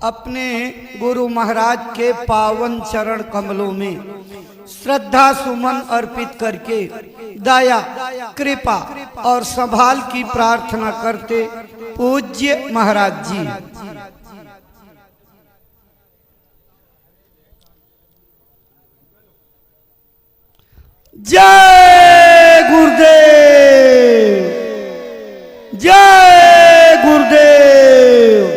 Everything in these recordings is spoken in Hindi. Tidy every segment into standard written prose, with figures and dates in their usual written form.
अपने गुरु महाराज के पावन चरण कमलों में श्रद्धा सुमन अर्पित करके दया कृपा और संभाल की प्रार्थना करते पूज्य महाराज जी। जय गुरुदेव, जय गुरुदेव।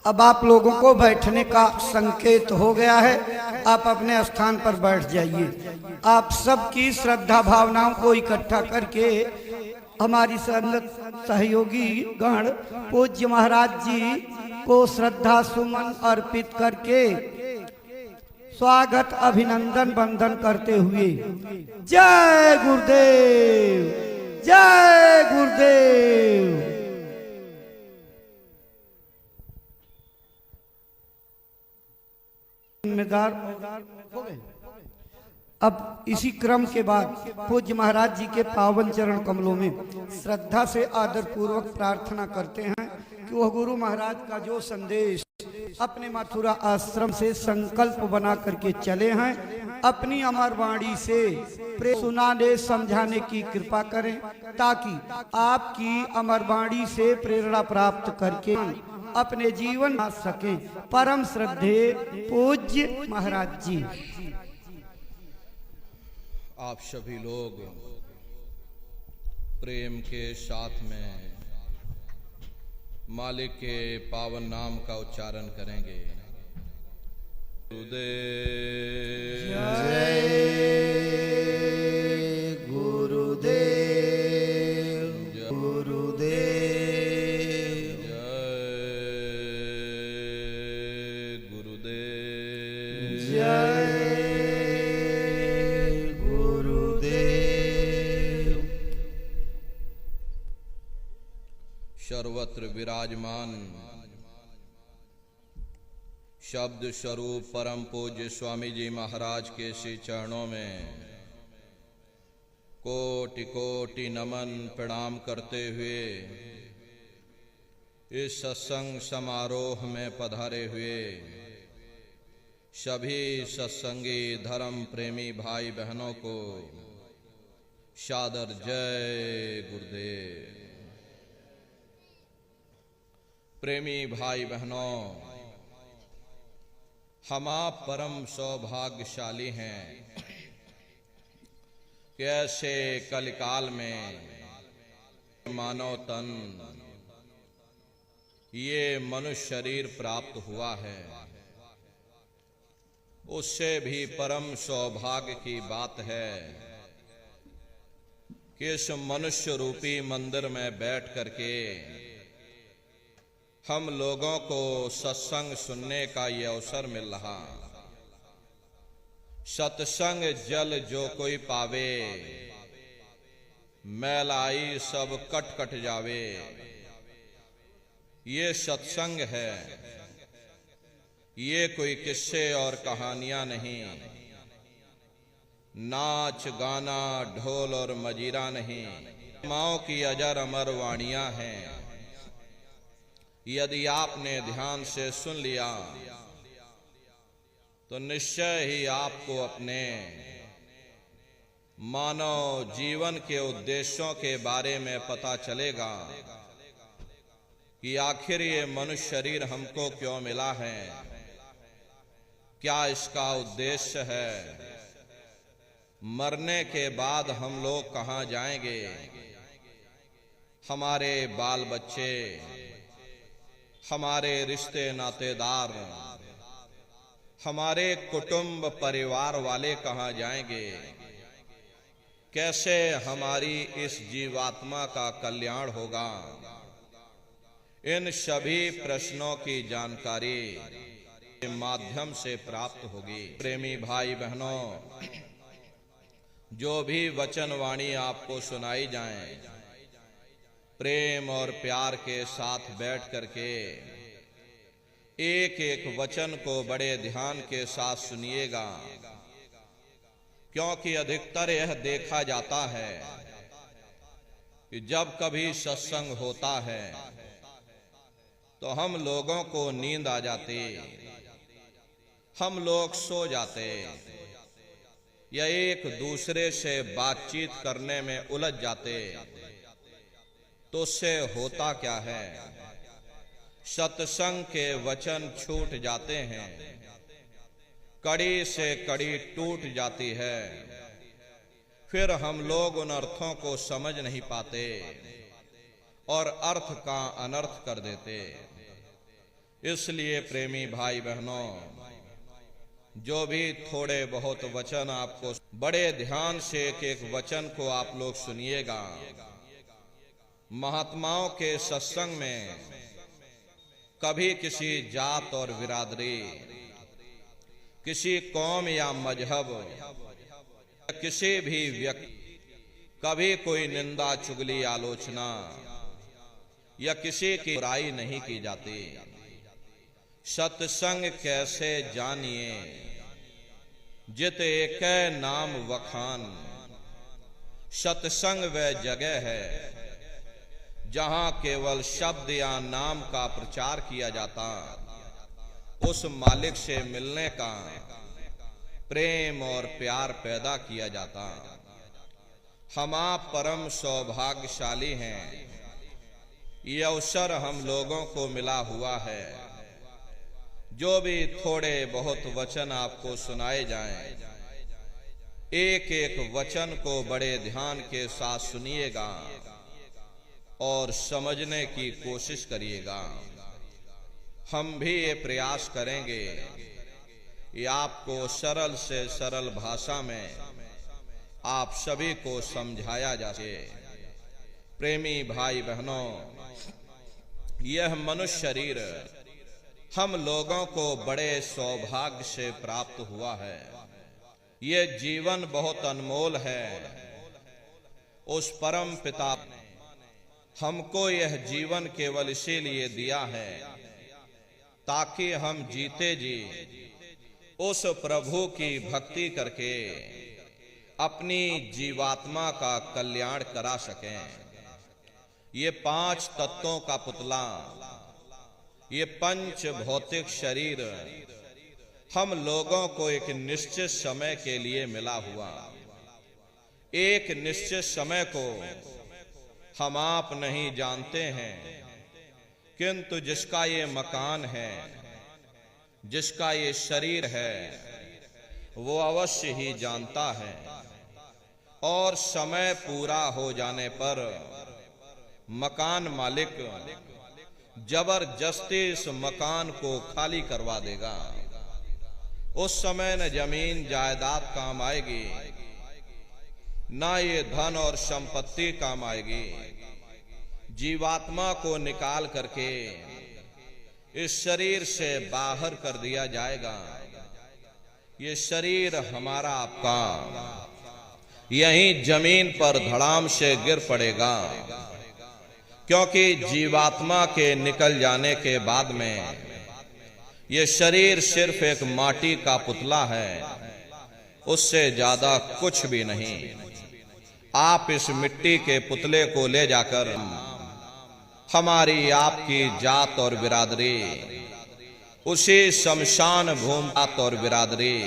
अब आप लोगों को बैठने का संकेत हो गया है, आप अपने स्थान पर बैठ जाइए। आप सबकी श्रद्धा भावनाओं को इकट्ठा करके हमारी सहयोगी गण पूज्य महाराज जी को श्रद्धा सुमन अर्पित करके स्वागत अभिनंदन वंदन करते हुए जय गुरुदेव, जय गुरुदेव। जिम्मेदार हो गए। अब इसी क्रम के बाद पूज्य महाराज जी के पावन चरण कमलों में श्रद्धा से आदर पूर्वक प्रार्थना करते हैं कि वह गुरु महाराज का जो संदेश अपने मथुरा आश्रम से संकल्प बना करके चले हैं, अपनी अमर वाणी से सुनाने समझाने की कृपा करें, ताकि आपकी अमर वाणी से प्रेरणा प्राप्त करके अपने जीवन में सके। परम श्रद्धे पूज्य महाराज जी। आप सभी लोग प्रेम के साथ में मालिक के पावन नाम का उच्चारण करेंगे। गुरुदेव जय गुरुदेव, गुरुदेव जय गुरुदेव, जय सर्वत्र विराजमान शब्द स्वरूप परम पूज्य स्वामी जी महाराज के श्री चरणों में कोटि कोटि नमन प्रणाम करते हुए इस सत्संग समारोह में पधारे हुए सभी सत्संगी धर्म प्रेमी भाई बहनों को सादर जय गुरुदेव। प्रेमी भाई बहनों, हम आप परम सौभाग्यशाली हैं कि ऐसे कलिकाल में मानव तन ये मनुष्य शरीर प्राप्त हुआ है। उससे भी परम सौभाग्य की बात है कि इस मनुष्य रूपी मंदिर में बैठ करके हम लोगों को सत्संग सुनने का ये अवसर मिल रहा। सत्संग जल जो कोई पावे, मैलाई सब कट कट जावे। ये सत्संग है, ये कोई किस्से और कहानियां नहीं, नाच गाना ढोल और मजीरा नहीं, माओ की अजर अमर वाणियां हैं। यदि आपने ध्यान से सुन लिया तो निश्चय ही आपको अपने मानव जीवन के उद्देश्यों के बारे में पता चलेगा कि आखिर ये मनुष्य शरीर हमको क्यों मिला है, क्या इसका उद्देश्य है, मरने के बाद हम लोग कहाँ जाएंगे, हमारे बाल बच्चे, हमारे रिश्ते नातेदार, हमारे कुटुंब परिवार वाले कहाँ जाएंगे, कैसे हमारी इस जीवात्मा का कल्याण होगा। इन सभी प्रश्नों की जानकारी के माध्यम से प्राप्त होगी। प्रेमी भाई बहनों, जो भी वचन वाणी आपको सुनाई जाए, प्रेम और प्यार के साथ बैठ करके एक एक वचन को बड़े ध्यान के साथ सुनिएगा, क्योंकि अधिकतर यह देखा जाता है कि जब कभी सत्संग होता है तो हम लोगों को नींद आ जाती, हम लोग सो जाते या एक दूसरे से बातचीत करने में उलझ जाते, तो उससे होता क्या है? सत्संग के वचन छूट जाते हैं, कड़ी से कड़ी टूट जाती है, फिर हम लोग उन अर्थों को समझ नहीं पाते और अर्थ का अनर्थ कर देते। इसलिए प्रेमी भाई बहनों, जो भी थोड़े बहुत वचन आपको, बड़े ध्यान से एक एक वचन को आप लोग सुनिएगा। महात्माओं के सत्संग में कभी किसी जात और बिरादरी, किसी कौम या मजहब, किसी भी व्यक्ति, कभी कोई निंदा, चुगली, आलोचना या किसी की बुराई नहीं की जाती। सत्संग कैसे जानिए? जित एक नाम वखान। सत्संग वह जगह है जहां केवल शब्द या नाम का प्रचार किया जाता, उस मालिक से मिलने का प्रेम और प्यार पैदा किया जाता। हम आप परम सौभाग्यशाली हैं, ये अवसर हम लोगों को मिला हुआ है। जो भी थोड़े बहुत वचन आपको सुनाए जाएं, एक एक वचन को बड़े ध्यान के साथ सुनिएगा और समझने की कोशिश करिएगा। हम भी ये प्रयास करेंगे ये आपको सरल से सरल भाषा में आप सभी को समझाया जा सके। प्रेमी भाई बहनों, यह मनुष्य शरीर हम लोगों को बड़े सौभाग्य से प्राप्त हुआ है। यह जीवन बहुत अनमोल है। उस परम पिता ने हमको यह जीवन केवल इसीलिए दिया है ताकि हम जीते जी उस प्रभु की भक्ति करके अपनी जीवात्मा का कल्याण करा सकें। ये 5 तत्वों का पुतला, ये पंच भौतिक शरीर हम लोगों को एक निश्चित समय के लिए मिला हुआ। एक निश्चित समय को हम आप नहीं जानते हैं, किंतु जिसका ये मकान है, जिसका ये शरीर है, वो अवश्य ही जानता है। और समय पूरा हो जाने पर मकान मालिक जबरदस्ती इस मकान को खाली करवा देगा। उस समय न जमीन जायदाद काम आएगी, ना ये धन और संपत्ति काम आएगी। जीवात्मा को निकाल करके इस शरीर से बाहर कर दिया जाएगा। ये शरीर हमारा आपका यहीं जमीन पर धड़ाम से गिर पड़ेगा, क्योंकि जीवात्मा के निकल जाने के बाद में ये शरीर सिर्फ एक माटी का पुतला है, उससे ज्यादा कुछ भी नहीं। आप इस मिट्टी के पुतले को ले जाकर हमारी आपकी जात और बिरादरी, उसी शमशान भूमि जात और बिरादरी,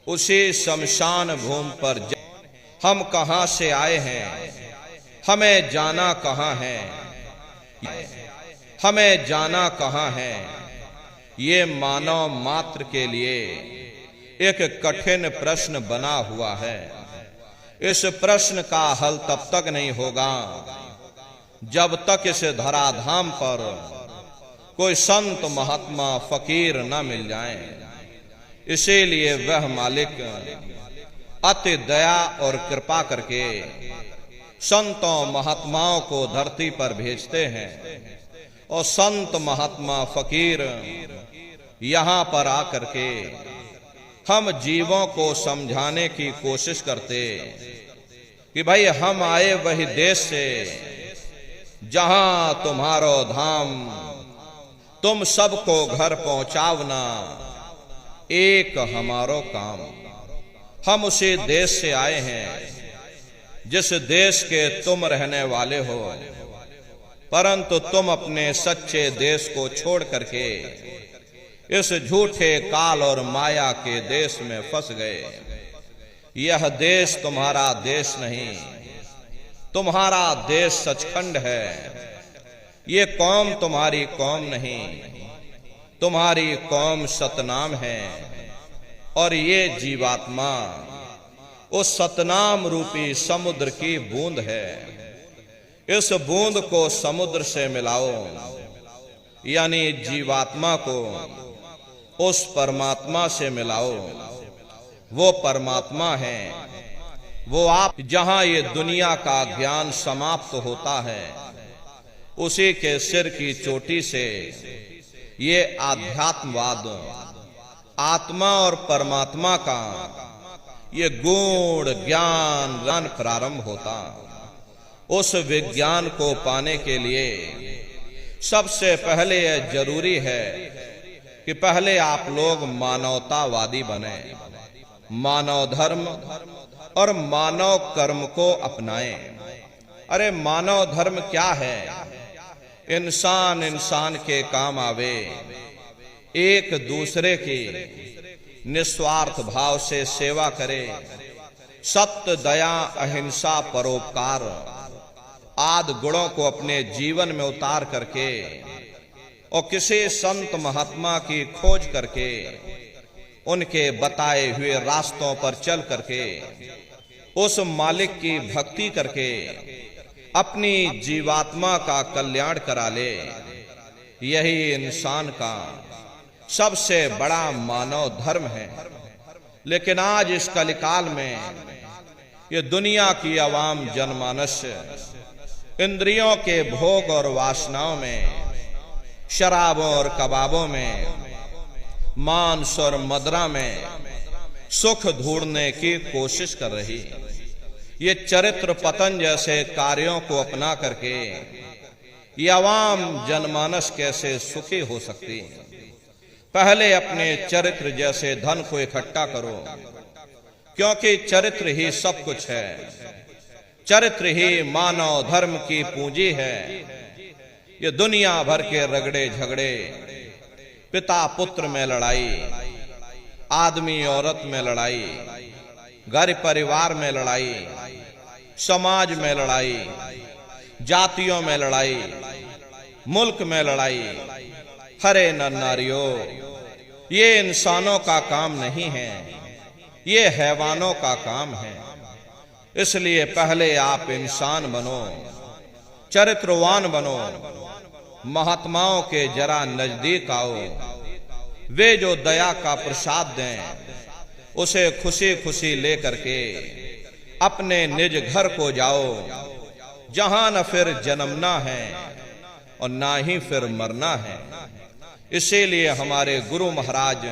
उसी शमशान भूमि पर हम कहां से आए हैं, हमें जाना कहां है, हमें जाना कहां है, ये मानव मात्र के लिए एक कठिन प्रश्न बना हुआ है। इस प्रश्न का हल तब तक नहीं होगा जब तक इस धराधाम पर कोई संत महात्मा फकीर न मिल जाए। इसीलिए वह मालिक अति दया और कृपा करके संतों महात्माओं को धरती पर भेजते हैं, और संत महात्मा फकीर यहाँ पर आकर के हम जीवों को समझाने की कोशिश करते कि भाई हम आए वही देश से जहां तुम्हारो धाम, तुम सबको घर पहुंचावना एक हमारो काम। हम उसी देश से आए हैं जिस देश के तुम रहने वाले हो। परंतु तुम अपने सच्चे देश को छोड़ करके इस झूठे काल और माया के देश में फंस गए। यह देश तुम्हारा देश नहीं, तुम्हारा देश सचखंड है। ये कौम तुम्हारी कौम नहीं, तुम्हारी कौम सतनाम है। और ये जीवात्मा उस सतनाम रूपी समुद्र की बूंद है। इस बूंद को समुद्र से मिलाओ, यानी जीवात्मा को उस परमात्मा से मिलाओ। वो परमात्मा है, वो आप। जहां ये दुनिया का ज्ञान समाप्त होता है, उसी के सिर की चोटी से ये आध्यात्मवाद, आत्मा और परमात्मा का ये गूढ़ ज्ञान प्रारंभ होता। उस विज्ञान को पाने के लिए सबसे पहले यह जरूरी है कि पहले आप लोग मानवतावादी बने, मानव धर्म और मानव कर्म को अपनाएं। अरे मानव धर्म क्या है? इंसान इंसान के काम आवे, एक दूसरे की निस्वार्थ भाव से सेवा करे, सत्य, दया, अहिंसा, परोपकार आदि गुणों को अपने जीवन में उतार करके और किसी संत महात्मा की खोज करके उनके बताए हुए रास्तों पर चल करके उस मालिक की भक्ति करके अपनी जीवात्मा का कल्याण करा ले। यही इंसान का सबसे बड़ा मानव धर्म है। लेकिन आज इस कलिकाल में ये दुनिया की आवाम जनमानस इंद्रियों के भोग और वासनाओं में, शराबों और कबाबों में, मांस और मदिरा में सुख ढूंढने की कोशिश कर रही। ये चरित्र पतन जैसे कार्यों को अपना करके ये आवाम जनमानस कैसे सुखी हो सकती? पहले अपने चरित्र जैसे धन को इकट्ठा करो, क्योंकि चरित्र ही सब कुछ है। चरित्र ही मानव धर्म की पूंजी है। ये दुनिया भर के रगड़े झगड़े, पिता पुत्र में लड़ाई, आदमी औरत में लड़ाई, घर परिवार में लड़ाई, समाज में लड़ाई, जातियों में लड़ाई, मुल्क में लड़ाई। हरे नर नारियों, ये इंसानों का काम नहीं है, ये हैवानों का काम है। इसलिए पहले आप इंसान बनो, चरित्रवान बनो, महात्माओं के जरा नजदीक आओ। वे जो दया का प्रसाद दें, उसे खुशी खुशी लेकर के अपने निज घर को जाओ, जहां न फिर जन्मना है और ना ही फिर मरना है। इसीलिए हमारे गुरु महाराज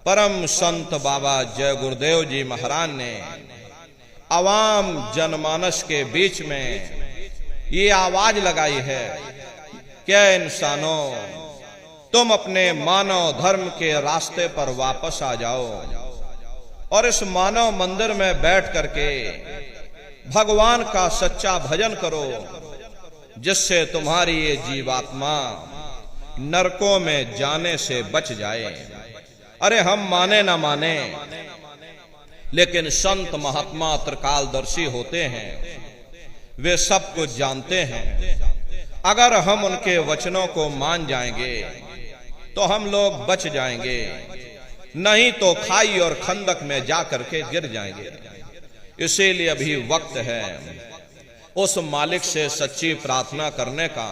परम संत बाबा जय गुरुदेव जी महाराज ने आवाम जनमानस के बीच में ये आवाज लगाई है, क्या इंसानों, तुम अपने मानव धर्म के रास्ते पर वापस आ जाओ और इस मानव मंदिर में बैठ करके भगवान का सच्चा भजन करो, जिससे तुम्हारी ये जीवात्मा नरकों में जाने से बच जाए। अरे हम माने ना माने, लेकिन संत महात्मा त्रिकालदर्शी होते हैं, वे सब कुछ जानते हैं। अगर हम उनके वचनों को मान जाएंगे तो हम लोग बच जाएंगे, नहीं तो खाई और खंदक में जा करके गिर जाएंगे। इसीलिए अभी वक्त है उस मालिक से सच्ची प्रार्थना करने का,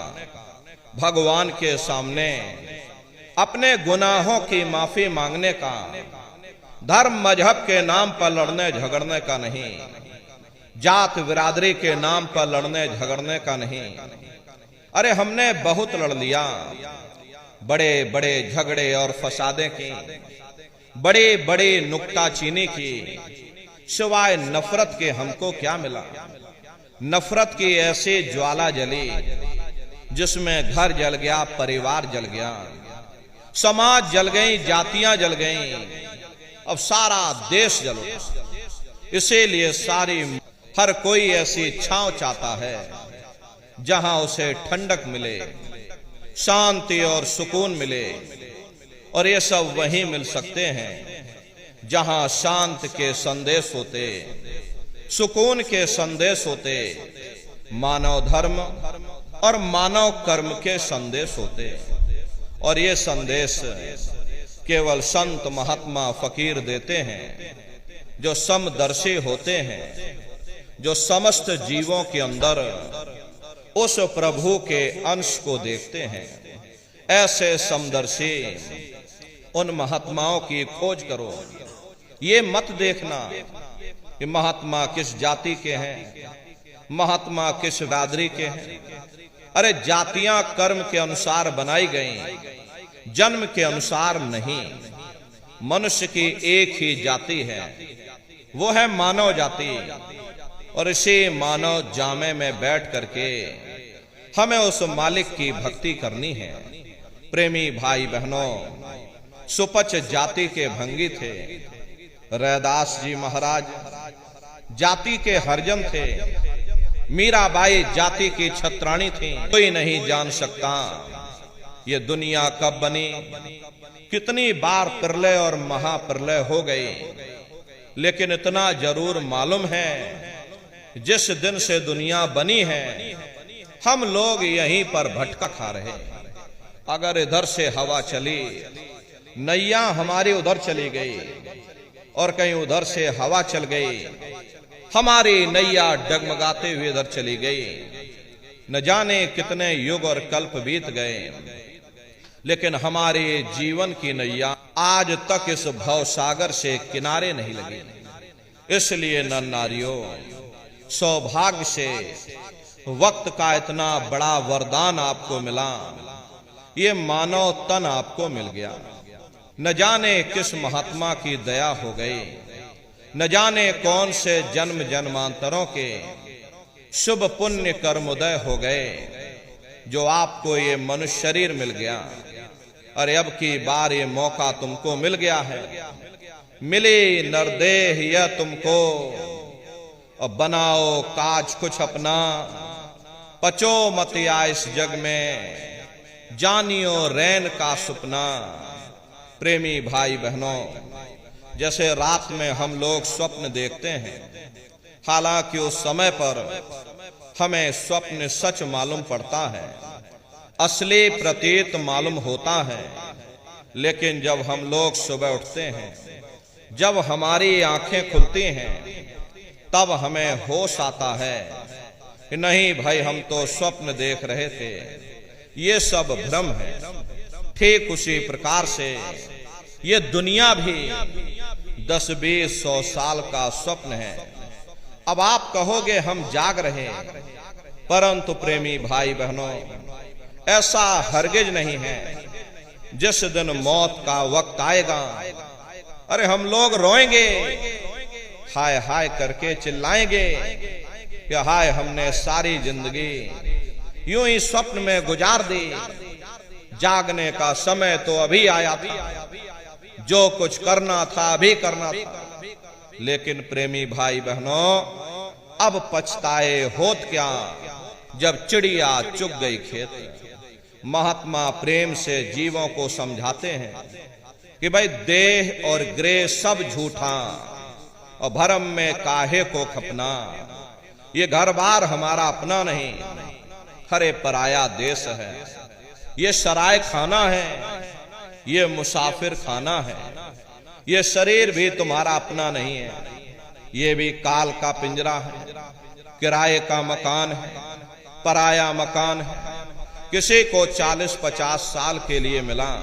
भगवान के सामने अपने गुनाहों की माफी मांगने का, धर्म मजहब के नाम पर लड़ने झगड़ने का नहीं, जात बिरादरी के नाम पर लड़ने झगड़ने का नहीं। अरे हमने बहुत लड़ लिया, बड़े बड़े झगड़े और फसादे की, बड़ी बड़ी नुक्ताचीनी की, सिवाय नफरत के हमको क्या मिला? नफरत की ऐसी ज्वाला जली जिसमें घर जल गया, परिवार जल गया, समाज जल गई, जातियां जल गईं, अब सारा देश जल उठा। इसीलिए हर कोई ऐसी छांव चाहता है जहां उसे ठंडक मिले, शांति और सुकून मिले। और ये सब वहीं मिल सकते हैं जहां शांत के संदेश होते, सुकून के संदेश होते, मानव धर्म और मानव कर्म के संदेश होते। और ये संदेश केवल संत महात्मा फकीर देते हैं, जो समदर्शी होते हैं, जो समस्त जीवों के अंदर उस प्रभु के अंश को देखते हैं। ऐसे समदर्शी उन महात्माओं की खोज करो। ये मत देखना कि महात्मा किस जाति के हैं, महात्मा किस बिरादरी के हैं। अरे जातियां कर्म के अनुसार बनाई गई, जन्म के अनुसार नहीं। मनुष्य की एक ही जाति है, वो है मानव जाति। और इसी मानव जामे में बैठ करके हमें उस मालिक की भक्ति करनी है। प्रेमी भाई बहनों, सुपच जाति के भंगी थे। रैदास जी महाराज जाति के हरजन थे। मीराबाई जाति की छत्राणी थी। कोई नहीं जान सकता ये दुनिया कब बनी, कितनी बार प्रलय और महाप्रलय हो गई। लेकिन इतना जरूर मालूम है, जिस दिन से दुनिया बनी है हम लोग यहीं पर भटका खा रहे। अगर इधर से हवा चली, नैया हमारी उधर चली गई, और कहीं उधर से हवा चल गई, हमारी नैया डगमगाते हुए इधर चली गई। न जाने कितने युग और कल्प बीत गए, लेकिन हमारे जीवन की नैया आज तक इस भवसागर से किनारे नहीं लगी। इसलिए नर नारियों, सौभाग्य से वक्त का इतना बड़ा वरदान आपको मिला। ये मानव तन आपको मिल गया। न जाने किस महात्मा की दया हो गई, न जाने कौन से जन्म जन्मांतरों के शुभ पुण्य कर्मोदय हो गए, जो आपको ये मनुष्य शरीर मिल गया। अरे अब की बार ये मौका तुमको मिल गया है। मिली नरदेह यह तुमको, और बनाओ काज कुछ अपना। पचो मत या इस जग में, जानियो रैन का सपना। प्रेमी भाई बहनों, जैसे रात में हम लोग स्वप्न देखते हैं, हालांकि उस समय पर हमें स्वप्न सच मालूम पड़ता है, असली प्रतीत मालूम होता है। लेकिन जब हम लोग सुबह उठते हैं, जब हमारी आंखें खुलती हैं, तब हमें होश आता है कि नहीं भाई, हम तो स्वप्न देख रहे थे, ये सब भ्रम है। ठीक उसी प्रकार से ये दुनिया भी 10-20-100 साल का स्वप्न है। अब आप कहोगे हम जाग रहे हैं, परंतु प्रेमी भाई बहनों, ऐसा हरगिज नहीं है। जिस दिन मौत का वक्त आएगा, अरे हम लोग रोएंगे, हाय हाय करके चिल्लाएंगे कि हाय, हमने सारी जिंदगी यूं ही स्वप्न में गुजार दी। जागने का समय तो अभी आया था, जो कुछ करना था अभी करना था। लेकिन प्रेमी भाई बहनों, अब पछताए होत क्या, जब चिड़िया चुग गई खेत। महात्मा प्रेम से जीवों को समझाते हैं कि भाई देह और ग्रह सब झूठा, और भरम में काहे को खपना। ये घर बार हमारा अपना नहीं, हरे पराया देश है। ये सराय खाना है, ये मुसाफिर खाना है। ये शरीर भी तुम्हारा अपना नहीं है, ये भी काल का पिंजरा है, किराए का मकान है, पराया मकान है। किसी को 40-50 साल के लिए मिला,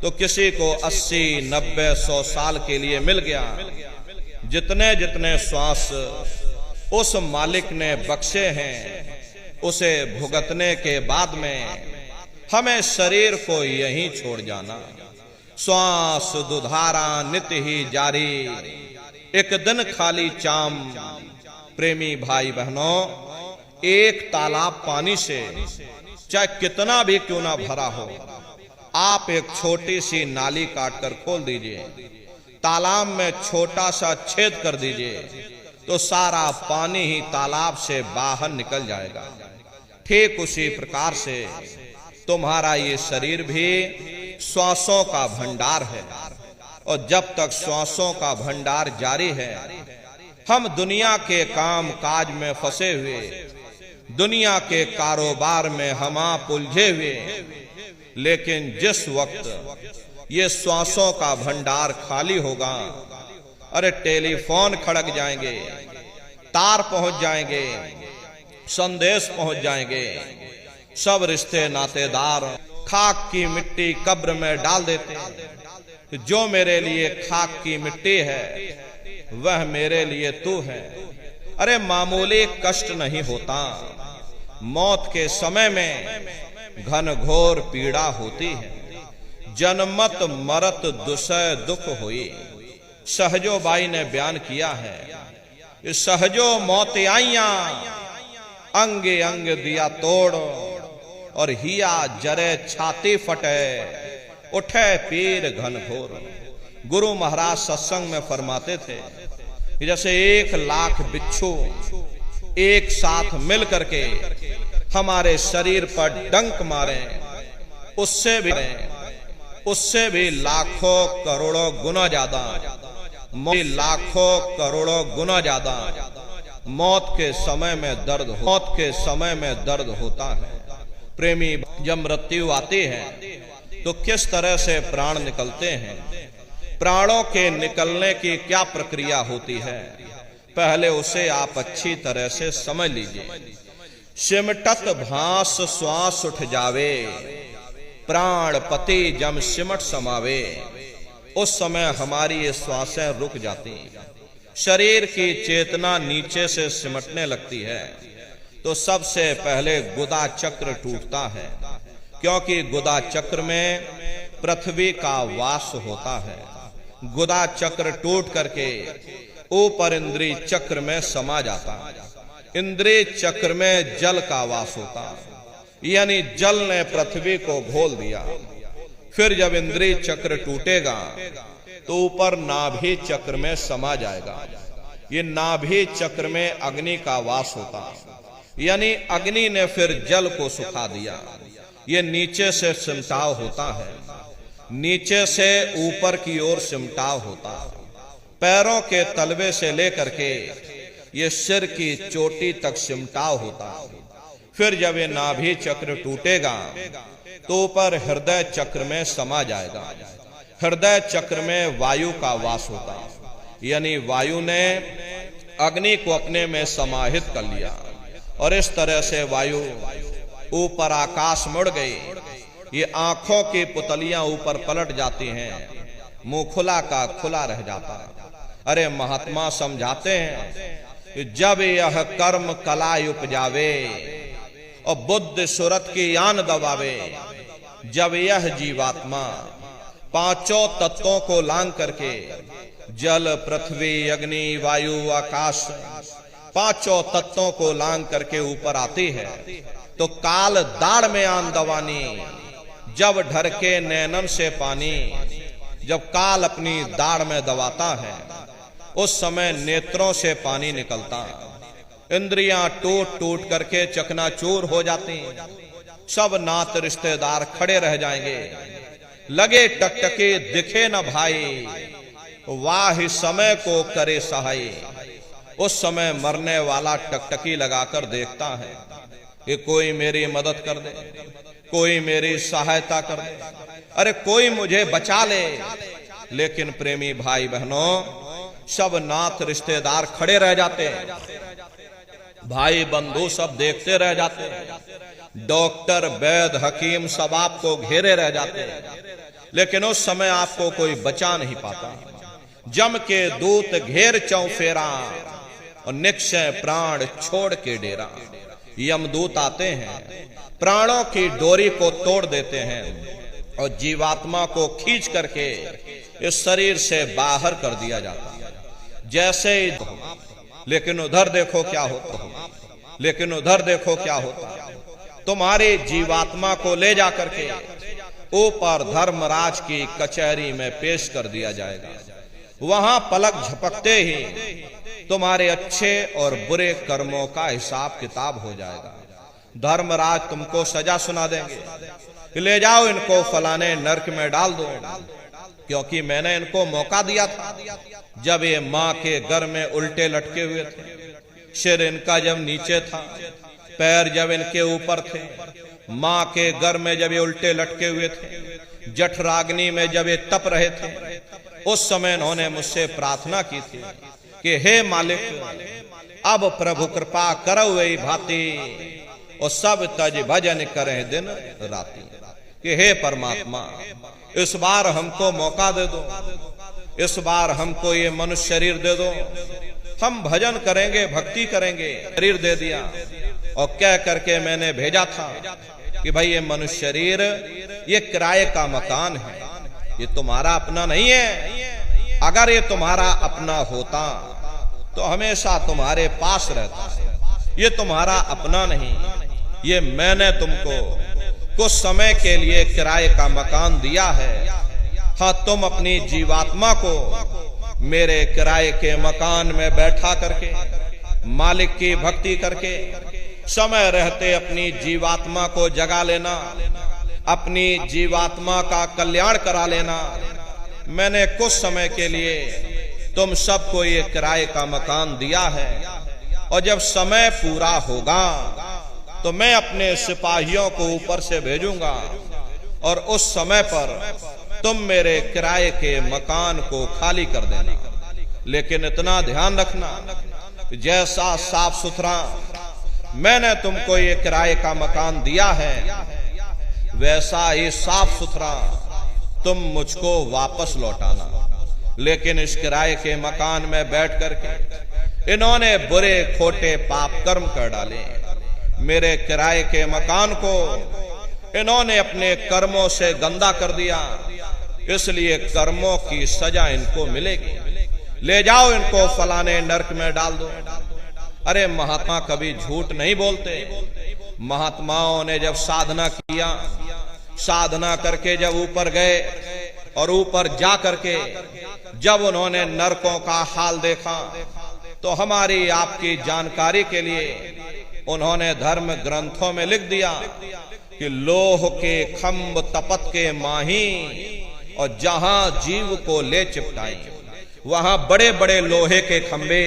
तो किसी को 80-90-100 साल के लिए मिल गया। जितने जितने श्वास उस मालिक ने बख्शे हैं, उसे भुगतने के बाद में हमें शरीर को यहीं छोड़ जाना। श्वास दुधारा नित्य ही जारी, एक दिन खाली चाम। प्रेमी भाई बहनों, एक तालाब पानी से चाहे कितना भी क्यों ना भरा हो, आप एक छोटी सी नाली काटकर खोल दीजिए, तालाब में छोटा सा छेद कर दीजिए, तो सारा पानी ही तालाब से बाहर निकल जाएगा। ठीक उसी प्रकार से तुम्हारा ये शरीर भी श्वासों का भंडार है, और जब तक श्वासों का भंडार जारी है, हम दुनिया के काम काज में फंसे हुए, दुनिया के कारोबार में हम उलझे हुए, लेकिन जिस वक्त ये श्वासों का भंडार खाली होगा, अरे टेलीफोन खड़क जाएंगे, तार पहुंच जाएंगे, संदेश पहुंच जाएंगे, सब रिश्ते नातेदार खाक की मिट्टी कब्र में डाल देते। जो मेरे लिए खाक की मिट्टी है वह मेरे लिए तू है। अरे मामूली कष्ट नहीं होता, मौत के समय में घनघोर पीड़ा होती है। जन्मत मरत दुसह दुख हुई, सहजो बाई ने बयान किया है। सहजो मौत आइया, अंगे अंग दिया तोड़, और हिया जरे छाती फटे, उठे पीर घनघोर। गुरु महाराज सत्संग में फरमाते थे कि जैसे 1,00,000 बिच्छू एक साथ मिल करके हमारे शरीर पर डंक मारे, उससे भी लाखों करोड़ों गुना ज्यादा, लाखों करोड़ों गुना ज्यादा मौत के समय में दर्द होता है। प्रेमी, जब मृत्यु आती है तो किस तरह से प्राण निकलते हैं, प्राणों के निकलने की क्या प्रक्रिया होती है, पहले उसे आप अच्छी तरह से समझ लीजिए। सिमटत भास श्वास उठ जावे, प्राण पति जम सिमट समावे। उस समय हमारी ये श्वासें रुक जाती, शरीर की चेतना नीचे से सिमटने लगती है, तो सबसे पहले गुदा चक्र टूटता है, क्योंकि गुदा चक्र में पृथ्वी का वास होता है। गुदा चक्र टूट करके ऊपर इंद्रिय चक्र में समा जाता है। इंद्रिय चक्र में जल का वास होता, यानी जल ने पृथ्वी को घोल दिया। फिर जब इंद्रिय चक्र टूटेगा तो ऊपर नाभि चक्र में समा जाएगा। ये नाभि चक्र में अग्नि का वास होता, यानी अग्नि ने फिर जल को सुखा दिया। ये नीचे से सिमटाव होता है, नीचे से ऊपर की ओर सिमटाव होता। पैरों के तलवे से लेकर के ये सिर की चोटी तक सिमटाव होता। फिर जब ये नाभि चक्र टूटेगा तो ऊपर हृदय चक्र में समा जाएगा। हृदय चक्र में वायु का वास होता, यानी वायु ने अग्नि को अपने में समाहित कर लिया, और इस तरह से वायु ऊपर आकाश मुड़ गई। ये आंखों की पुतलियां ऊपर पलट जाती हैं, मुंह खुला का खुला रह जाता। अरे महात्मा समझाते हैं कि जब यह कर्म कला उपजावे और बुद्ध सुरत की यान दबावे, जब यह जीवात्मा पांचों तत्वों को लांग करके जल पृथ्वी अग्नि वायु आकाश पांचों तत्वों को लांग करके ऊपर आती है, तो काल दाढ़ में आन दवानी, जब ढरके नैनन से पानी, जब काल अपनी दाढ़ में दबाता है उस समय नेत्रों से पानी निकलता, इंद्रियां टूट टूट करके चकनाचूर हो जाती, सब नात रिश्तेदार खड़े रह जाएंगे, लगे टकटके दिखे न भाई, वाह समय को करे सहाय। उस समय मरने वाला टकटकी लगाकर देखता है कि कोई मेरी मदद कर दे, कोई मेरी सहायता कर दे, अरे कोई मुझे बचा ले। लेकिन प्रेमी भाई बहनों, सब नाथ रिश्तेदार खड़े रह जाते हैं, भाई बंधु सब देखते रह जाते हैं, डॉक्टर वैद्य हकीम सब आपको घेरे रह जाते हैं, लेकिन उस समय आपको कोई बचा नहीं पाता। जम के दूत घेर चौफेरा और निक्षय प्राण छोड़ के डेरा। यमदूत आते हैं, प्राणों की डोरी को तोड़ देते हैं और जीवात्मा को खींच करके इस शरीर से बाहर कर दिया जाता है। जैसे लेकिन उधर देखो क्या होता, लेकिन उधर देखो क्या होता, तुम्हारी जीवात्मा को ले जाकर के ऊपर धर्मराज की कचहरी में पेश कर दिया जाएगा। वहां पलक झपकते ही तुम्हारे अच्छे और बुरे कर्मों का हिसाब किताब हो जाएगा। धर्मराज तुमको सजा सुना देंगे कि ले जाओ इनको फलाने नरक में डाल दो, क्योंकि मैंने इनको मौका दिया था जब ये माँ के घर में उल्टे लटके हुए थे, सिर इनका जब नीचे था, पैर जब इनके ऊपर थे, माँ के घर में जब ये उल्टे लटके हुए थे, जठराग्नि में जब ये तप रहे थे, उस समय इन्होंने मुझसे प्रार्थना की थी कि हे मालिक अब प्रभु कृपा करो वही भांति और सब तज भजन करें दिन राति, कि हे परमात्मा इस बार हमको मौका दे दो, इस बार हमको ये मनुष्य शरीर दे दो, हम भजन करेंगे, भक्ति करेंगे। शरीर दे दिया और कह करके मैंने भेजा था कि भाई ये मनुष्य शरीर ये किराए का मकान है, ये तुम्हारा अपना नहीं है। अगर ये तुम्हारा अपना होता तो हमेशा तुम्हारे पास रहता, ये तुम्हारा अपना नहीं, ये मैंने तुमको कुछ समय के लिए किराए का मकान दिया है। हाँ, तुम अपनी जीवात्मा को मेरे किराए के मकान में बैठा करके मालिक की भक्ति करके समय रहते अपनी जीवात्मा को जगा लेना, अपनी जीवात्मा का कल्याण करा लेना। मैंने कुछ समय के लिए तुम सबको ये किराए का मकान दिया है और जब समय पूरा होगा तो मैं अपने सिपाहियों को ऊपर से भेजूंगा और उस समय पर तुम मेरे किराए के मकान को खाली कर देना। लेकिन इतना ध्यान रखना, जैसा साफ सुथरा मैंने तुमको ये किराए का मकान दिया है, वैसा ही साफ सुथरा तुम मुझको वापस लौटाना। लेकिन इस किराए के मकान में बैठ करके इन्होंने बुरे खोटे पाप कर्म कर डाले। मेरे किराए के मकान को इन्होंने अपने कर्मों से गंदा कर दिया, इसलिए कर्मों की सजा इनको मिलेगी। ले जाओ इनको फलाने नरक में डाल दो। अरे महात्मा कभी झूठ नहीं बोलते। महात्माओं ने जब साधना किया, साधना करके जब ऊपर गए और ऊपर जा करके जब उन्होंने नरकों का हाल देखा तो हमारी आपकी जानकारी के लिए उन्होंने धर्म ग्रंथों में लिख दिया कि लोह के खंभ तपत के माही और जहां जीव को ले चिपटाई वहां बड़े बड़े लोहे के खंभे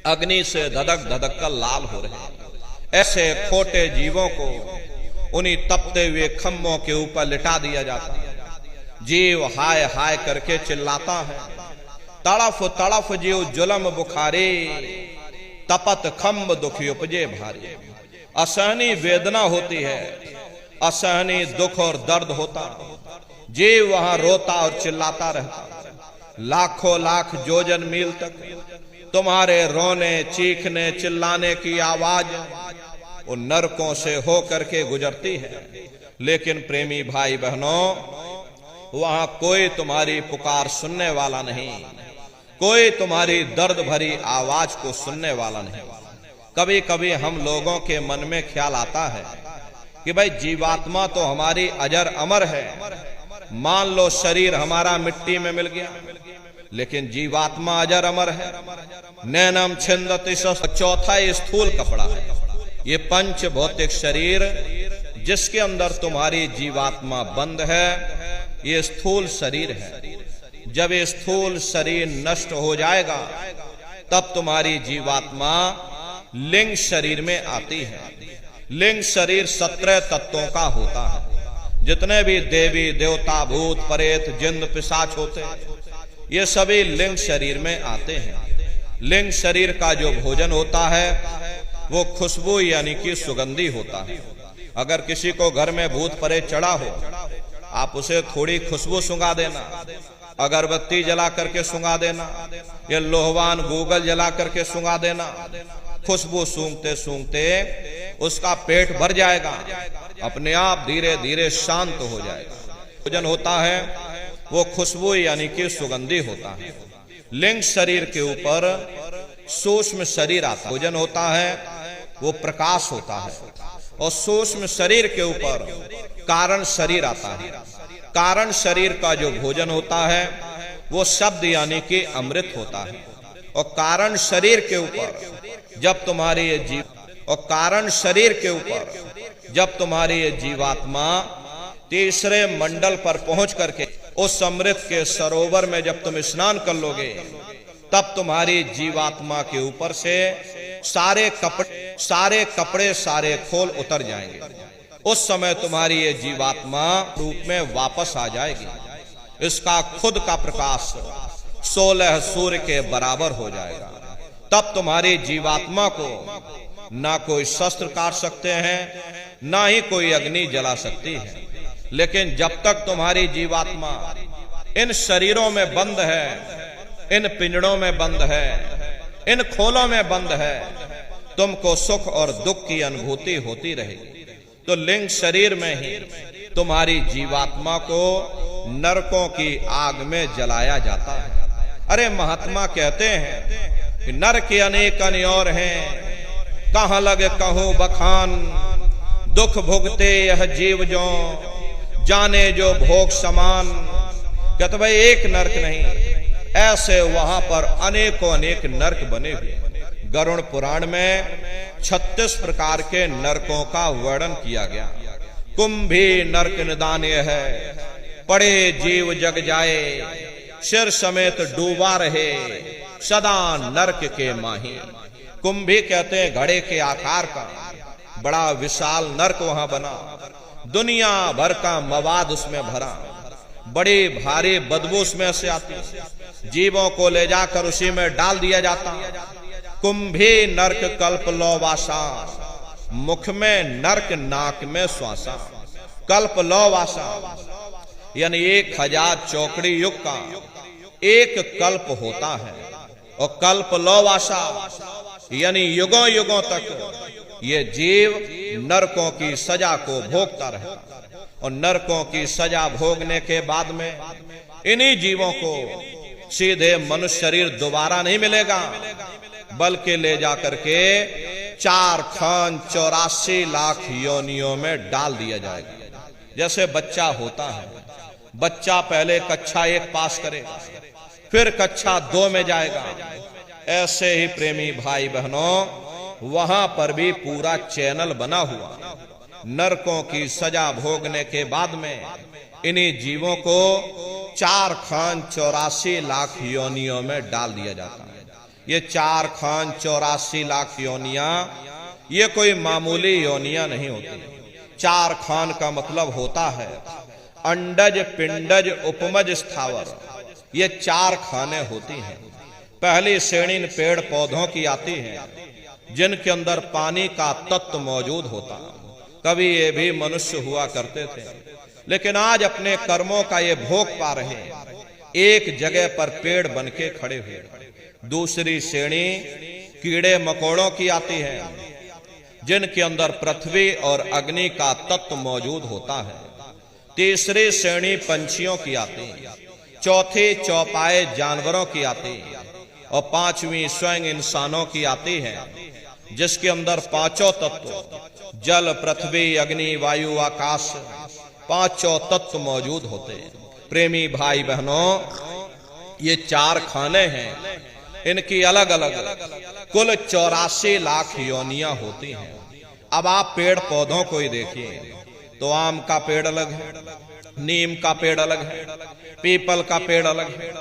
अग्नि से धधक धधक कर लाल हो रहे। ऐसे खोटे जीवों को उन्हीं तपते हुए खंभों के ऊपर लिटा दिया जाता। जीव हाय हाय करके चिल्लाता है, तड़फ तड़फ जीव जुलम बुखारे, तपत खंभ दुखी उपजे भारी। असहनी वेदना होती है, असहनी दुख और दर्द होता, जीव वहां रोता और चिल्लाता रहता। लाखों लाख जोजन मील तक तुम्हारे रोने चीखने चिल्लाने की आवाज उन नरकों से हो करके गुजरती है। लेकिन प्रेमी भाई बहनों, वहां कोई तुम्हारी पुकार सुनने वाला नहीं, कोई तुम्हारी दर्द भरी आवाज को सुनने वाला नहीं। कभी कभी हम लोगों के मन में ख्याल आता है कि भाई जीवात्मा तो हमारी अजर अमर है, मान लो शरीर हमारा मिट्टी में मिल गया, लेकिन जीवात्मा अजर अमर है। नैनम छिंदति, चौथा ये स्थूल कपड़ा है, ये पंच भौतिक शरीर जिसके अंदर तुम्हारी जीवात्मा बंद है, ये स्थूल शरीर है। जब ये स्थूल शरीर नष्ट हो जाएगा तब तुम्हारी जीवात्मा लिंग शरीर में आती है। लिंग शरीर 17 तत्वों का होता है। जितने भी देवी देवता भूत प्रेत जिन्न पिशाच होते हैं, ये सभी लिंग शरीर में आते हैं। लिंग शरीर का जो भोजन होता है वो खुशबू यानी कि सुगंधी होता है। अगर किसी को घर में भूत प्रेत चढ़ा हो, आप उसे थोड़ी खुशबू सुंघा देना, अगरबत्ती जला करके सुंघा देना या लोहवान गूगल जला करके सुंघा देना। खुशबू सूंघते सूंघते उसका पेट भर जाएगा, अपने आप धीरे धीरे शांत हो जाएगा। भोजन होता है वो खुशबू यानी कि सुगंधी होता है। लिंग शरीर के ऊपर सूक्ष्म शरीर आता है। भोजन होता है वो प्रकाश होता है, और सूक्ष्म शरीर के ऊपर कारण शरीर आता है। कारण शरीर का जो भोजन होता है वो शब्द यानी कि अमृत होता है। और कारण शरीर के ऊपर जब तुम्हारी ये जीव और कारण शरीर के ऊपर जब तुम्हारी ये जीवात्मा तीसरे मंडल पर पहुंच करके उस अमृत के सरोवर में जब तुम स्नान कर लोगे, तब तुम्हारी जीवात्मा के ऊपर से सारे कपड़े सारे खोल उतर जाएंगे। उस समय तुम्हारी ये जीवात्मा रूप में वापस आ जाएगी। इसका खुद का प्रकाश 16 सूर्य के बराबर हो जाएगा। तब तुम्हारी जीवात्मा को ना कोई शस्त्र काट सकते हैं, ना ही कोई अग्नि जला सकती है। लेकिन जब तक तुम्हारी जीवात्मा इन शरीरों में बंद है, इन पिंजड़ों में बंद है, इन खोलों में बंद है, तुमको सुख और दुख की अनुभूति होती रहेगी। तो लिंग शरीर में ही तुम्हारी जीवात्मा को नरकों की आग में जलाया जाता है। अरे महात्मा कहते हैं कि नर के अनेक और हैं, कहां लगे कहूं बखान, दुख भुगते यह जीव जो जाने जो भोग समान। कहते भाई एक नरक नहीं, ऐसे वहां पर अनेकों अनेक नरक बने हुए। गरुड़ पुराण में 36 प्रकार के नरकों का वर्णन किया गया। कुंभी नरक निदान्य है, पड़े जीव जग जाए, सिर समेत डूबा रहे, सदा नरक के माही। कुंभी कहते हैं घड़े के आकार का बड़ा विशाल नरक वहां बना, दुनिया भर का मवाद उसमें भरा, बड़ी भारी बदबू उसमें से आती, जीवों को ले जाकर उसी में डाल दिया जाता। कुंभी नरक कल्प लौवासा, मुख में नरक नाक में श्वासा। कल्प लौवासा यानी 1000 चौकड़ी युग का एक कल्प होता है, और कल्प लौवासा यानी युगों युगों तक ये जीव नरकों की सजा को भोगता रहता। और नरकों की सजा भोगने के बाद में इन्हीं जीवों को सीधे मनुष्य शरीर दोबारा नहीं मिलेगा, बल्कि ले जाकर के 4 खान 84 लाख योनियों में डाल दिया जाएगा। जैसे बच्चा होता है, बच्चा पहले कक्षा 1 पास करेगा, फिर कक्षा 2 में जाएगा। ऐसे ही प्रेमी भाई बहनों, वहां पर भी पूरा चैनल बना हुआ। नरकों की सजा भोगने के बाद में इन्हीं जीवों को 4 खान 84 लाख योनियों में डाल दिया जाता है। ये 4 खान 84 लाख योनियां ये कोई मामूली योनियां नहीं होती। 4 खान का मतलब होता है अंडज, पिंडज, उपमज, स्थावर। ये 4 खाने होती हैं। पहली श्रेणी पेड़ पौधों की आती है, जिनके अंदर पानी का तत्व मौजूद होता। कभी ये भी मनुष्य हुआ करते थे, लेकिन आज अपने कर्मों का ये भोग पा रहे, एक जगह पर पेड़ बन के खड़े हुए। दूसरी श्रेणी कीड़े मकोड़ों की आती है, जिनके अंदर पृथ्वी और अग्नि का तत्व मौजूद होता है। तीसरी श्रेणी पंछियों की आती है, चौथी चौपाए जानवरों की आती है, और 5वीं स्वयं इंसानों की आती है, जिसके अंदर 5 तत्व जल, पृथ्वी, अग्नि, वायु, आकाश 5 तत्व मौजूद होते हैं। प्रेमी भाई बहनों, ये 4 खाने हैं, इनकी अलग अलग कुल 84 लाख योनियां होती हैं। अब आप पेड़ पौधों को ही देखिए तो आम का पेड़ अलग है, नीम का पेड़ अलग है, पीपल का पेड़ अलग है।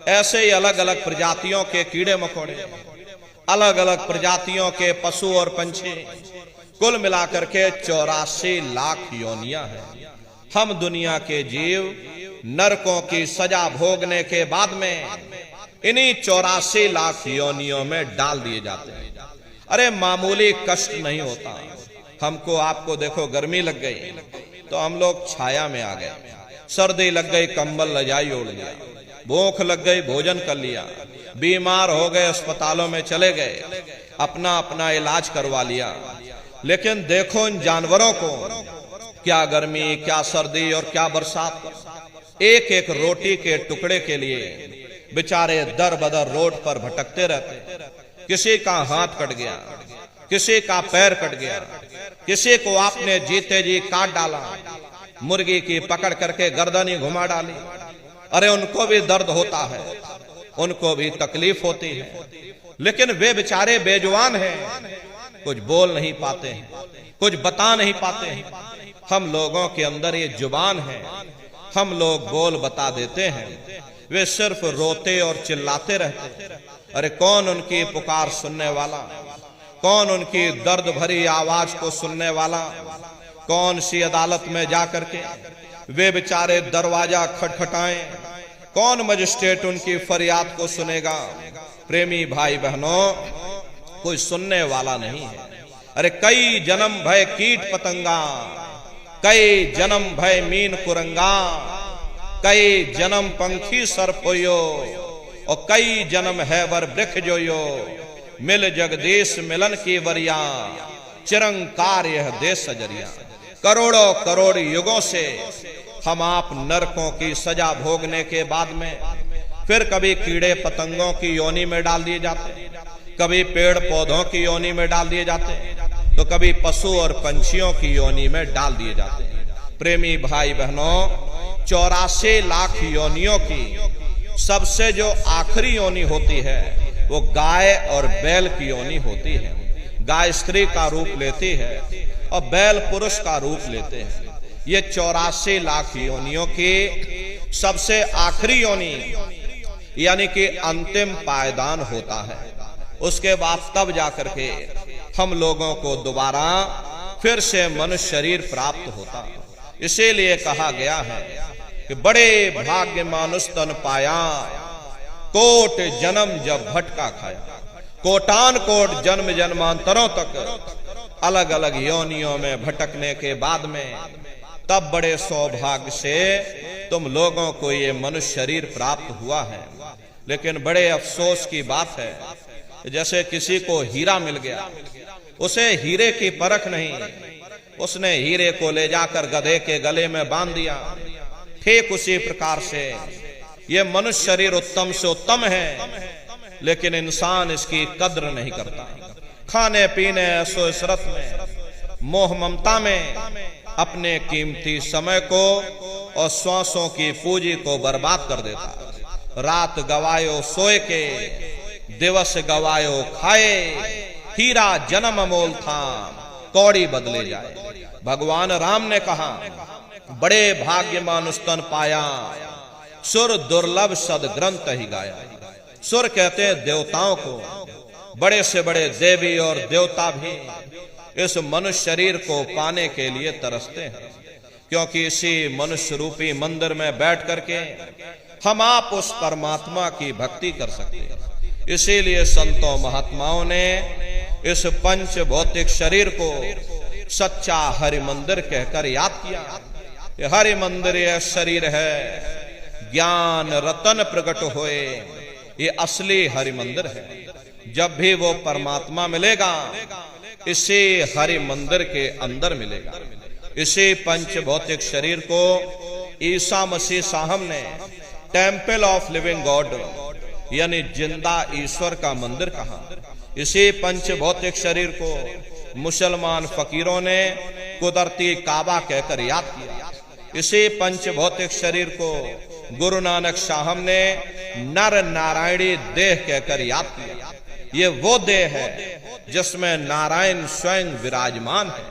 ऐसे ही अलग अलग प्रजातियों के कीड़े मकोड़े, अलग अलग प्रजातियों के पशु और पंछी, कुल मिलाकर के 84 लाख योनियां हैं। हम दुनिया के जीव नरकों की सजा भोगने के बाद में इन्हीं 84 लाख योनियों में डाल दिए जाते हैं। अरे मामूली कष्ट नहीं होता। हमको आपको देखो, गर्मी लग गई तो हम लोग छाया में आ गए, सर्दी लग गई कंबल रजाई ओढ़ लिया, भूख लग गई भोजन कर लिया, बीमार हो गए अस्पतालों में चले गए, अपना अपना इलाज करवा लिया। लेकिन देखो इन जानवरों को, क्या गर्मी, क्या सर्दी और क्या बरसात। एक एक रोटी के टुकड़े के लिए बेचारे दर बदर रोड पर भटकते रहते। किसी का हाथ कट गया, किसी का पैर कट गया, किसी को आपने जीते जी काट डाला, मुर्गी की पकड़ करके गर्दनी घुमा डाली। अरे उनको भी दर्द होता है, उनको भी तकलीफ होती है, लेकिन वे बेचारे बेजुबान हैं, कुछ बोल नहीं पाते हैं, कुछ बता नहीं पाते हैं। हम लोगों के अंदर ये जुबान है, हम लोग बोल बता देते हैं, वे सिर्फ रोते और चिल्लाते रहते हैं। अरे कौन उनकी पुकार सुनने वाला, कौन उनकी दर्द भरी आवाज को सुनने वाला, कौन सी अदालत में जाकर के वे बेचारे दरवाजा खटखटाएं, कौन मजिस्ट्रेट उनकी फरियाद को सुनेगा। प्रेमी भाई बहनों, कोई सुनने वाला नहीं है। अरे कई जन्म भय कीट पतंगा, कई जन्म भय मीन कुरंगा, कई जन्म पंखी सर्प होयो, और कई जन्म है वर वृक्ष जोयो। मिल जगदीश मिलन की वरिया, चिरंकार यह देश सजरिया। करोड़ों करोड़ युगों से हम आप नरकों की सजा भोगने के बाद में फिर कभी कीड़े पतंगों की योनि में डाल दिए जाते, कभी पेड़ पौधों की योनि में डाल दिए जाते, तो कभी पशु और पंछियों की योनि में डाल दिए जाते। प्रेमी भाई बहनों, 84 लाख योनियों की सबसे जो आखिरी योनि होती है वो गाय और बैल की योनि होती है। गाय स्त्री का रूप लेती है और बैल पुरुष का रूप लेते हैं। ये 84 लाख योनियों की सबसे आखिरी योनि यानी कि अंतिम पायदान होता है। उसके बाद तब जाकर के हम लोगों को दोबारा फिर से मनुष्य शरीर प्राप्त होता। इसीलिए कहा गया है कि बड़े भाग्य मानुष तन पाया, कोट जन्म जब भटका खाया। कोटान कोट जन्म जन्मांतरों तक अलग अलग योनियों में भटकने के बाद में तब बड़े सौभाग्य से तुम लोगों को ये मनुष्य शरीर प्राप्त हुआ है। लेकिन बड़े अफसोस की बात है, जैसे किसी को हीरा मिल गया, उसे हीरे की परख नहीं, उसने हीरे को ले जाकर गधे के गले में बांध दिया। ठीक उसी प्रकार से ये मनुष्य शरीर उत्तम से उत्तम है, लेकिन इंसान इसकी कद्र नहीं करता। खाने पीने ऐसो इशरत में, मोह ममता में अपने कीमती समय को और श्वासों की पूंजी को बर्बाद कर देता। रात गवायो सोए के, दिवस गवायो खाए, हीरा जन्म अमोल था, कौड़ी बदले जाए। भगवान राम ने कहा, बड़े भाग्य मानुष तन पाया, सुर दुर्लभ सद ग्रंथ ही गाया। सुर कहते हैं देवताओं को। बड़े से बड़े देवी और देवता भी इस मनुष्य शरीर को पाने के लिए तरसते हैं, क्योंकि इसी मनुष्य रूपी मंदिर में बैठ करके हम आप उस परमात्मा की भक्ति कर सकते हैं। इसीलिए संतों महात्माओं ने इस पंच भौतिक शरीर को सच्चा हरि मंदिर कहकर याद किया। ये हरि मंदिर यह शरीर है, ज्ञान रतन प्रकट होए, ये असली हरि मंदिर है। जब भी वो परमात्मा मिलेगा, इसी हरि मंदिर के अंदर मिलेगा। इसी पंच भौतिक शरीर को ईसा मसीह साहब ने टेम्पल ऑफ लिविंग गॉड यानी जिंदा ईश्वर का मंदिर कहा। इसी पंच भौतिक शरीर को मुसलमान फकीरों ने कुदरती काबा कहकर याद किया। इसी पंच भौतिक शरीर को गुरु नानक साहब ने नर नारायणी देह कहकर याद किया। ये वो देह है जिसमें नारायण स्वयं विराजमान है।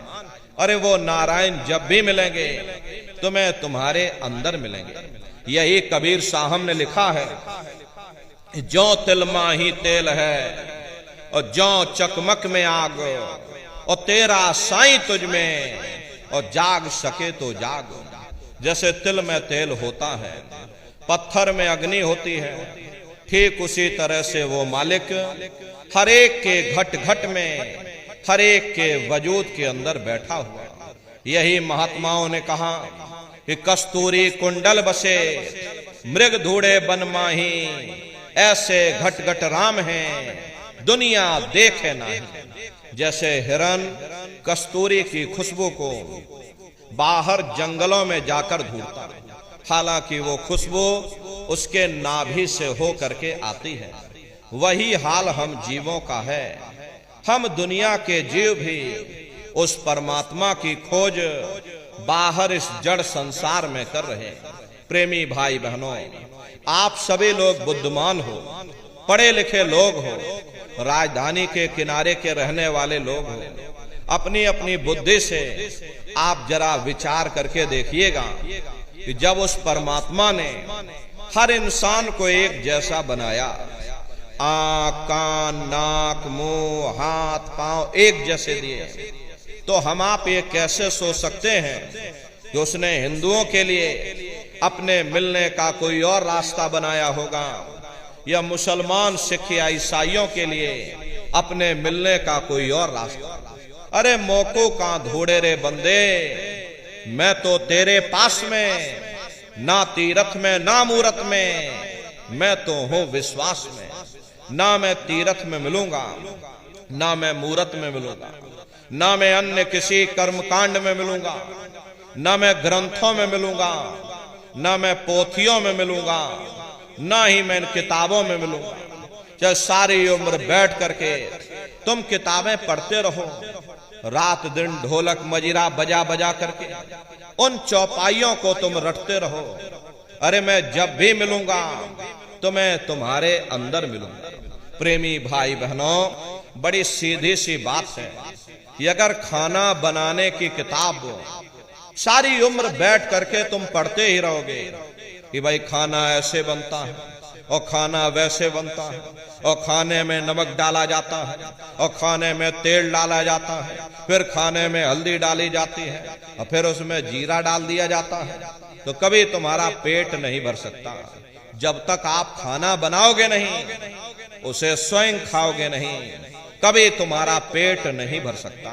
अरे वो नारायण जब भी मिलेंगे तुम्हें तुम्हारे अंदर मिलेंगे। यही कबीर साहब ने लिखा है, जो तिल माही तेल है और जो चकमक में आग, और तेरा साईं तुझ में और जाग सके तो जाग। जैसे तिल में तेल होता है, पत्थर में अग्नि होती है, ठीक उसी तरह से वो मालिक हर एक के घट घट में, हर एक के वजूद के अंदर बैठा हुआ। यही महात्माओं ने कहा कि कस्तूरी कुंडल बसे, मृग धूड़े बन माही, ऐसे घट घट राम हैं, दुनिया देखे नहीं। जैसे हिरन कस्तूरी की खुशबू को बाहर जंगलों में जाकर ढूंढता, हालांकि वो खुशबू उसके नाभि से हो करके आती है। वही हाल हम जीवों का है। हम दुनिया के जीव भी उस परमात्मा की खोज बाहर इस जड़ संसार में कर रहे हैं। प्रेमी भाई बहनों, आप सभी लोग बुद्धिमान हो, पढ़े लिखे लोग हो, राजधानी के किनारे के रहने वाले लोग हो, अपनी अपनी बुद्धि से आप जरा विचार करके देखिएगा कि जब उस परमात्मा ने हर इंसान को एक जैसा बनाया, आँख, कान, नाक, मुंह, हाथ, पांव एक जैसे दिए, तो हम आप ये कैसे सोच सकते हैं कि उसने हिंदुओं के लिए अपने मिलने का कोई और रास्ता बनाया होगा, या मुसलमान, सिख या ईसाइयों के लिए अपने मिलने का कोई और रास्ता। अरे मोको का धोड़े रे बंदे, मैं तो तेरे पास में, ना तीरथ में ना मूरत में, मैं तो हूं विश्वास में। ना मैं तीरथ में मिलूंगा, ना मैं मूरत में मिलूंगा, ना मैं अन्य किसी कर्मकांड में मिलूंगा, ना मैं ग्रंथों में मिलूंगा, ना मैं पोथियों में मिलूंगा, ना ही मैं इन किताबों में मिलूंगा। चाहे सारी उम्र बैठ करके तुम किताबें पढ़ते रहो, रात दिन ढोलक मजीरा बजा बजा करके उन चौपाइयों को तुम रटते रहो, अरे मैं जब भी मिलूंगा तो मैं तुम्हारे अंदर मिलूंगा। प्रेमी भाई बहनों, बड़ी सीधी सी बात है कि अगर खाना बनाने की किताब सारी उम्र बैठ करके तुम पढ़ते ही रहोगे कि भाई खाना ऐसे बनता है और खाना वैसे बनता है, और खाने में नमक डाला जाता है, और खाने में तेल डाला जाता है, फिर खाने में हल्दी डाली जाती है, और फिर उसमें जीरा डाल दिया जाता है, तो कभी तुम्हारा पेट नहीं भर सकता जब तक आप खाना बनाओगे नहीं, उसे स्वयं खाओगे नहीं, कभी तुम्हारा पेट नहीं भर सकता।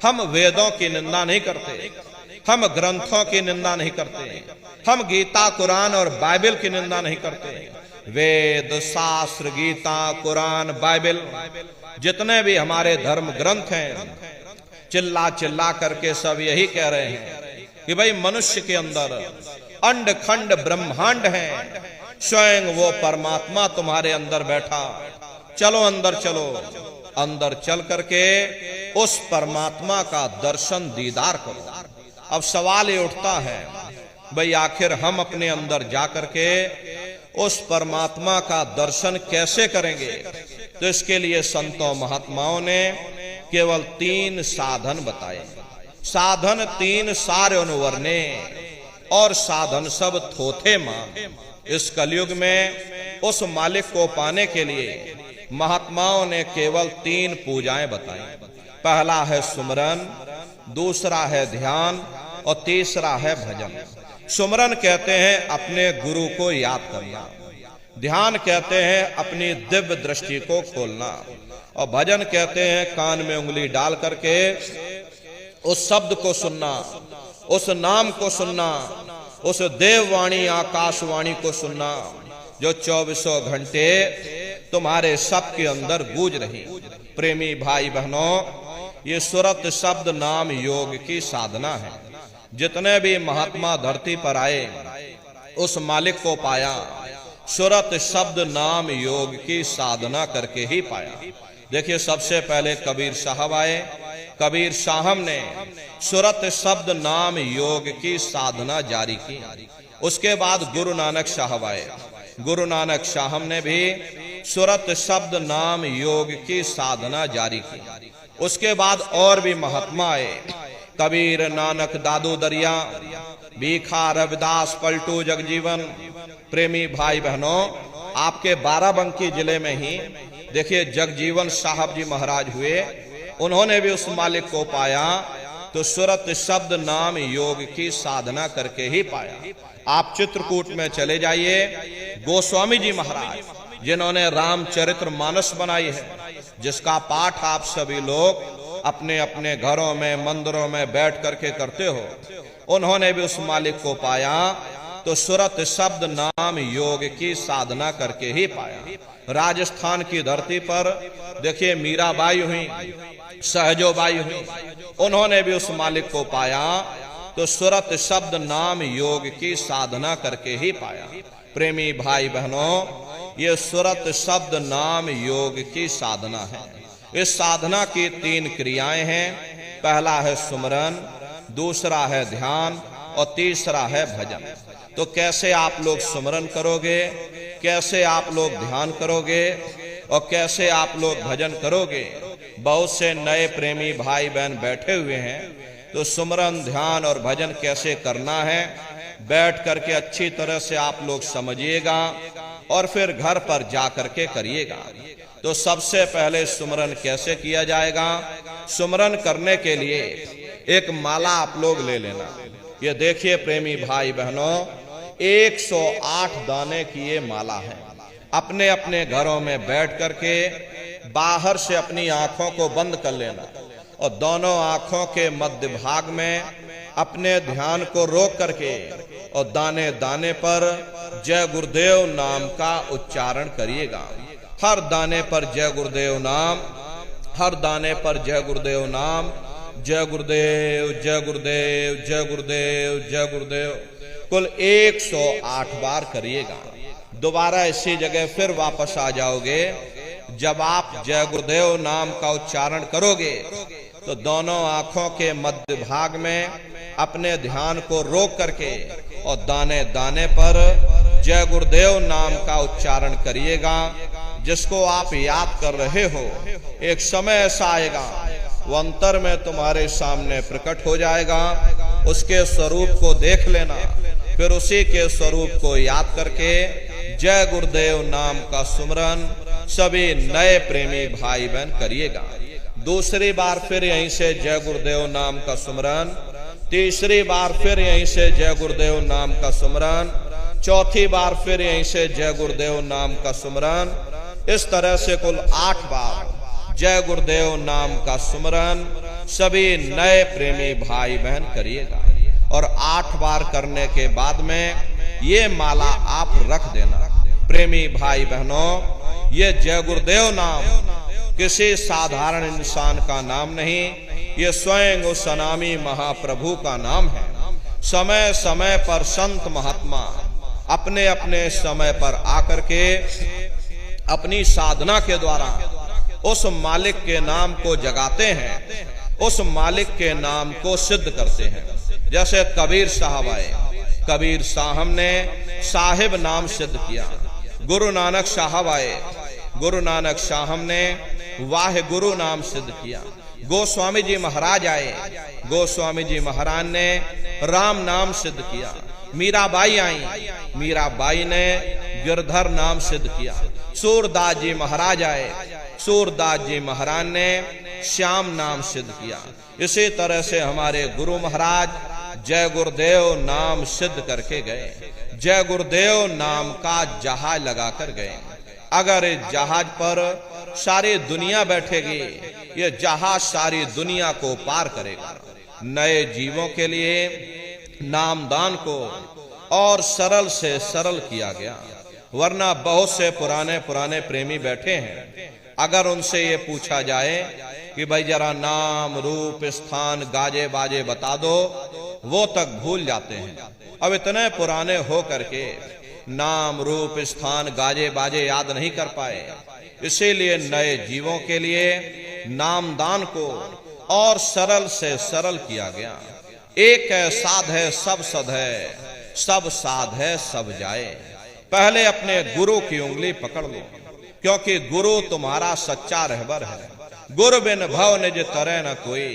हम वेदों की निंदा नहीं करते, हम ग्रंथों की निंदा नहीं करते, हम गीता, कुरान और बाइबल की निंदा नहीं करते। वेद, शास्त्र, गीता, कुरान, बाइबल, जितने भी हमारे धर्म ग्रंथ हैं, चिल्ला चिल्ला करके सब यही कह रहे हैं कि भाई मनुष्य के अंदर अंड खंड ब्रह्मांड है, स्वयं वो परमात्मा तुम्हारे अंदर बैठा, चलो अंदर चलो, अंदर चल करके उस परमात्मा का दर्शन दीदार करो। अब सवाल ये उठता है, भाई आखिर हम अपने अंदर जा करके उस परमात्मा का दर्शन कैसे करेंगे? तो इसके लिए संतों महात्माओं ने केवल 3 साधन बताए। साधन 3 सारे अनुवर्णे, और साधन सब थोथे मां। इस कलयुग में उस मालिक को पाने के लिए महात्माओं ने केवल 3 पूजाएं बताई। पहला है सुमरन, दूसरा है ध्यान, और तीसरा है भजन। सुमरन कहते हैं अपने गुरु को याद करना, ध्यान कहते हैं अपनी दिव्य दृष्टि को खोलना, और भजन कहते हैं कान में उंगली डाल करके उस शब्द को सुनना, उस नाम को सुनना, उस देववाणी आकाशवाणी को सुनना जो 24 घंटे तुम्हारे सबके अंदर गूंज रही। प्रेमी भाई बहनों, ये सुरत शब्द नाम योग की साधना है। जितने भी महात्मा धरती पर आए उस मालिक को पाया, सुरत शब्द नाम योग की साधना करके ही पाया। देखिए, सबसे पहले कबीर साहब आए। कबीर साहब ने सुरत शब्द नाम योग की साधना जारी की। उसके बाद गुरु नानक साहब आए। गुरु नानक साहब ने भी सुरत शब्द नाम योग की साधना जारी की। उसके बाद और भी महात्मा आए, कबीर, नानक, दादू दरिया, भीखा, रविदास, पलटू, जगजीवन। प्रेमी भाई बहनों, आपके बाराबंकी जिले में ही देखिए जगजीवन साहब जी महाराज हुए, उन्होंने भी उस मालिक को पाया तो सुरत शब्द नाम योग की साधना करके ही पाया। आप चित्रकूट में चले जाइए, गोस्वामी जी महाराज जिन्होंने रामचरित्र मानस बनाई है, जिसका पाठ आप सभी लोग अपने अपने घरों में, मंदिरों में बैठ करके करते हो, उन्होंने भी उस मालिक को पाया तो सुरत शब्द नाम योग की साधना करके ही पाया। राजस्थान की धरती पर देखिए मीराबाई हुई, सहजोबाई हुई, उन्होंने भी उस मालिक को पाया तो सुरत शब्द नाम योग की साधना करके ही पाया। प्रेमी भाई बहनों, ये सुरत शब्द नाम योग की साधना है। इस साधना की 3 क्रियाएं हैं। पहला है सुमरन, दूसरा है ध्यान, और तीसरा है भजन। तो कैसे आप लोग सुमरन करोगे, कैसे आप लोग ध्यान करोगे? और कैसे आप लोग भजन करोगे। बहुत से नए प्रेमी भाई बहन बैठे हुए हैं, तो सुमरन ध्यान और भजन कैसे करना है बैठ करके अच्छी तरह से आप लोग समझिएगा और फिर घर पर जा करके करिएगा। तो सबसे पहले सुमरन कैसे किया जाएगा, सुमरन करने के लिए एक माला आप लोग ले लेना। ये देखिए प्रेमी भाई बहनों, 108 दाने की ये माला है। अपने अपने घरों में बैठ करके बाहर से अपनी आंखों को बंद कर लेना और दोनों आंखों के मध्य भाग में अपने ध्यान को रोक करके और दाने दाने पर जय गुरुदेव नाम का उच्चारण करिएगा। हर दाने पर जय गुरुदेव नाम, हर दाने पर जय गुरुदेव नाम, जय गुरुदेव जय गुरुदेव जय गुरुदेव जय गुरुदेव, कुल 108 बार करिएगा। दोबारा इसी जगह फिर वापस आ जाओगे। जब आप जय गुरुदेव नाम का उच्चारण करोगे तो दोनों आंखों के मध्य भाग में अपने ध्यान को रोक करके और दाने दाने पर जय गुरुदेव नाम का उच्चारण करिएगा। जिसको आप याद कर रहे हो, एक समय ऐसा आएगा वो अंतर में तुम्हारे सामने प्रकट हो जाएगा। उसके स्वरूप को देख लेना, फिर उसी के स्वरूप को याद करके जय गुरुदेव नाम का सुमरन सभी नए प्रेमी भाई बहन करिएगा। दूसरी बार फिर यहीं से जय गुरुदेव नाम का सुमरन, तीसरी बार फिर यहीं से जय गुरुदेव नाम का सुमरन, चौथी बार फिर यहीं से जय गुरुदेव नाम का सुमरन। इस तरह से कुल 8 बार जय गुरुदेव नाम का सुमरन सभी नए प्रेमी भाई बहन करिएगा। और 8 बार करने के बाद में ये माला आप रख देना। प्रेमी भाई बहनों, ये जय गुरुदेव नाम किसी साधारण इंसान का नाम नहीं, ये स्वयं उस अनामी महाप्रभु का नाम है। समय समय पर संत महात्मा अपने अपने समय पर आकर के अपनी साधना के द्वारा उस मालिक के नाम को जगाते हैं, उस मालिक के नाम को सिद्ध करते हैं। जैसे कबीर साहब आए, कबीर साहब ने साहिब नाम सिद्ध किया। गुरु नानक साहब आए, गुरु नानक साहब ने वाहे गुरु नाम सिद्ध किया। गोस्वामी जी महाराज आए, गोस्वामी जी महाराज ने राम नाम सिद्ध किया। मीराबाई आई, मीराबाई ने गिरधर नाम सिद्ध किया। सूरदास जी महाराज आए, सूरदास जी महाराज ने श्याम नाम सिद्ध किया। इसी तरह से हमारे गुरु महाराज जय गुरुदेव नाम सिद्ध करके गए। जय गुरुदेव नाम का जहाज लगा कर गए। अगर इस जहाज पर सारी दुनिया बैठेगी, ये जहाज सारी दुनिया को पार करेगा। नए जीवों के लिए नामदान को और सरल से सरल किया गया। वरना बहुत से पुराने पुराने प्रेमी बैठे हैं, अगर उनसे ये पूछा जाए कि भाई जरा नाम रूप स्थान गाजे बाजे बता दो, वो तक भूल जाते हैं। अब इतने पुराने हो करके नाम रूप स्थान गाजे बाजे याद नहीं कर पाए। इसीलिए नए जीवों के लिए नामदान को और सरल से सरल किया गया। एक है साध है सब सध है, सब साध है सब जाए। पहले अपने गुरु की उंगली पकड़ लो, क्योंकि गुरु तुम्हारा सच्चा रहबर है। गुरु बिन भव निज तरह न कोई,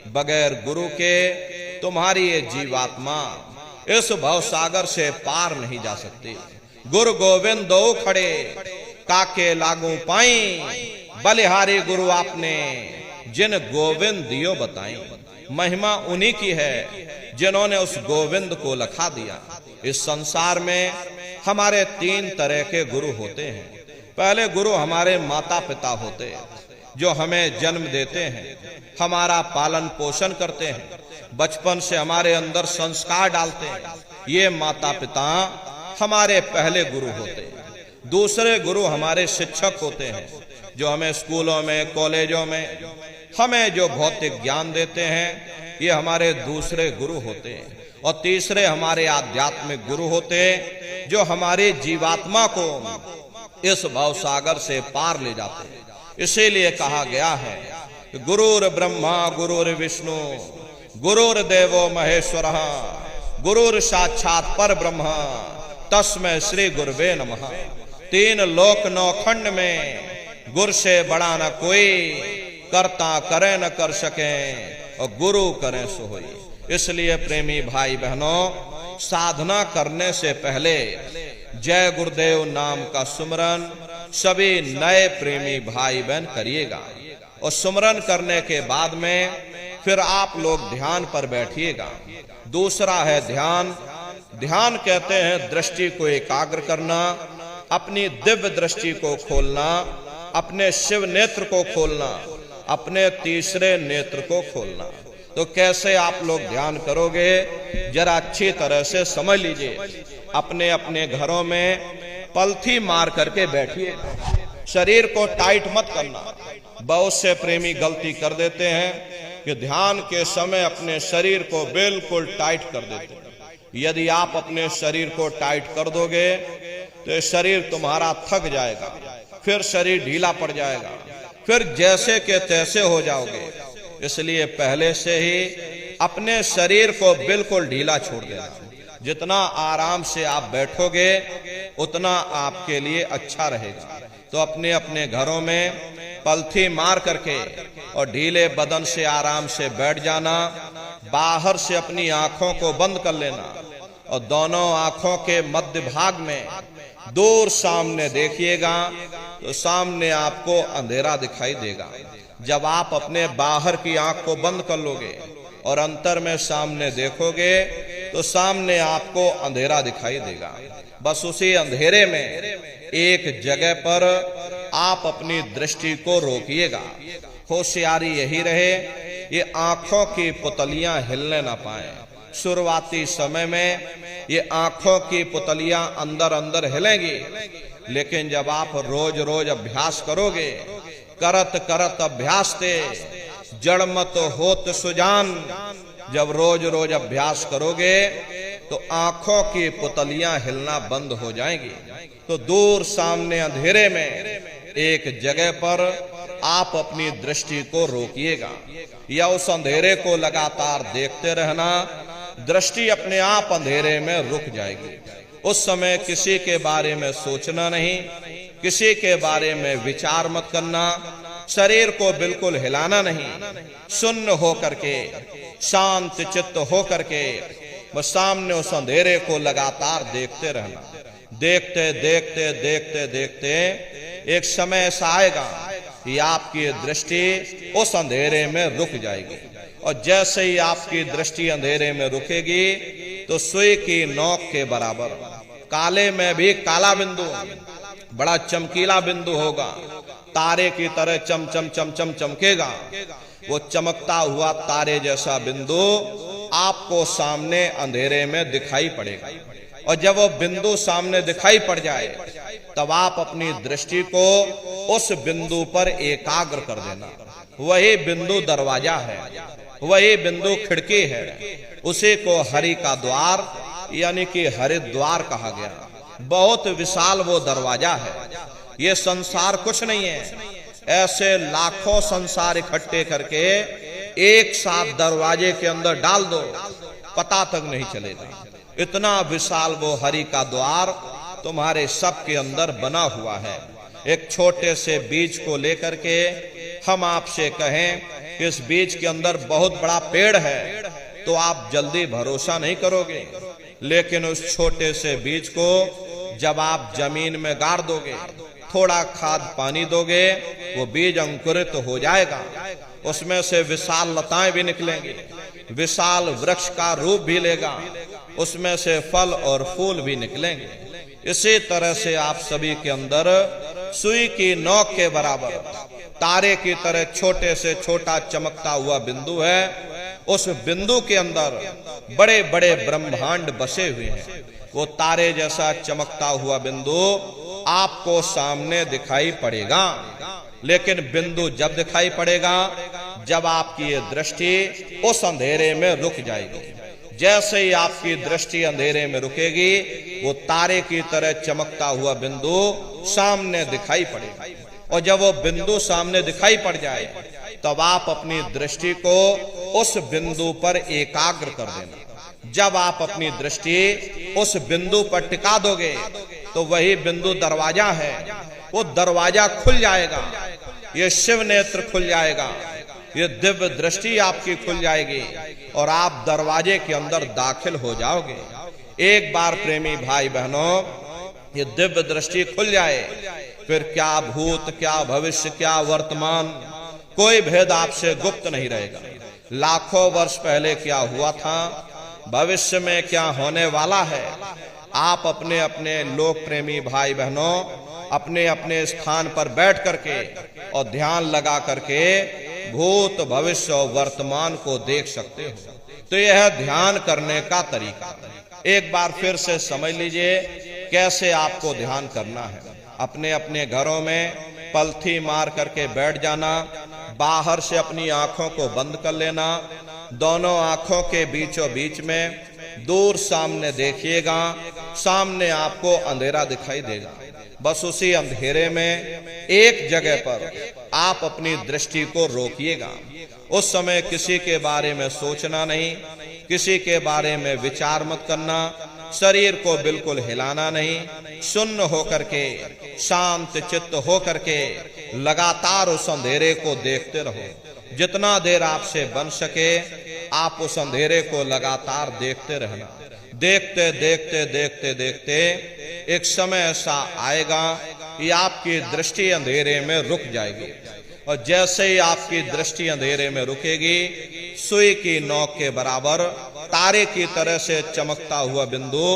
बगैर गुरु के तुम्हारी ये जीवात्मा इस भव सागर से पार नहीं जा सकती। गुरु गोविंद दो खड़े काके लागू पाई, बलिहारी गुरु आपने जिन गोविंद दियो बताई। महिमा उन्हीं की है जिन्होंने उस गोविंद को लखा दिया। इस संसार में हमारे 3 तरह के गुरु होते हैं। पहले गुरु हमारे माता पिता होते हैं, जो हमें जन्म देते हैं, हमारा पालन पोषण करते हैं, बचपन से हमारे अंदर संस्कार डालते हैं। ये माता पिता हमारे पहले गुरु होते हैं। दूसरे गुरु हमारे शिक्षक होते हैं, जो हमें स्कूलों में कॉलेजों में हमें जो भौतिक ज्ञान देते हैं, ये हमारे दूसरे गुरु होते हैं। और तीसरे हमारे आध्यात्मिक गुरु होते हैं, जो हमारी जीवात्मा को इस भवसागर से पार ले जाते हैं। इसीलिए कहा गया है कि गुरुर ब्रह्मा गुरुर विष्णु गुरुर्देवो महेश्वर गुरुर साक्षात पर ब्रह्म तस्मै श्री गुरुवे नमः। 3 लोक 9 खंड में गुरु से बड़ा न कोई, करता करे न कर सके और गुरु करे सो होई। इसलिए प्रेमी भाई बहनों, साधना करने से पहले जय गुरुदेव नाम का सुमरन सभी नए प्रेमी भाई बहन करिएगा। और सुमरन करने के बाद में फिर आप लोग ध्यान पर बैठिएगा। दूसरा है ध्यान। ध्यान कहते हैं दृष्टि को एकाग्र करना, अपनी दिव्य दृष्टि को खोलना, अपने शिव नेत्र को खोलना, अपने तीसरे नेत्र को खोलना। तो कैसे आप लोग ध्यान करोगे, जरा अच्छी तरह से समझ लीजिए। अपने अपने घरों में पलथी मार करके बैठिए, शरीर को टाइट मत करना। बहुत से प्रेमी गलती कर देते हैं कि ध्यान के समय अपने शरीर को बिल्कुल टाइट कर देते हैं। यदि आप अपने शरीर को टाइट कर दोगे तो शरीर तुम्हारा थक जाएगा, फिर शरीर ढीला पड़ जाएगा, फिर जैसे के तैसे हो जाओगे। इसलिए पहले से ही अपने शरीर को बिल्कुल ढीला छोड़ देना। जितना आराम से आप बैठोगे उतना आपके लिए अच्छा रहेगा। तो अपने अपने घरों में पलथी मार करके और ढीले बदन से आराम से बैठ जाना। बाहर से अपनी आंखों को बंद कर लेना और दोनों आंखों के मध्य भाग में दूर सामने देखिएगा तो सामने आपको अंधेरा दिखाई देगा। जब आप अपने बाहर की आंख को बंद कर लोगे और अंतर में सामने देखोगे तो सामने आपको अंधेरा दिखाई देगा। बस उसी अंधेरे में एक जगह पर आप अपनी दृष्टि को रोकिएगा। होशियारी यही रहे ये आंखों की पुतलियां हिलने ना पाए। शुरुआती समय में ये आंखों की पुतलियां अंदर अंदर हिलेंगी, लेकिन जब आप रोज रोज अभ्यास करोगे, करत करत अभ्यास ते जड़ मत होत सुजान, जब रोज रोज अभ्यास करोगे तो आंखों की पुतलियां हिलना बंद हो जाएंगी। तो दूर सामने अंधेरे में एक जगह पर आप अपनी दृष्टि को रोकिएगा या उस अंधेरे को लगातार देखते रहना। दृष्टि अपने आप अंधेरे में रुक जाएगी। उस समय किसी के बारे में सोचना नहीं, किसी के बारे में विचार मत करना, शरीर को बिल्कुल हिलाना नहीं। शून्य हो करके, शांत चित्त हो करके बस सामने उस अंधेरे को लगातार देखते रहना। देखते देखते देखते देखते एक समय ऐसा आएगा कि आपकी दृष्टि उस अंधेरे में रुक जाएगी। और जैसे ही आपकी दृष्टि अंधेरे में रुकेगी तो सुई की नोक के बराबर काले में भी काला बिंदु, बड़ा चमकीला बिंदु होगा, तारे की तरह चम चम चम चम चमकेगा। वो चमकता हुआ तारे जैसा बिंदु आपको सामने अंधेरे में दिखाई पड़ेगा। और जब वो बिंदु सामने दिखाई पड़ जाए तब आप अपनी दृष्टि को उस बिंदु पर एकाग्र कर देना। वही बिंदु दरवाजा है, वही बिंदु खिड़की है। उसी को हरि का द्वार यानी कि हरिद्वार कहा गया। बहुत विशाल वो दरवाजा है। ये संसार कुछ नहीं है। ऐसे लाखों संसार इकट्ठे करके एक साथ दरवाजे के अंदर डाल दो, पता तक नहीं चलेगा। इतना विशाल वो हरि का द्वार तुम्हारे सब के अंदर बना हुआ है। एक छोटे से बीज को लेकर के हम आपसे कहें कि इस बीज के अंदर बहुत बड़ा पेड़ है तो आप जल्दी भरोसा नहीं करोगे। लेकिन उस छोटे से बीज को जब आप जमीन में गाड़ दोगे, थोड़ा खाद पानी दोगे, वो बीज अंकुरित हो जाएगा। उसमें से विशाल लताएं भी निकलेंगी, विशाल वृक्ष का रूप भी लेगा, उसमें से फल और फूल भी निकलेंगे। इसी तरह से आप सभी के अंदर सुई की नोक के बराबर तारे की तरह छोटे से छोटा चमकता हुआ बिंदु है। उस बिंदु के अंदर बड़े बड़े ब्रह्मांड बसे हुए हैं। वो तारे जैसा चमकता हुआ बिंदु आपको सामने दिखाई पड़ेगा। लेकिन बिंदु जब दिखाई पड़ेगा जब आपकी ये दृष्टि उस अंधेरे में रुक जाएगी। जैसे ही आपकी दृष्टि अंधेरे में रुकेगी वो तारे की तरह चमकता हुआ बिंदु सामने दिखाई पड़ेगा। और जब वो बिंदु सामने दिखाई पड़ जाए तब आप अपनी दृष्टि को उस बिंदु पर एकाग्र कर देना। जब आप अपनी दृष्टि उस बिंदु पर टिका दोगे तो वही बिंदु दरवाजा है, वो दरवाजा खुल जाएगा, ये शिव नेत्र खुल जाएगा, ये दिव्य दृष्टि आपकी खुल जाएगी और आप दरवाजे के अंदर दाखिल हो जाओगे। एक बार प्रेमी भाई बहनों ये दिव्य दृष्टि खुल जाए, फिर क्या भूत, क्या भविष्य, क्या वर्तमान, कोई भेद आपसे गुप्त नहीं रहेगा। लाखों वर्ष पहले क्या हुआ था, भविष्य में क्या होने वाला है, आप अपने अपने लोक प्रेमी भाई बहनों अपने अपने स्थान पर बैठ करके और ध्यान लगा करके भूत, भविष्य और वर्तमान को देख सकते हो। तो यह ध्यान करने का तरीका। एक बार फिर से समझ लीजिए कैसे आपको ध्यान करना है। अपने अपने घरों में पलथी मार करके बैठ जाना, बाहर से अपनी आंखों को बंद कर लेना, दोनों आंखों के बीचों बीच में दूर सामने देखिएगा, सामने आपको अंधेरा दिखाई देगा। बस उसी अंधेरे में एक जगह पर आप अपनी दृष्टि को रोकिएगा। उस समय किसी के बारे में सोचना नहीं, किसी के बारे में विचार मत करना, शरीर को बिल्कुल हिलाना नहीं, शून्य होकर के, शांत चित्त होकर के लगातार उस अंधेरे को देखते रहो। जितना देर आपसे बन सके आप उस अंधेरे को लगातार देखते रहना। देखते देखते देखते देखते एक समय ऐसा आएगा कि आपकी दृष्टि अंधेरे में रुक जाएगी, और जैसे ही आपकी दृष्टि अंधेरे में रुकेगी, सुई की नोक के बराबर तारे की तरह से चमकता हुआ बिंदु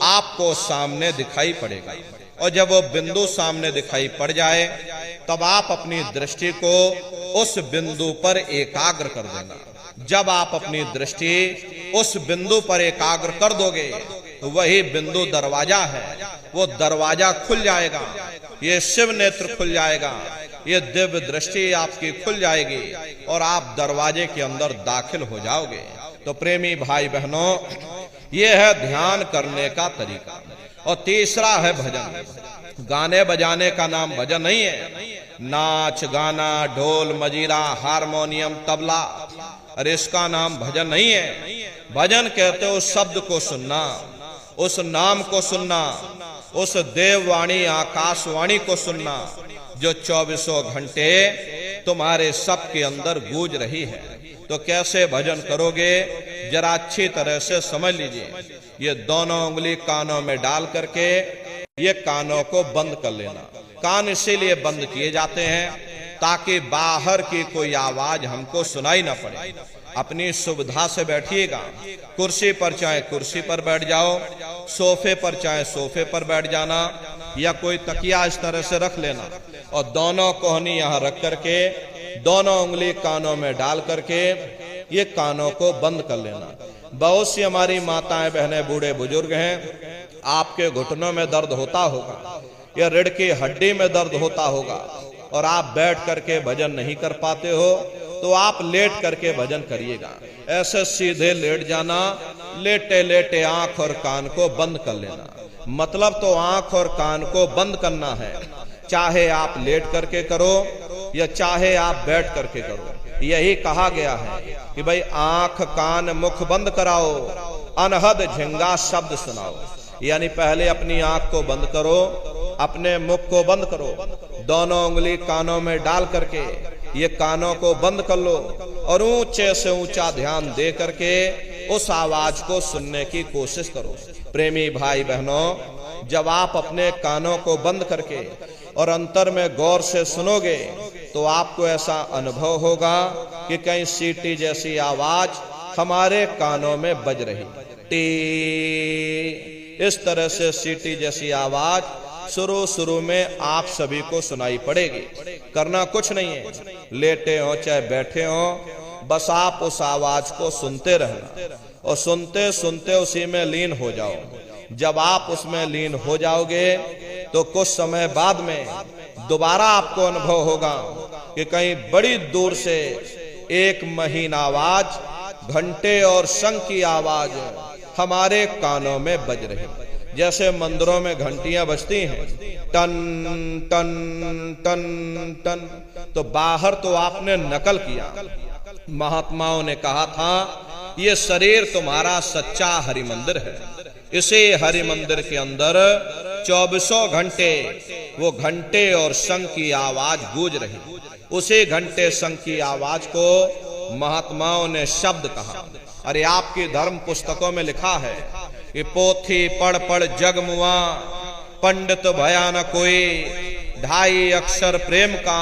आपको सामने दिखाई पड़ेगा। और जब वो बिंदु सामने दिखाई पड़ जाए तब आप अपनी दृष्टि को उस बिंदु पर एकाग्र कर देना। जब आप अपनी दृष्टि उस बिंदु पर एकाग्र कर दोगे तो वही बिंदु दरवाजा है, वो दरवाजा खुल जाएगा, ये शिव नेत्र खुल जाएगा, ये दिव्य दृष्टि आपकी खुल जाएगी और आप दरवाजे के अंदर दाखिल हो जाओगे। तो प्रेमी भाई बहनों ये है ध्यान करने का तरीका। और तीसरा है भजन। गाने बजाने का नाम भजन नहीं है। नाच गाना, ढोल मजीरा, हारमोनियम, तबला, अरे इसका नाम भजन नहीं है। भजन कहते हो शब्द को सुनना, उस नाम को सुनना, उस देववाणी आकाशवाणी को सुनना जो 24 घंटे तुम्हारे सब के अंदर गूंज रही है। तो कैसे भजन करोगे जरा अच्छी तरह से समझ लीजिए। ये दोनों उंगली कानों में डाल करके ये कानों को बंद कर लेना। कान इसीलिए बंद किए जाते हैं ताकि बाहर की कोई आवाज हमको सुनाई ना पड़े। अपनी सुविधा से बैठिएगा। कुर्सी पर चाहे कुर्सी पर बैठ जाओ, सोफे पर चाहे सोफे पर बैठ जाना, या कोई तकिया इस तरह से रख लेना और दोनों कोहनी यहाँ रख करके दोनों उंगली कानों में डाल करके ये कानों को बंद कर लेना। बहुत सी हमारी माताएं बहनें बूढ़े बुजुर्ग हैं, आपके घुटनों में दर्द होता होगा या रीढ़ की हड्डी में दर्द होता होगा और आप बैठ करके भजन नहीं कर पाते हो, तो आप लेट करके भजन करिएगा। ऐसे सीधे लेट जाना, लेटे लेटे आंख और कान को बंद कर लेना। मतलब तो आंख और कान को बंद करना है, चाहे आप लेट करके करो या चाहे आप बैठ करके करो। यही कहा गया है कि भाई आंख कान मुख बंद कराओ, अनहद झिंगा शब्द सुनाओ। यानी पहले अपनी आंख को बंद करो, अपने मुख को बंद करो, दोनों उंगली कानों में डाल करके ये कानों को बंद कर लो और ऊंचे से ऊंचा ध्यान दे करके उस आवाज को सुनने की कोशिश करो। प्रेमी भाई बहनों, जब आप अपने कानों को बंद करके और अंतर में गौर से सुनोगे तो आपको ऐसा अनुभव होगा कि कहीं सीटी जैसी आवाज हमारे कानों में बज रही। टी, इस तरह से सीटी जैसी आवाज शुरू में आप सभी को सुनाई पड़ेगी। करना कुछ नहीं है, लेटे हो चाहे बैठे हो, बस आप उस आवाज को सुनते रहना और सुनते सुनते उसी में लीन हो जाओ। जब आप उसमें लीन हो जाओगे तो कुछ समय बाद में दोबारा आपको अनुभव होगा कि कहीं बड़ी दूर से एक महीन आवाज, घंटे और शंख की आवाज हमारे कानों में बज रही। जैसे मंदिरों में घंटियां बजती हैं, टन टन टन टन, तो बाहर तो आपने नकल किया। महात्माओं ने कहा था ये शरीर तुम्हारा सच्चा हरि मंदिर है, इसी हरि मंदिर के अंदर 24 घंटे वो घंटे और शंख की आवाज गूंज रही। उसी घंटे शंख की आवाज को महात्माओं ने शब्द कहा। अरे आपकी धर्म पुस्तकों में लिखा है कि पोथी पढ़ पढ़ जग मुआ, पंडित भया न कोई, 2.5 अक्षर प्रेम का,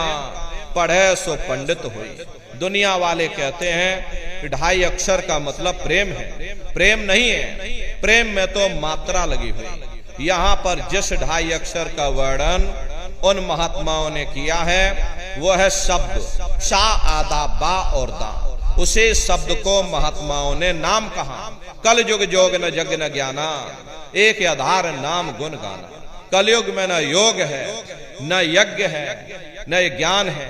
पढ़े सो पंडित हुई। दुनिया वाले कहते हैं कि 2.5 अक्षर का मतलब प्रेम है। प्रेम नहीं है, प्रेम में तो मात्रा लगी हुई। यहाँ पर जिस 2.5 अक्षर का वर्णन उन महात्माओं ने किया है वो है शब्द, शा आदा बा और दा। उसे शब्द को महात्माओं ने नाम कहा। कल युग जोग न जग न ज्ञाना, एक आधार नाम गुण गाना। कलयुग में न योग है, न यज्ञ है, न ज्ञान है,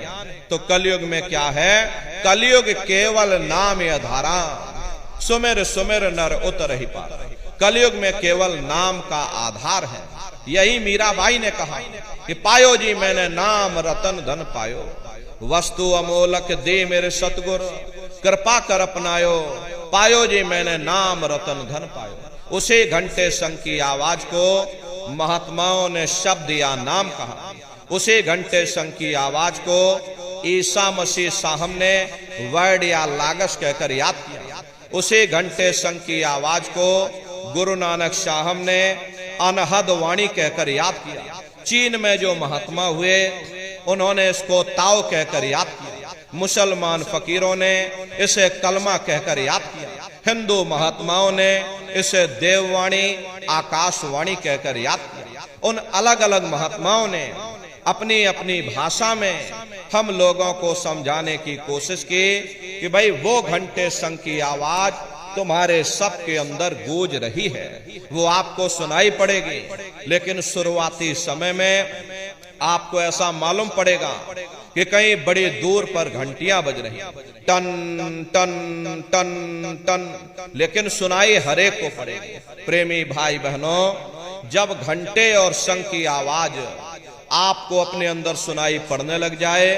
तो कलयुग में क्या है? कलयुग केवल नाम आधारा, सुमेर सुमेर नर उतर ही पार। कलयुग में केवल नाम का आधार है। यही मीराबाई ने कहा कि पायो जी मैंने नाम रतन धन पायो, वस्तु अमोलक दे मेरे सतगुर, कृपा कर अपनायो, पायो जी मैंने नाम रतन धन पायो। उसी घंटे शंख की आवाज को महात्माओं ने शब्द या नाम कहा। उसी घंटे शंख की आवाज को ईसा मसीह साहब ने वर्ड या लागस कहकर याद किया। उसी घंटे शंख की आवाज को गुरु नानक साहब ने अनहद वाणी कहकर याद किया। चीन में जो महात्मा हुए उन्होंने इसको ताओ कहकर याद किया। मुसलमान फकीरों ने इसे कलमा कहकर याद किया। हिंदू महात्माओं ने इसे देववाणी आकाशवाणी कहकर याद किया। उन अलग अलग महात्माओं ने अपनी अपनी भाषा में हम लोगों को समझाने की कोशिश की कि भाई वो घंटे शंख की आवाज तुम्हारे सबके अंदर गूंज रही है, वो आपको सुनाई पड़ेगी। लेकिन शुरुआती समय में आपको ऐसा मालूम पड़ेगा कि कहीं बड़ी दूर पर घंटियां बज रही, टन टन टन टन, लेकिन सुनाई हरेक को पड़ेगी। प्रेमी भाई बहनों, जब घंटे और शंख की आवाज आपको अपने अंदर सुनाई पड़ने लग जाए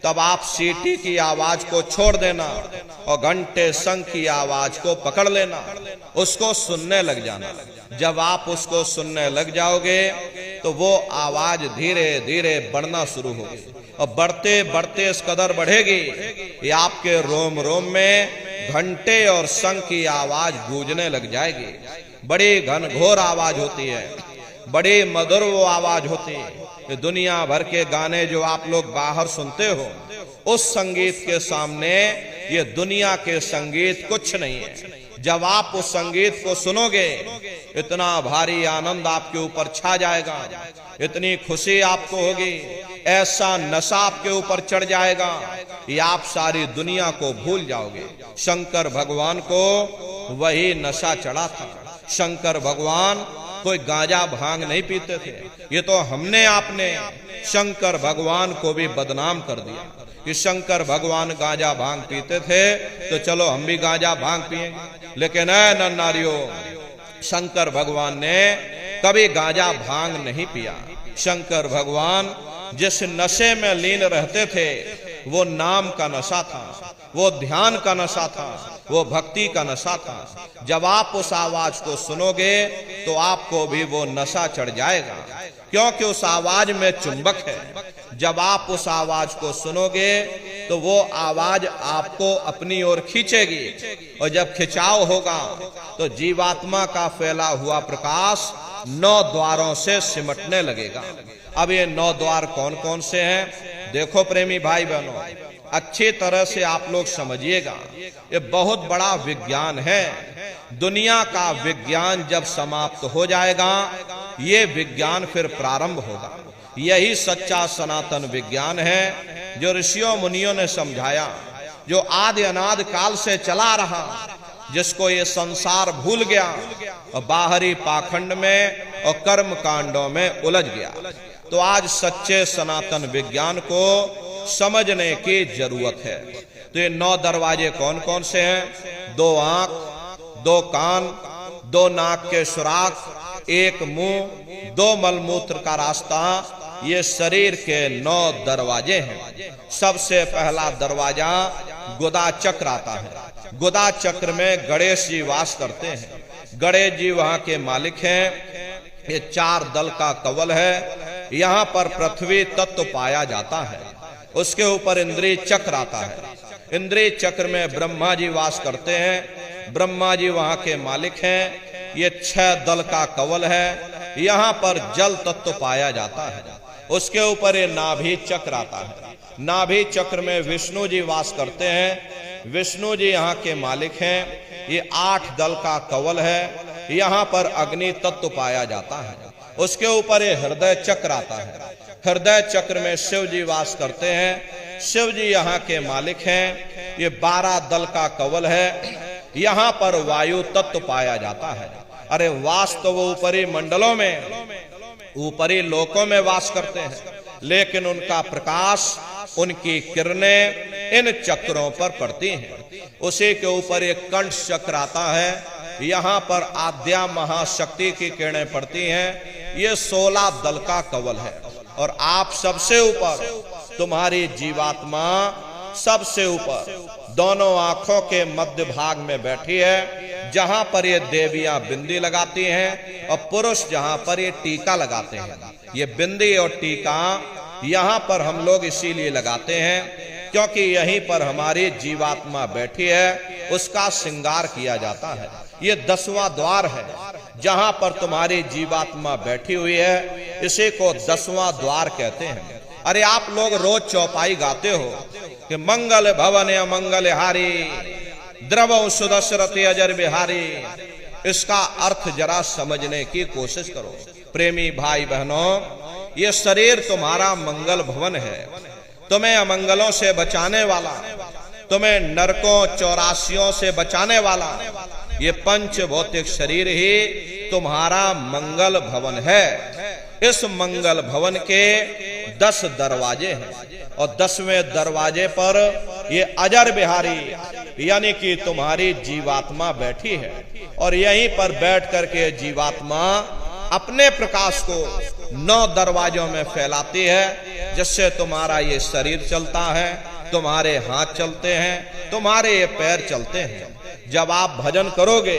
तब आप सीटी की आवाज को छोड़ देना और घंटे शंख की आवाज को पकड़ लेना, उसको सुनने लग जाना। जब आप उसको सुनने लग जाओगे तो वो आवाज धीरे धीरे बढ़ना शुरू होगी और बढ़ते बढ़ते इस कदर बढ़ेगी ये आपके रोम रोम में घंटे और शंख की आवाज गूंजने लग जाएगी। बड़ी घनघोर आवाज होती है, बड़ी मधुर वो आवाज होती है। दुनिया भर के गाने जो आप लोग बाहर सुनते हो उस संगीत के सामने ये दुनिया के संगीत कुछ नहीं है। जब आप उस संगीत को सुनोगे इतना भारी आनंद आपके ऊपर छा जाएगा, इतनी खुशी आपको होगी, ऐसा नशा आपके ऊपर चढ़ जाएगा कि आप सारी दुनिया को भूल जाओगे। शंकर भगवान को वही नशा चढ़ा था। शंकर भगवान कोई गांजा भांग नहीं पीते थे। ये तो हमने आपने शंकर भगवान को भी बदनाम कर दिया कि शंकर भगवान गांजा भांग पीते थे तो चलो हम भी गांजा भांग पिएंगे। लेकिन नर नारियों, शंकर भगवान ने कभी गांजा भांग नहीं पिया। शंकर भगवान जिस नशे में लीन रहते थे वो नाम का नशा था, वो ध्यान का नशा था, वो भक्ति का नशा था। जब आप उस आवाज को सुनोगे तो आपको भी वो नशा चढ़ जाएगा, क्योंकि उस आवाज में चुंबक है। जब आप उस आवाज को सुनोगे तो वो आवाज आपको अपनी ओर खींचेगी और जब खिंचाव होगा तो जीवात्मा का फैला हुआ प्रकाश 9 द्वारों से सिमटने लगेगा। अब ये 9 द्वार कौन कौन से हैं? देखो प्रेमी भाई बहनों, अच्छी तरह से आप लोग समझिएगा, ये बहुत बड़ा विज्ञान है। दुनिया का विज्ञान जब समाप्त हो जाएगा ये विज्ञान फिर प्रारंभ होगा। यही सच्चा सनातन विज्ञान है जो ऋषियों मुनियों ने समझाया, जो आदि अनादि काल से चला रहा, जिसको ये संसार भूल गया और बाहरी पाखंड में और कर्म कांडों में उलझ गया। तो आज सच्चे सनातन विज्ञान को समझने की जरूरत है। तो ये 9 दरवाजे कौन कौन से हैं? 2 आंख, 2 कान, 2 नाक के सुराख, 1 मुंह, 2 मलमूत्र का रास्ता, ये शरीर के 9 दरवाजे हैं। सबसे पहला दरवाजा गुदा चक्र आता है। गुदा चक्र में गणेश जी वास करते हैं। गणेश जी वहां के मालिक हैं। ये 4 दल का कवल है। यहाँ पर पृथ्वी तत्व पाया जाता है। उसके ऊपर इंद्रिय चक्र आता है। इंद्रिय चक्र में ब्रह्मा जी वास करते हैं। ब्रह्मा जी वहां के मालिक हैं। ये 6 दल का कवल है। यहाँ पर जल तत्व पाया जाता है। उसके ऊपर ये नाभि चक्र आता है। नाभि चक्र में विष्णु जी वास करते हैं। विष्णु जी यहाँ के मालिक हैं। ये 8 दल का कवल है। यहाँ पर अग्नि तत्व पाया जाता है। उसके ऊपर ये हृदय चक्र आता है। हृदय चक्र में शिव जी वास करते हैं। शिव जी यहाँ के मालिक हैं। ये 12 दल का कवल है। यहाँ पर वायु तत्व पाया जाता है। अरे वास तो वो ऊपरी मंडलों में, ऊपरी लोकों में वास करते हैं, लेकिन उनका प्रकाश, उनकी किरणें इन चक्रों पर पड़ती हैं। उसी के ऊपर एक कंठ चक्र आता है। यहाँ पर आद्या महाशक्ति की किरणें पड़ती हैं। ये 16 दल का कवल है। और आप सबसे ऊपर, तुम्हारी जीवात्मा सबसे ऊपर दोनों आंखों के मध्य भाग में बैठी है, जहां पर ये देवियां बिंदी लगाती हैं और पुरुष जहां पर ये टीका लगाते हैं। ये बिंदी और टीका यहाँ पर हम लोग इसीलिए लगाते हैं क्योंकि यहीं पर हमारी जीवात्मा बैठी है, उसका श्रृंगार किया जाता है। ये 10वां द्वार है जहां पर तुम्हारी जीवात्मा बैठी हुई है। इसी को 10वां द्वार कहते हैं। अरे आप लोग रोज चौपाई गाते हो कि मंगल भवन अमंगल हारी, द्रव सुदशरथी अजर बिहारी। इसका अर्थ जरा समझने की कोशिश करो। प्रेमी भाई बहनों, ये शरीर तुम्हारा मंगल भवन है, तुम्हें अमंगलों से बचाने वाला, तुम्हें नरकों 84 से बचाने वाला ये पंच भौतिक शरीर ही तुम्हारा मंगल भवन है। इस मंगल भवन के 10 दरवाजे हैं और 10वें दरवाजे पर ये अजर बिहारी यानी कि तुम्हारी जीवात्मा बैठी है। और यहीं पर बैठ करके जीवात्मा अपने प्रकाश को 9 दरवाजों में फैलाती है, जिससे तुम्हारा ये शरीर चलता है, तुम्हारे हाथ चलते हैं, तुम्हारे ये पैर चलते हैं। जब आप भजन करोगे,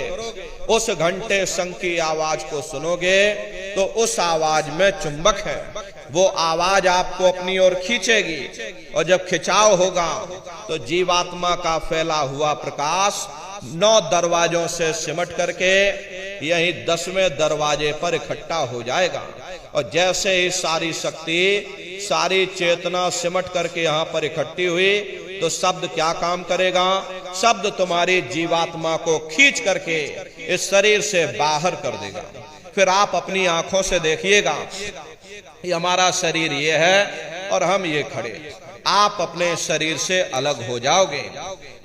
उस घंटे शंख की आवाज को सुनोगे तो उस आवाज में चुंबक है। वो आवाज आपको अपनी ओर खींचेगी और जब खिंचाव होगा तो जीवात्मा का फैला हुआ प्रकाश 9 दरवाजों से सिमट करके यही 10वें दरवाजे पर इकट्ठा हो जाएगा। और जैसे ही सारी शक्ति, सारी चेतना सिमट करके यहाँ पर इकट्ठी हुई तो शब्द क्या काम करेगा? शब्द तुम्हारी जीवात्मा को खींच करके इस शरीर से बाहर कर देगा। फिर आप अपनी आंखों से देखिएगा, ये हमारा शरीर ये है और हम ये खड़े। आप अपने शरीर से अलग हो जाओगे।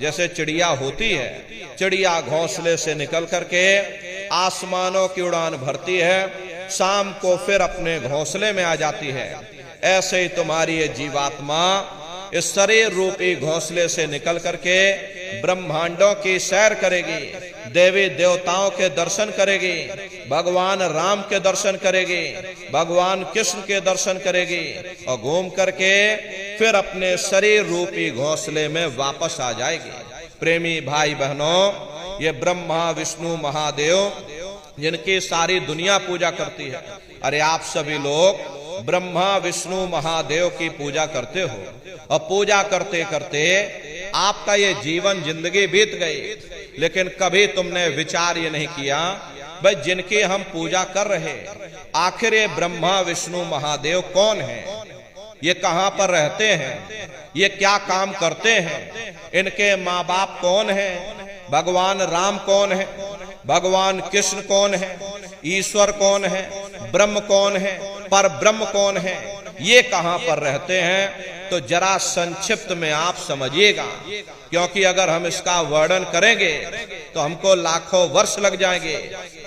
जैसे चिड़िया होती है, चिड़िया घोंसले से निकल करके आसमानों की उड़ान भरती है, शाम को फिर अपने घोंसले में आ जाती है। ऐसे ही तुम्हारी ये जीवात्मा इस शरीर रूपी घोंसले से निकल करके ब्रह्मांडों की सैर करेगी, देवी देवताओं के दर्शन करेगी, भगवान राम के दर्शन करेगी, भगवान कृष्ण के दर्शन करेगी और घूम करके फिर अपने शरीर रूपी घोंसले में वापस आ जाएगी। प्रेमी भाई बहनों, ये ब्रह्मा विष्णु महादेव जिनकी सारी दुनिया पूजा करती है, अरे आप सभी लोग ब्रह्मा विष्णु महादेव की पूजा करते हो और पूजा करते करते आपका ये जीवन जिंदगी बीत गई, लेकिन कभी तुमने विचार ये नहीं किया भाई जिनकी हम पूजा कर रहे आखिर ये ब्रह्मा विष्णु महादेव कौन है, ये कहां पर रहते हैं, ये क्या काम करते हैं, इनके माँ बाप कौन है, भगवान राम कौन है, भगवान कृष्ण कौन है, ईश्वर कौन है, ब्रह्म कौन है, पर ब्रह्म कौन है, ये कहां पर रहते हैं। तो जरा संक्षिप्त में आप समझिएगा, क्योंकि अगर हम इसका वर्णन करेंगे तो हमको लाखों वर्ष लग जाएंगे,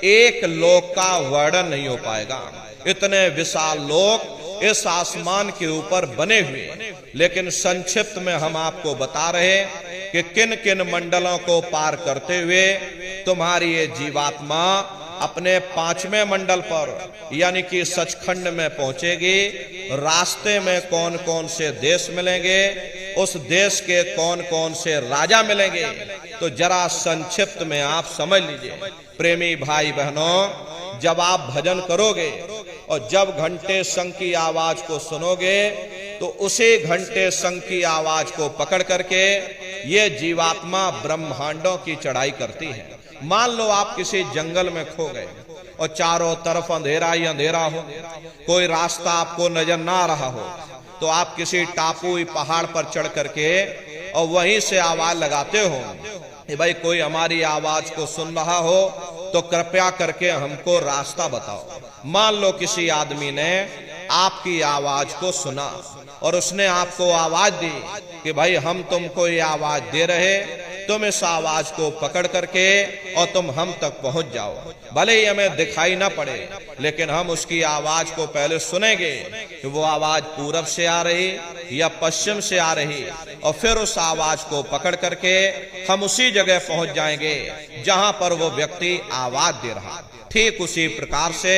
एक लोक का वर्णन नहीं हो पाएगा। इतने विशाल लोक इस आसमान के ऊपर बने हुए, लेकिन संक्षिप्त में हम आपको बता रहे कि किन किन मंडलों को पार करते हुए तुम्हारी ये जीवात्मा अपने 5वें मंडल पर यानी कि सचखंड में पहुंचेगी। रास्ते में कौन कौन से देश मिलेंगे, उस देश के कौन कौन से राजा मिलेंगे, तो जरा संक्षिप्त में आप समझ लीजिए। प्रेमी भाई बहनों, जब आप भजन करोगे और जब घंटे शंख की आवाज को सुनोगे तो उसी घंटे शंख की आवाज को पकड़ करके ये जीवात्मा ब्रह्मांडों की चढ़ाई करती है। मान लो आप किसी जंगल में खो गए और चारों तरफ अंधेरा ही अंधेरा हो, कोई रास्ता आपको नजर ना आ रहा हो, तो आप किसी टापू पहाड़ पर चढ़ करके और वहीं से आवाज लगाते हो कि भाई कोई हमारी आवाज को सुन रहा हो तो कृपया करके हमको रास्ता बताओ। मान लो किसी आदमी ने आपकी आवाज को सुना और उसने आपको आवाज दी कि भाई हम तुमको ये आवाज दे रहे, तुम इस आवाज को पकड़ करके और तुम हम तक पहुंच जाओ। भले ही हमें दिखाई ना पड़े लेकिन हम उसकी आवाज को पहले सुनेंगे कि वो आवाज पूरब से आ रही या पश्चिम से आ रही, और फिर उस आवाज को पकड़ करके हम उसी जगह पहुंच जाएंगे जहां पर वो व्यक्ति आवाज दे रहा। ठीक उसी प्रकार से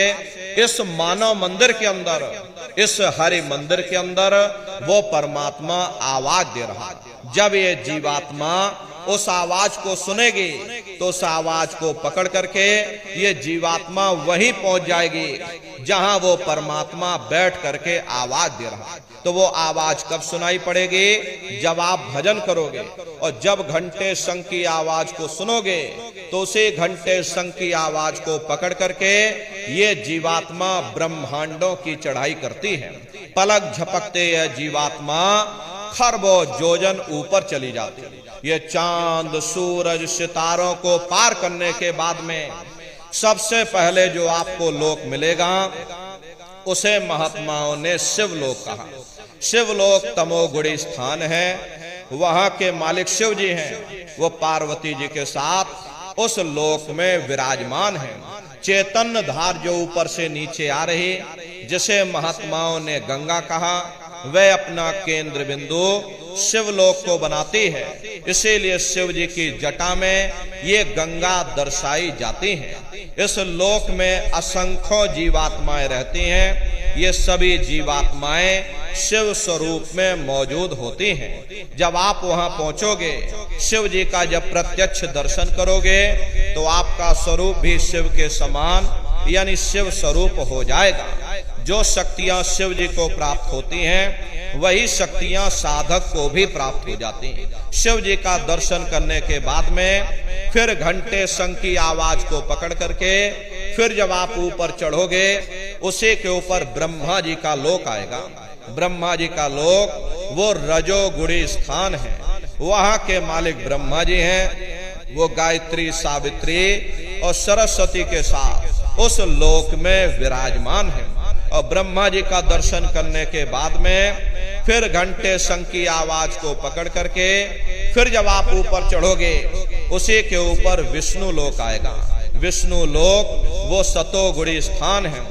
इस मानव मंदिर के अंदर, इस हरि मंदिर के अंदर वो परमात्मा आवाज दे रहा। जब ये जीवात्मा उस आवाज को सुनेगी तो उस आवाज को पकड़ करके ये जीवात्मा वहीं पहुंच जाएगी जहां वो परमात्मा बैठ करके आवाज दे रहा। तो वो आवाज कब सुनाई पड़ेगी? जब आप भजन करोगे और जब घंटे शंख की आवाज को सुनोगे तो उसी घंटे शंख की आवाज को पकड़ करके ये जीवात्मा ब्रह्मांडों की चढ़ाई करती है। पलक झपकते यह जीवात्मा खरबों योजन ऊपर चली जाती है। ये चांद सूरज सितारों को पार करने के बाद में सबसे पहले जो आपको लोक मिलेगा उसे महात्माओं ने शिवलोक कहा। शिवलोक तमोगुणी स्थान है, वहां के मालिक शिव जी हैं, वो पार्वती जी के साथ उस लोक में विराजमान है। चैतन्य धार जो ऊपर से नीचे आ रही, जिसे महात्माओं ने गंगा कहा, वह अपना केंद्र बिंदु शिवलोक को बनाती है। इसीलिए शिव जी की जटा में ये गंगा दर्शाई जाती है। इस लोक में असंख्यों जीवात्माएं रहती हैं। ये सभी जीवात्माएं शिव स्वरूप में मौजूद होती हैं। जब आप वहां पहुंचोगे, शिव जी का जब प्रत्यक्ष दर्शन करोगे तो आपका स्वरूप भी शिव के समान यानी शिव स्वरूप हो जाएगा। जो शक्तियां शिव जी को प्राप्त होती हैं वही शक्तियां साधक को भी प्राप्त हो जाती हैं। शिव जी का दर्शन करने के बाद में फिर घंटे शंख की आवाज को पकड़ करके फिर जब आप ऊपर चढ़ोगे उसी के ऊपर ब्रह्मा जी का लोक आएगा। ब्रह्मा जी का लोक वो रजोगुणी स्थान है। वहां के मालिक ब्रह्मा जी हैं। वो गायत्री, सावित्री और सरस्वती के साथ उस लोक में विराजमान है। और ब्रह्मा जी का दर्शन करने के बाद में फिर घंटे शंख की आवाज को पकड़ करके फिर जब आप ऊपर चढ़ोगे उसी के ऊपर विष्णु लोक आएगा। विष्णु लोक वो सतोगुणी स्थान है।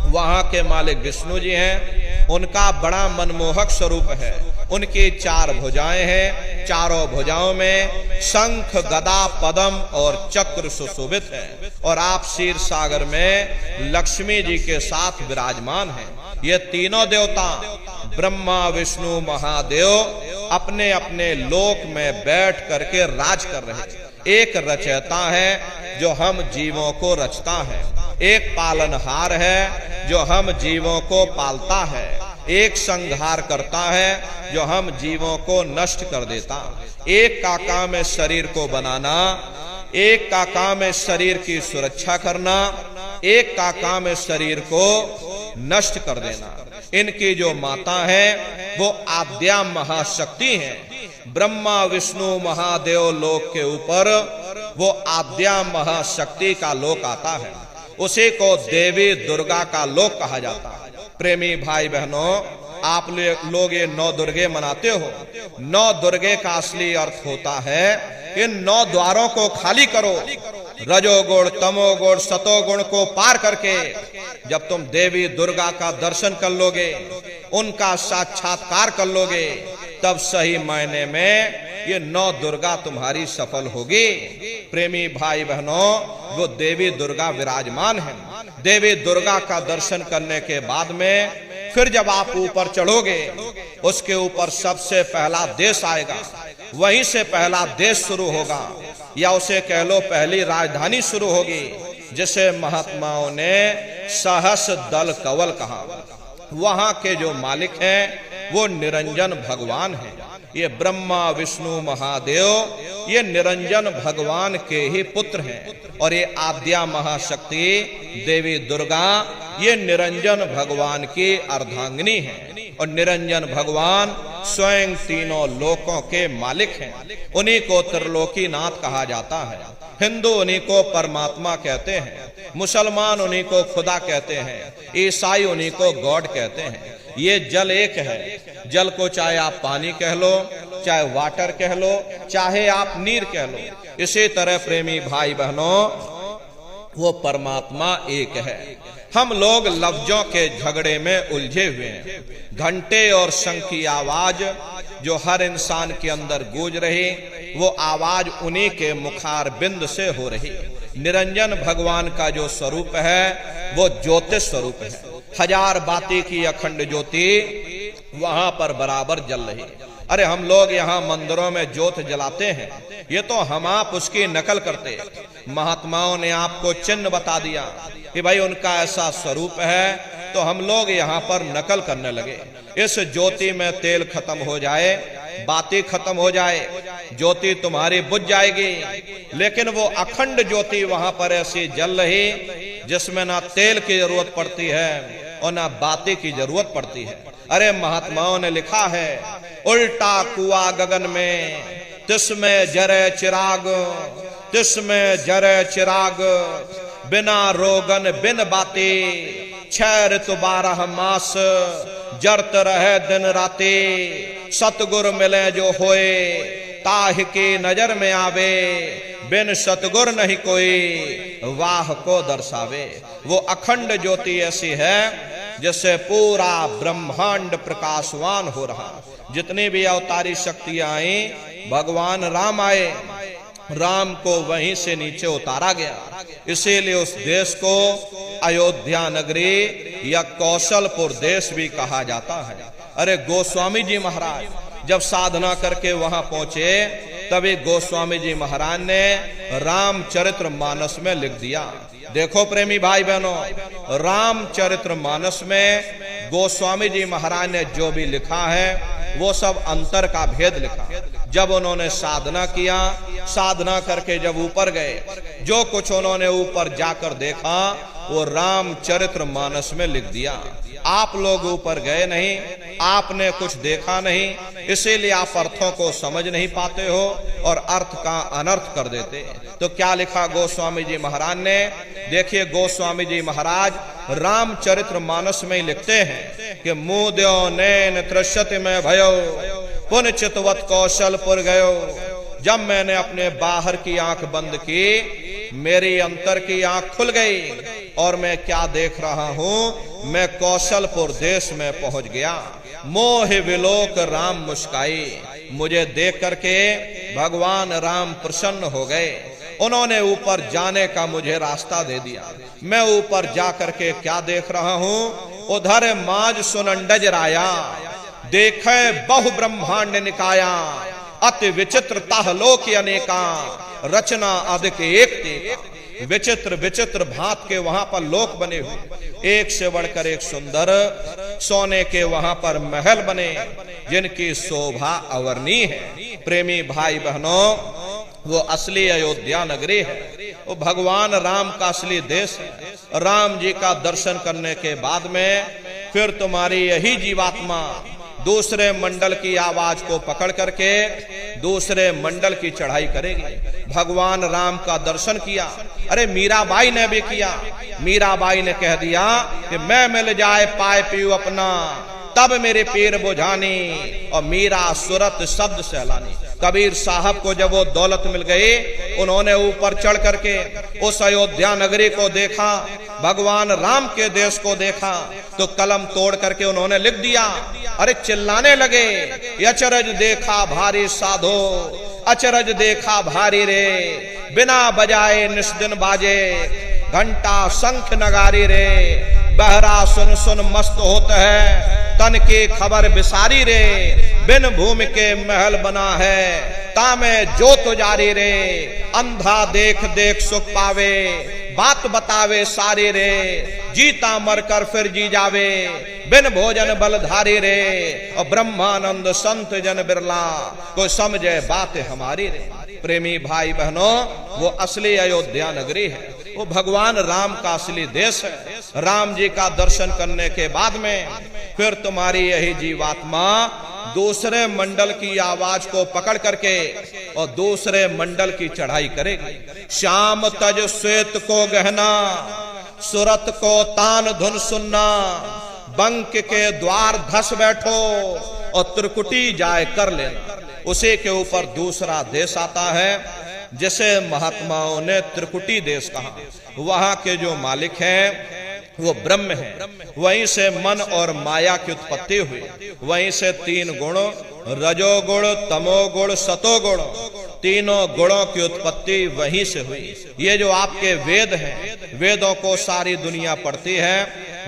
वहां के मालिक विष्णु जी हैं। उनका बड़ा मनमोहक स्वरूप है। उनकी 4 भुजाएं हैं। चारों भुजाओं में शंख, गदा, पद्म और चक्र सुशोभित है। और आप क्षीर सागर में लक्ष्मी जी के साथ विराजमान हैं। ये तीनों देवता ब्रह्मा, विष्णु, महादेव अपने अपने लोक में बैठ करके राज कर रहे हैं। एक रचयिता है जो हम जीवों को रचता है, एक पालनहार है जो हम जीवों को पालता है, एक संहार करता है जो हम जीवों को नष्ट कर देता। एक का काम है शरीर को बनाना, एक का काम है शरीर की सुरक्षा करना, एक का काम है शरीर को नष्ट कर देना। इनकी जो माता है वो आद्या महाशक्ति है। ब्रह्मा, विष्णु, महादेव लोक के ऊपर वो आद्या महाशक्ति का लोक आता है। उसी को देवी दुर्गा का लोक कहा जाता है। प्रेमी भाई बहनों, आप लोग ये 9 दुर्गे मनाते हो। 9 दुर्गे का असली अर्थ होता है इन 9 द्वारों को खाली करो। रजोगुण, तमोगुण, सतोगुण को पार करके जब तुम देवी दुर्गा का दर्शन कर लोगे, उनका साक्षात्कार कर लोगे, तब सही मायने में ये 9 दुर्गा तुम्हारी सफल होगी। प्रेमी भाई बहनों, वो देवी दुर्गा विराजमान है। देवी दुर्गा का दर्शन करने के बाद में फिर जब आप ऊपर चढ़ोगे उसके ऊपर सबसे पहला देश आएगा। वहीं से पहला देश शुरू होगा, या उसे कह लो पहली राजधानी शुरू होगी। जिसे महात्माओं ने सहस दल कवल कहा। वहां के जो मालिक हैं वो निरंजन भगवान हैं। ये ब्रह्मा विष्णु महादेव ये निरंजन भगवान के ही पुत्र हैं। और ये आद्या महाशक्ति देवी दुर्गा ये निरंजन भगवान की अर्धांगिनी हैं। और निरंजन भगवान स्वयं तीनों लोकों के मालिक हैं। उन्हीं को त्रिलोकीनाथ कहा जाता है। हिंदू उन्हीं को परमात्मा कहते हैं, मुसलमान उन्हीं को खुदा कहते हैं, ईसाई उन्हीं को गॉड कहते हैं। ये जल एक है। जल को चाहे आप पानी कह लो, चाहे वाटर कह लो, चाहे आप नीर कह लो। इसी तरह प्रेमी भाई बहनों वो परमात्मा एक है। हम लोग लफ्जों के झगड़े में उलझे हुए हैं। घंटे और शंख की आवाज जो हर इंसान के अंदर गूंज रही वो आवाज उन्हीं के मुखार बिंद से हो रही। निरंजन भगवान का जो स्वरूप है वो ज्योतिष स्वरूप है। हजार बाती की अखंड ज्योति वहां पर बराबर जल रही। अरे हम लोग यहाँ मंदिरों में ज्योत जलाते हैं, ये तो हम आप उसकी नकल करते। महात्माओं ने आपको चिन्ह बता दिया कि भाई उनका ऐसा स्वरूप है, तो हम लोग यहाँ पर नकल करने लगे। इस ज्योति में तेल खत्म हो जाए, बाती खत्म हो जाए, ज्योति तुम्हारी बुझ जाएगी। लेकिन वो अखंड ज्योति वहां पर ऐसी जल रही जिसमें ना तेल की जरूरत पड़ती है और ना बाती की जरूरत पड़ती है। अरे महात्माओं ने लिखा है, उल्टा कुआ गगन में तिसमें जरे चिराग, तिसमें जरे चिराग, बिना रोगन बिन बाती, 6 ऋतु 12 मास, जरत रहे दिन राती, सतगुर मिले जो होए, ताह की नजर में आवे, बिन सतगुर नहीं कोई, वाह को दर्शावे। वो अखंड ज्योति ऐसी है जिससे पूरा ब्रह्मांड प्रकाशवान हो रहा। जितनी भी अवतारी शक्तियां आई, भगवान राम आए, राम को वहीं से नीचे उतारा गया। इसीलिए उस देश को अयोध्या नगरी या कौशलपुर देश भी कहा जाता है। अरे गोस्वामी जी महाराज जब साधना करके वहां पहुंचे, तभी गोस्वामी जी महाराज ने रामचरित्र मानस में लिख दिया। देखो प्रेमी भाई बहनों, रामचरित्र मानस में गोस्वामी जी महाराज ने जो भी लिखा है वो सब अंतर का भेद लिखा। जब उन्होंने साधना किया, साधना करके जब ऊपर गए, जो कुछ उन्होंने ऊपर जाकर देखा वो रामचरित्र मानस में लिख दिया। आप लोग ऊपर गए नहीं, आपने कुछ देखा नहीं, इसीलिए आप अर्थों को समझ नहीं पाते हो और अर्थ का अनर्थ कर देते। तो क्या लिखा गोस्वामी जी महाराज ने? देखिए गोस्वामी जी महाराज रामचरित्र मानस में ही लिखते हैं कि मुद्यो नैन त्रिशति में भयो, पुन चितवत कौशलपुर गयो। जब मैंने अपने बाहर की आंख बंद की, मेरी अंतर की आंख खुल गई और मैं क्या देख रहा हूं, मैं कौशलपुर देश में पहुंच गया। मोह विलोक राम मुस्काई, मुझे देख करके भगवान राम प्रसन्न हो गए। उन्होंने ऊपर जाने का मुझे रास्ता दे दिया। मैं ऊपर जा करके क्या देख रहा हूं, उधर माज सुनंडज राया, देखे बहु ब्रह्मांड निकाया, अति विचित्र ताहलोक अनेका, रचना अधिक एक थी। विचित्र विचित्र भांत के वहां पर लोक बने हुए, एक से बढ़कर एक सुंदर। सोने के वहां पर महल बने जिनकी शोभा अवर्णीय है। प्रेमी भाई बहनों, वो असली अयोध्या नगरी है, वो भगवान राम का असली देश है। राम जी का दर्शन करने के बाद में फिर तुम्हारी यही जीवात्मा दूसरे मंडल की आवाज को पकड़ करके दूसरे मंडल की चढ़ाई करेगी। भगवान राम का दर्शन किया, अरे मीराबाई ने भी किया। मीराबाई ने कह दिया कि मैं मिल जाए पाए पीऊ अपना, तब मेरे पीर बुझानी, और मीरा सूरत शब्द सहलानी। कबीर साहब को जब वो दौलत मिल गई, उन्होंने ऊपर चढ़ करके उस अयोध्या नगरी को देखा, भगवान राम के देश को देखा, तो कलम तोड़ करके उन्होंने लिख दिया। अरे चिल्लाने लगे, अचरज देखा भारी साधो, अचरज देखा भारी रे, बिना बजाए निस्दिन बाजे, घंटा शंख नगारी रे, बहरा सुन सुन मस्त होता है, तन की खबर बिसारी रे, बिन भूमि के महल बना है, तामे जो तो जारी रे, अंधा देख देख सुख पावे, बात बतावे सारी रे, जीता मर कर फिर जी जावे, बिन भोजन बलधारी रे, और ब्रह्मानंद संत जन बिरला, कोई समझे बात हमारी रे। प्रेमी भाई बहनों, वो असली अयोध्या नगरी है, वो भगवान राम का असली देश है। राम जी का दर्शन करने के बाद में फिर तुम्हारी यही जीवात्मा दूसरे मंडल की आवाज को पकड़ करके और दूसरे मंडल की चढ़ाई करेगी। श्याम तज श्वेत को गहना, सुरत को तान धुन सुनना, बंक के द्वार धस बैठो और त्रिकुटी जाए कर लेना। उसी के ऊपर दूसरा देश आता है जिसे महात्माओं ने त्रिकुटी देश कहा। वहां के जो मालिक हैं वो ब्रह्म है, वहीं से मन और माया की उत्पत्ति हुई, वहीं से तीन गुण रजोगुण तमोगुण सतोगुण, तीनों गुणों की उत्पत्ति वहीं से हुई। ये जो आपके वेद हैं, वेदों को सारी दुनिया पढ़ती है,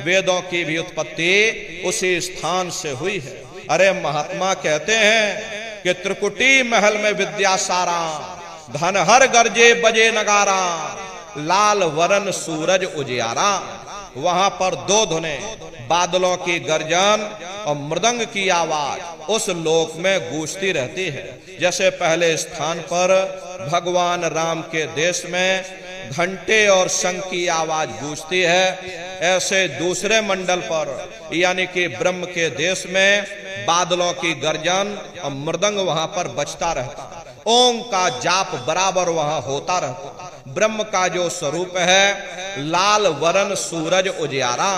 वेदों की भी उत्पत्ति उसी स्थान से हुई है। अरे महात्मा कहते हैं कि त्रिकुटी महल में विद्या सारा, धन हर गर्जे बजे नगारा, लाल वरन सूरज उजियारा। वहां पर दो धुने, बादलों की गर्जन और मृदंग की आवाज उस लोक में गूंजती रहती है। जैसे पहले स्थान पर भगवान राम के देश में घंटे और शंख की आवाज गूंजती है, ऐसे दूसरे मंडल पर यानी कि ब्रह्म के देश में बादलों की गर्जन और मृदंग वहां पर बजता रहता, ओम का जाप बराबर वहां होता रहता। ब्रह्म का जो स्वरूप है लाल वरन सूरज उजियारा,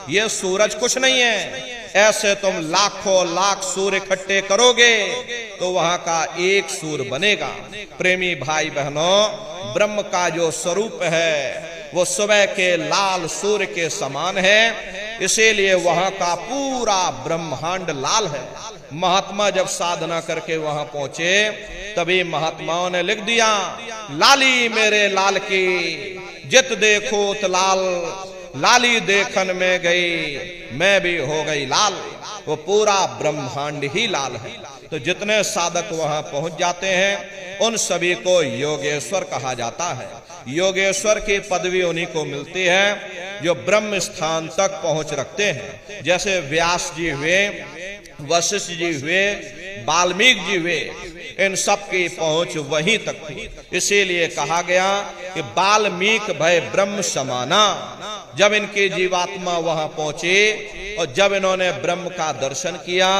ये सूरज कुछ नहीं है। ऐसे तुम लाखों लाख सूर्य इकट्ठे करोगे तो वहां का एक सूर्य बनेगा। प्रेमी भाई बहनों, ब्रह्म का जो स्वरूप है वो सुबह के लाल सूर्य के समान है, इसीलिए वहां का पूरा ब्रह्मांड लाल है। महात्मा जब साधना करके वहां पहुंचे तभी महात्माओं ने लिख दिया, लाली मेरे लाल की जित देखो त लाल, लाली देखन में गई मैं भी हो गई लाल। वो पूरा ब्रह्मांड ही लाल है। तो जितने साधक वहां पहुंच जाते हैं उन सभी को योगेश्वर कहा जाता है। योगेश्वर की पदवी उन्हीं को मिलती है जो ब्रह्म स्थान तक पहुंच रखते हैं। जैसे व्यास जी हुए, वशिष्ठ जी हुए, वाल्मीकि जी हुए, इन सब की पहुंच वहीं तक थी। इसीलिए कहा गया कि वाल्मीकि भय ब्रह्म समाना। जब इनकी जीवात्मा वहां पहुंची और जब इन्होंने ब्रह्म का दर्शन किया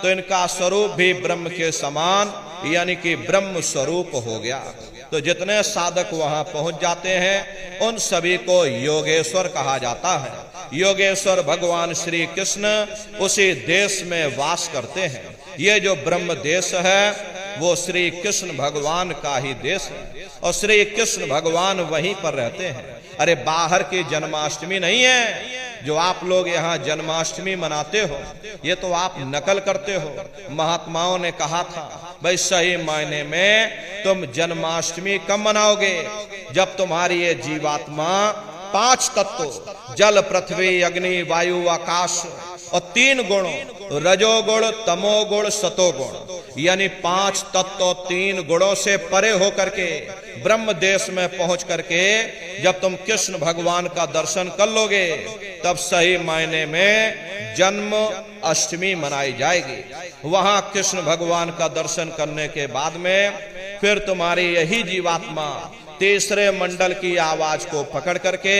तो इनका स्वरूप भी ब्रह्म के समान यानी कि ब्रह्म स्वरूप हो गया। तो जितने साधक वहां पहुंच जाते हैं उन सभी को योगेश्वर कहा जाता है। योगेश्वर भगवान श्री कृष्ण उसी देश में वास करते हैं। ये जो ब्रह्म देश है वो श्री कृष्ण भगवान का ही देश है और श्री कृष्ण भगवान वहीं पर रहते हैं। अरे बाहर की जन्माष्टमी नहीं है जो आप लोग यहाँ जन्माष्टमी मनाते हो, ये तो आप नकल करते हो। महात्माओं ने कहा था भाई सही मायने में तुम जन्माष्टमी कब मनाओगे? जब तुम्हारी ये जीवात्मा 5 तत्व जल पृथ्वी अग्नि वायु आकाश और 3 गुणों रजोगुण तमोगुण सतोगुण यानी 5 तत्व 3 गुणों से परे होकर के ब्रह्म देश में पहुंच करके जब तुम कृष्ण भगवान का दर्शन कर लोगे तब सही मायने में जन्म अष्टमी मनाई जाएगी। वहां कृष्ण भगवान का दर्शन करने के बाद में फिर तुम्हारी यही जीवात्मा तीसरे मंडल की आवाज को पकड़ करके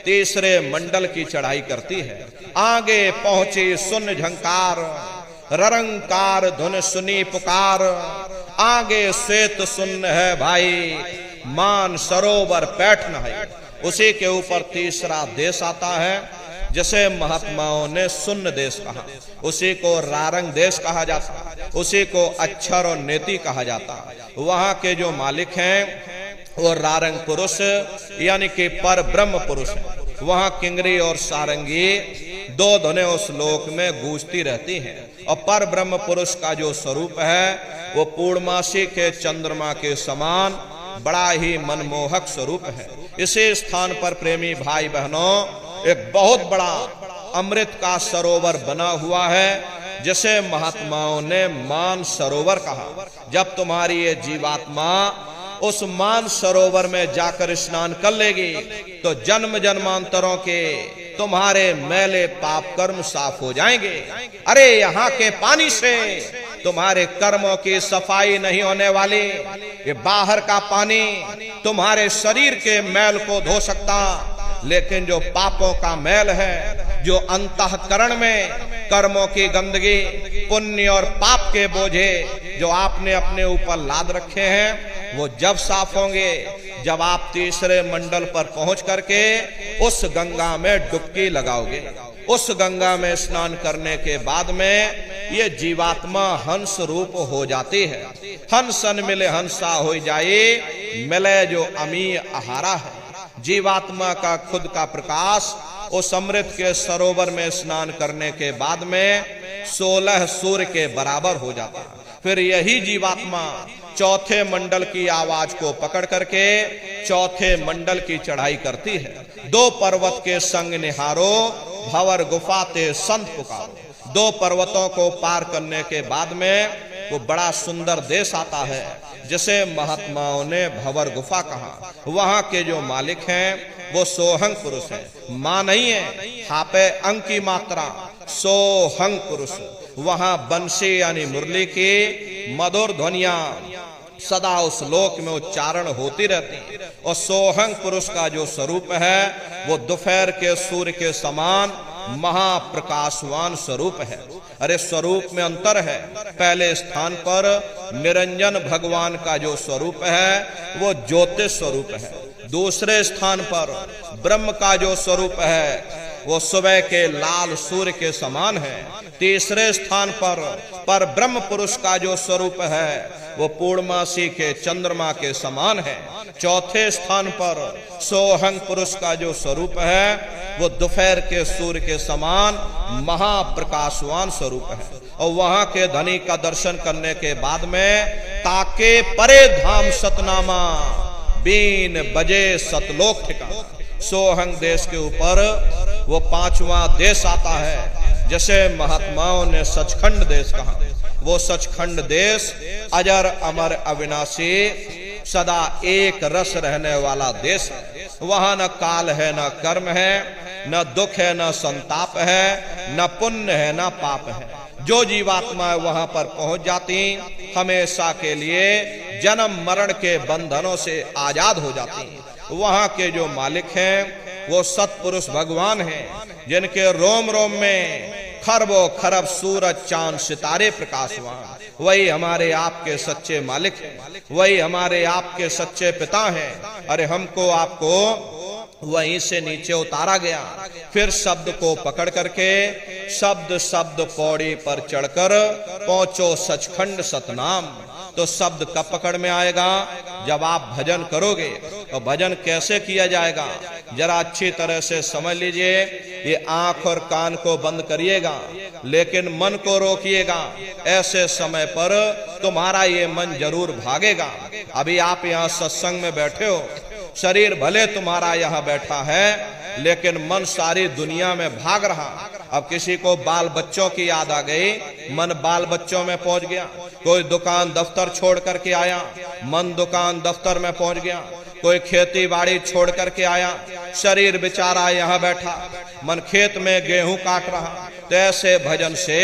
तीसरे मंडल की चढ़ाई करती है। आगे पहुंची सुन झंकार ररंकार धुन सुनी पुकार, आगे श्वेत सुन है भाई मान सरोवर पैठन है। उसी के ऊपर तीसरा देश आता है जैसे महात्माओं ने सुन्न देश कहा, उसी को रारंग देश कहा जाता, उसी को अक्षर और नेति कहा जाता। वहां के जो मालिक हैं वो रारंग पुरुष यानी कि पर ब्रह्म पुरुष है। वहां किंगरी और सारंगी 2 धुनें उस लोक में गूंजती रहती हैं और पर ब्रह्म पुरुष का जो स्वरूप है वो पूर्णमासी के चंद्रमा के समान बड़ा ही मनमोहक स्वरूप है। इसी स्थान पर प्रेमी भाई बहनों एक बहुत बड़ा अमृत का सरोवर बना हुआ है जिसे महात्माओं ने मान सरोवर कहा। जब तुम्हारी ये जीवात्मा उस मान सरोवर में जाकर स्नान कर लेगी तो जन्म जन्मांतरों के तुम्हारे मैले पाप कर्म साफ हो जाएंगे। अरे यहाँ के पानी से तुम्हारे कर्मों की सफाई नहीं होने वाली। ये बाहर का पानी तुम्हारे शरीर के मैल को धो सकता, लेकिन जो पापों का मैल है, जो अंतःकरण में कर्मों की गंदगी, पुण्य और पाप के बोझे जो आपने अपने ऊपर लाद रखे हैं, वो जब साफ होंगे जब आप तीसरे मंडल पर पहुंच करके उस गंगा में डुबकी लगाओगे। उस गंगा में स्नान करने के बाद में ये जीवात्मा हंस रूप हो जाती है। हंसन मिले हंसा हो जाए, मिले जो अमीय आहारा है। जीवात्मा का खुद का प्रकाश उस अमृत के सरोवर में स्नान करने के बाद में 16 सूर्य के बराबर हो जाता है। फिर यही जीवात्मा चौथे मंडल की आवाज को पकड़ करके चौथे मंडल की चढ़ाई करती है। 2 पर्वत के संग निहारो, भंवर गुफा ते संत पुकारो। 2 पर्वतों को पार करने के बाद में वो बड़ा सुंदर देश आता है जिसे महात्माओं ने भंवर गुफा कहा। वहां के जो मालिक हैं वो सोहंग पुरुष है, मां नहीं है। हापे अंग की मात्रा सोहंग पुरुष। वहां बंशी यानी मुरली की मधुर ध्वनियां सदा उस लोक में उच्चारण होती रहती। और सोहंग पुरुष का जो स्वरूप है वो दोपहर के सूर्य के समान महाप्रकाशवान स्वरूप है। अरे स्वरूप में अंतर है। पहले स्थान पर निरंजन भगवान का जो स्वरूप है वो ज्योतिष स्वरूप है। दूसरे स्थान पर ब्रह्म का जो स्वरूप है वो सुबह के लाल सूर्य के समान है। तीसरे स्थान पर ब्रह्म पुरुष का जो स्वरूप है वो पूर्णमासी के चंद्रमा के समान है। चौथे स्थान पर सोहंग पुरुष का जो स्वरूप है वो दोपहर के सूर्य के समान महाप्रकाशवान स्वरूप है। और वहां के धनी का दर्शन करने के बाद में ताके परे धाम सतनामा, बीन बजे सतलोक ठिकाना। सोहंग देश के ऊपर वो 5वां देश आता है जैसे महात्माओं ने सचखंड देश कहा। वो सचखंड देश अजर अमर अविनाशी सदा एक रस रहने वाला देश है। वहां न काल है, न कर्म है, न दुख है, न संताप है, न पुण्य है, न पाप है। जो जीवात्मा वहां पर पहुंच जाती हमेशा के लिए जन्म मरण के बंधनों से आजाद हो जाती। वहां के जो मालिक हैं वो सतपुरुष भगवान हैं जिनके रोम रोम में खरबों खरब सूरज चांद सितारे प्रकाशवान। वही हमारे आपके सच्चे मालिक हैं, वही हमारे आपके सच्चे पिता हैं। अरे हमको आपको वहीं से नीचे उतारा गया। फिर शब्द को पकड़ करके शब्द शब्द पौड़ी पर चढ़कर पहुंचो सचखंड सतनाम। तो शब्द कब पकड़ में आएगा? जब आप भजन करोगे। और भजन कैसे किया जाएगा जरा अच्छी तरह से समझ लीजिए। ये आंख और कान को बंद करिएगा लेकिन मन को रोकिएगा। ऐसे समय पर तुम्हारा ये मन जरूर भागेगा। अभी आप यहाँ सत्संग में बैठे हो, शरीर भले तुम्हारा यहाँ बैठा है लेकिन मन सारी दुनिया में भाग रहा। अब किसी को बाल बच्चों की याद आ गई, मन बाल बच्चों में पहुंच गया। कोई दुकान दफ्तर छोड़ करके आया, मन दुकान दफ्तर में पहुंच गया। कोई खेती बाड़ी छोड़ करके आया, शरीर बेचारा यहाँ बैठा, मन खेत में गेहूं काट रहा। तो ऐसे भजन से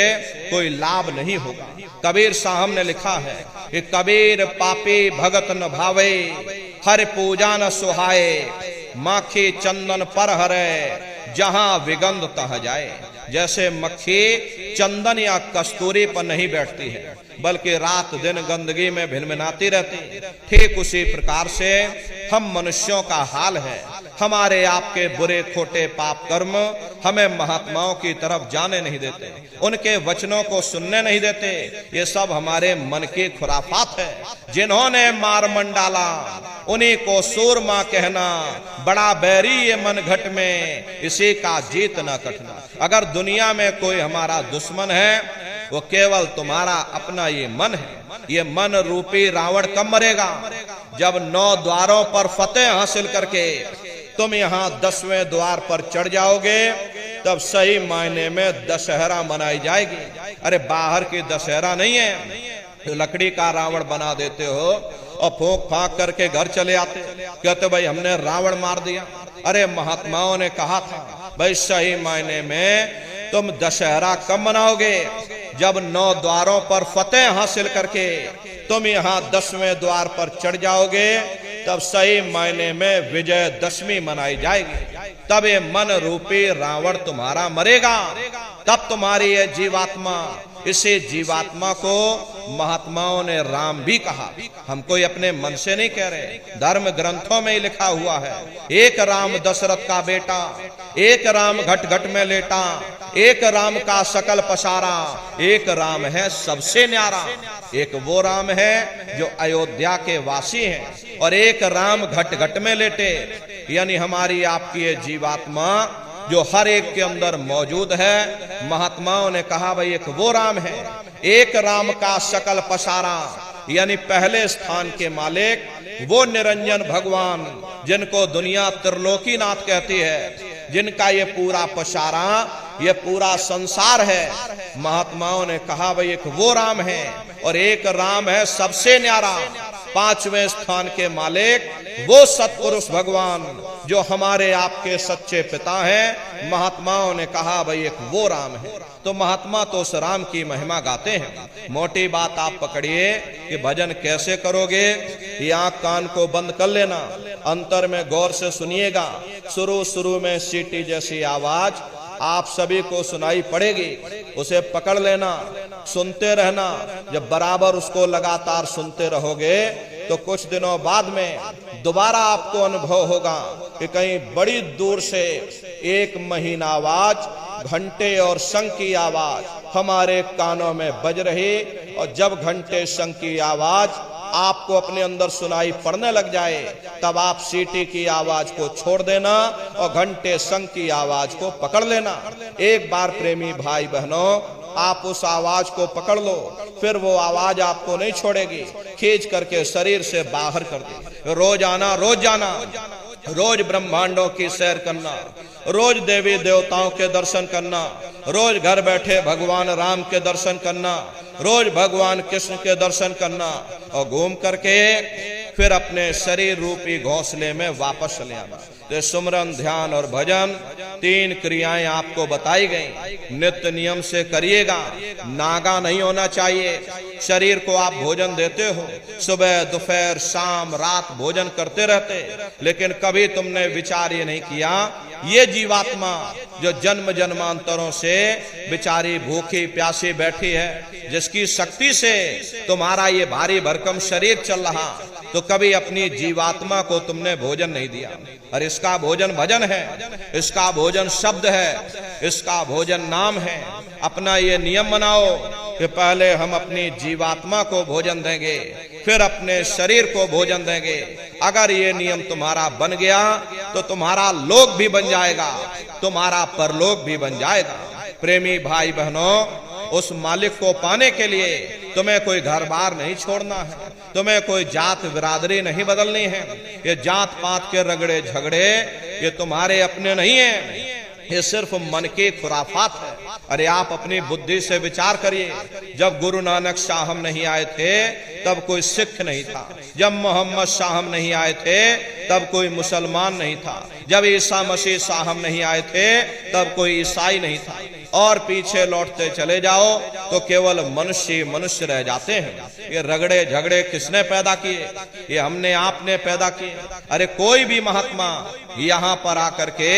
कोई लाभ नहीं होगा। कबीर साहब ने लिखा है कि कबीर पापी भगत न भावे, हर पूजा न सुहाए, माखी चंदन पर हरे, जहां विगंध तह जाए। जैसे मक्खी चंदन या कस्तूरी पर नहीं बैठती है बल्कि रात दिन गंदगी में भिनभिनाती रहती, ठीक उसी प्रकार से हम मनुष्यों का हाल है। हमारे आपके बुरे खोटे पाप कर्म हमें महात्माओं की तरफ जाने नहीं देते, उनके वचनों को सुनने नहीं देते। ये सब हमारे मन की खुराफात है। जिन्होंने मार मन डाला उन्हीं को सूरमा कहना, बड़ा बैरी ये मन घट में, इसी का जीत न कटना। अगर दुनिया में कोई हमारा दुश्मन है वो केवल तुम्हारा अपना ये मन है। ये मन रूपी रावण कब मरेगा? जब 9 द्वारों पर फतेह हासिल करके तुम यहाँ 10वें द्वार पर चढ़ जाओगे तब सही मायने में दशहरा मनाई जाएगी। अरे बाहर की दशहरा नहीं है, तो लकड़ी का रावण बना देते हो और फूंक फांक करके घर चले आते, कहते भाई हमने रावण मार दिया। अरे महात्माओं ने कहा था भाई सही मायने में तुम दशहरा कब मनाओगे, जब 9 द्वारों पर फतेह हासिल करके तुम यहाँ 10वें द्वार पर चढ़ जाओगे, तब सही मायने में विजयदशमी मनाई जाएगी। तब ये मन रूपी रावण तुम्हारा मरेगा, तब तुम्हारी ये जीवात्मा, इसे जीवात्मा को महात्माओं ने राम भी कहा। हम कोई अपने मन से नहीं कह रहे, धर्म ग्रंथों में ही लिखा हुआ है। एक राम दशरथ का बेटा, एक राम घट घट में लेटा, एक राम का सकल पसारा, एक राम है सबसे न्यारा। एक वो राम है जो अयोध्या के वासी हैं, और एक राम घट घट में लेटे, यानी हमारी आपकी ये जीवात्मा जो हर एक के अंदर मौजूद है। महात्माओं ने कहा भाई एक वो राम है, एक राम का सकल पसारा, यानी पहले स्थान के मालिक वो निरंजन भगवान जिनको दुनिया त्रिलोकीनाथ कहती है, जिनका ये पूरा पसारा, ये पूरा संसार है। महात्माओं ने कहा भाई एक वो राम है, और एक राम है सबसे न्यारा, 5वें स्थान के मालिक वो सतपुरुष भगवान जो हमारे आपके सच्चे पिता हैं। महात्माओं ने कहा भाई एक वो राम है। तो महात्मा तो उस राम की महिमा गाते हैं। मोटी बात आप पकड़िए कि भजन कैसे करोगे, ये आंख कान को बंद कर लेना, अंतर में गौर से सुनिएगा। शुरू में सीटी जैसी आवाज आप सभी को सुनाई पड़ेगी, उसे पकड़ लेना, सुनते रहना। जब बराबर उसको लगातार सुनते रहोगे तो कुछ दिनों बाद में दोबारा आपको अनुभव होगा कि कहीं बड़ी दूर से एक महीन आवाज, घंटे और शंख की आवाज हमारे कानों में बज रही, और जब घंटे शंख की आवाज आपको अपने अंदर सुनाई पड़ने लग जाए, तब आप सीटी की आवाज को छोड़ देना और घंटे शंख की आवाज को पकड़ लेना। एक बार प्रेमी भाई बहनों आप उस आवाज को पकड़ लो, फिर वो आवाज आपको नहीं छोड़ेगी, खींच करके शरीर से बाहर कर दे। रोज आना, रोज जाना, रोज ब्रह्मांडों की सैर करना, रोज देवी देवताओं के दर्शन करना, रोज घर बैठे भगवान राम के दर्शन करना, रोज भगवान कृष्ण के दर्शन करना, और घूम करके फिर अपने शरीर रूपी घोंसले में वापस चले आना। तो सुमरन, ध्यान और भजन 3 क्रियाएं आपको बताई गई, नित्य नियम से करिएगा। नागा नहीं होना चाहिए। शरीर को आप भोजन देते हो, सुबह दोपहर शाम रात भोजन करते रहते, लेकिन कभी तुमने विचार ये नहीं किया ये जीवात्मा जो जन्म जन्मांतरों से बेचारी भूखी प्यासी बैठी है, जिसकी शक्ति से तुम्हारा ये भारी भरकम शरीर चल रहा, तो कभी अपनी जीवात्मा को तुमने भोजन नहीं दिया। और इसका भोजन भजन है, इसका भोजन शब्द है, इसका भोजन नाम है। अपना ये नियम बनाओ कि पहले हम अपनी जीवात्मा को भोजन देंगे, फिर अपने शरीर को भोजन देंगे। अगर ये नियम तुम्हारा बन गया तो तुम्हारा लोक भी बन जाएगा, तुम्हारा परलोक भी बन जाएगा। प्रेमी भाई बहनों, उस मालिक को पाने के लिए तुम्हें कोई घर बार नहीं छोड़ना है, तुम्हें कोई जात बिरादरी नहीं बदलनी है। ये जात पात के रगड़े झगड़े ये तुम्हारे अपने नहीं है, ये सिर्फ मन की खुराफात है। अरे आप अपनी बुद्धि से विचार करिए, जब गुरु नानक साहब नहीं आए थे तब कोई सिख नहीं था, जब मोहम्मद साहब नहीं आए थे तब कोई मुसलमान नहीं था, जब ईसा मसीह साहब नहीं आए थे तब कोई ईसाई नहीं था, और पीछे लौटते चले जाओ तो केवल मनुष्य मनुष्य रह जाते हैं। ये रगड़े झगड़े किसने पैदा किए? ये हमने आपने पैदा किए। अरे कोई भी महात्मा यहाँ पर आकर के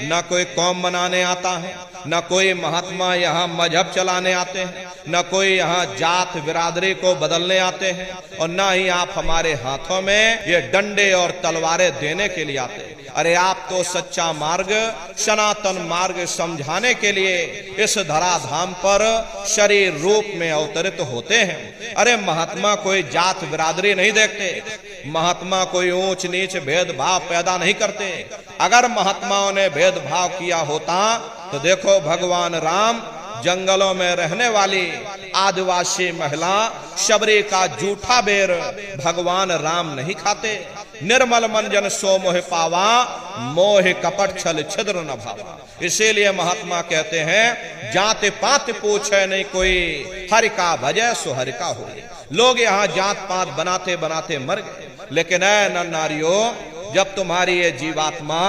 न कोई कौम बनाने आता है, न कोई महात्मा यहाँ मजहब चलाने आते हैं, न कोई यहाँ जात बिरादरी को बदलने आते हैं, और न ही आप हमारे हाथों में ये डंडे और तलवारें देने के लिए आते हैं। अरे आप तो सच्चा मार्ग, सनातन मार्ग समझाने के लिए इस धराधाम पर शरीर रूप में अवतरित होते हैं। अरे महात्मा कोई जात बिरादरी नहीं देखते, महात्मा कोई ऊंच नीच भेदभाव पैदा नहीं करते। अगर महात्माओं ने भेदभाव किया होता तो देखो भगवान राम जंगलों में रहने वाली आदिवासी महिला शबरी का जूठा बेर भगवान राम नहीं खाते। निर्मल मन जन सो मोह पावा, मोह कपट छल छिद्र न भावा। इसीलिए महात्मा कहते हैं जात पात पूछे नहीं कोई, हरि का भजय सो हरि का हो। लोग यहाँ जात पात बनाते बनाते मर गए, लेकिन ऐ नर नारियों, जब तुम्हारी ये जीवात्मा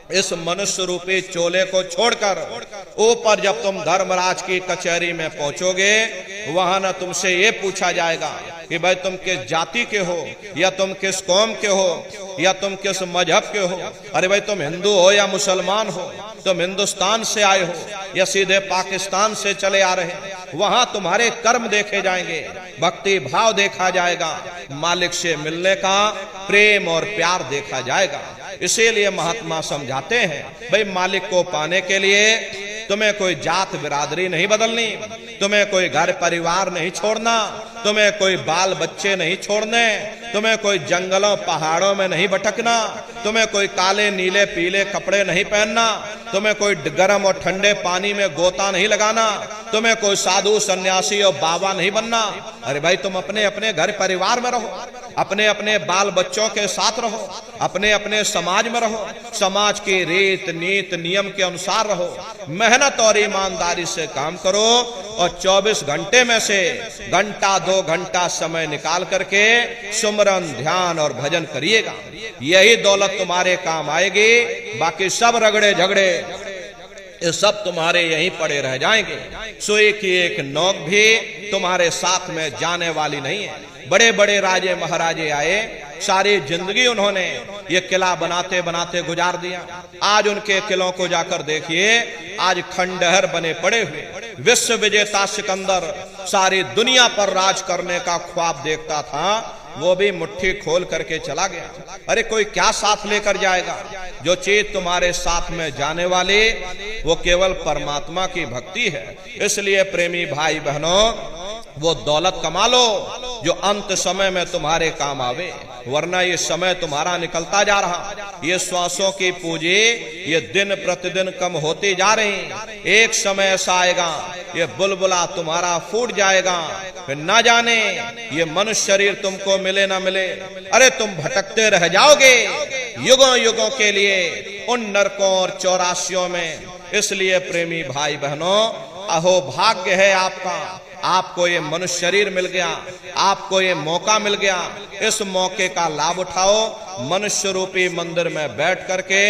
इस मनुष्य रूपी चोले को छोड़कर ऊपर जब तुम धर्मराज की कचहरी में पहुंचोगे, वहां न तुमसे ये पूछा जाएगा कि भाई तुम किस जाति के हो, या तुम किस कौम के हो, या तुम किस मजहब के हो। अरे भाई तुम हिंदू हो या मुसलमान हो, तुम हिंदुस्तान से आए हो या सीधे पाकिस्तान से चले आ रहे, वहां तुम्हारे कर्म देखे जाएंगे, भक्ति भाव देखा जाएगा, मालिक से मिलने का प्रेम और प्यार देखा जाएगा। इसीलिए महात्मा समझाते हैं भाई मालिक को पाने के लिए तुम्हें कोई जात बिरादरी नहीं बदलनी, तुम्हें कोई घर परिवार नहीं छोड़ना, तुम्हें कोई बाल बच्चे नहीं छोड़ने, तुम्हें कोई जंगलों पहाड़ों में नहीं भटकना, तुम्हें कोई काले नीले पीले कपड़े नहीं पहनना, तुम्हें कोई गर्म और ठंडे पानी में गोता नहीं लगाना, तुम्हें कोई साधु सन्यासी और बाबा नहीं बनना। अरे भाई तुम अपने अपने घर परिवार में रहो, अपने अपने बाल बच्चों के साथ रहो, अपने अपने समाज में रहो, समाज की रीत नीत नियम के अनुसार रहो, मेहनत और ईमानदारी से काम करो और 24 घंटे में से घंटा 2 घंटा समय निकाल करके सुमरन ध्यान और भजन करिएगा। यही दौलत तुम्हारे काम आएगी, बाकी सब रगड़े झगड़े ये सब तुम्हारे यहीं पड़े रह जाएंगे। सोए की एक नोक भी तुम्हारे साथ में जाने वाली नहीं है। बड़े बड़े राजे महाराजे आए, सारी जिंदगी उन्होंने ये किला बनाते बनाते गुजार दिया। आज उनके किलों को जाकर देखिए, आज खंडहर बने पड़े हुए। विश्व विजेता सिकंदर सारी दुनिया पर राज करने का ख्वाब देखता था, वो भी मुट्ठी खोल करके चला गया। अरे कोई क्या साथ लेकर जाएगा? जो चीज तुम्हारे साथ में जाने वाली वो केवल परमात्मा की भक्ति है। इसलिए प्रेमी भाई बहनों, वो दौलत कमा लो जो अंत समय में तुम्हारे काम आवे, वरना ये समय तुम्हारा निकलता जा रहा। ये श्वासों की पूंजी ये दिन प्रतिदिन कम होती जा रही। एक समय ऐसा आएगा ये बुलबुला तुम्हारा फूट जाएगा, फिर ना जाने ये मनुष्य शरीर तुमको मिले ना मिले। अरे तुम भटकते रह जाओगे युगों युगों के लिए उन नरकों और चौरासियों में। इसलिए प्रेमी भाई बहनों, अहो भाग्य है आपका, आपको ये मनुष्य शरीर मिल गया, आपको ये मौका मिल गया। इस मौके का लाभ उठाओ, मनुष्य रूपी मंदिर में बैठ करके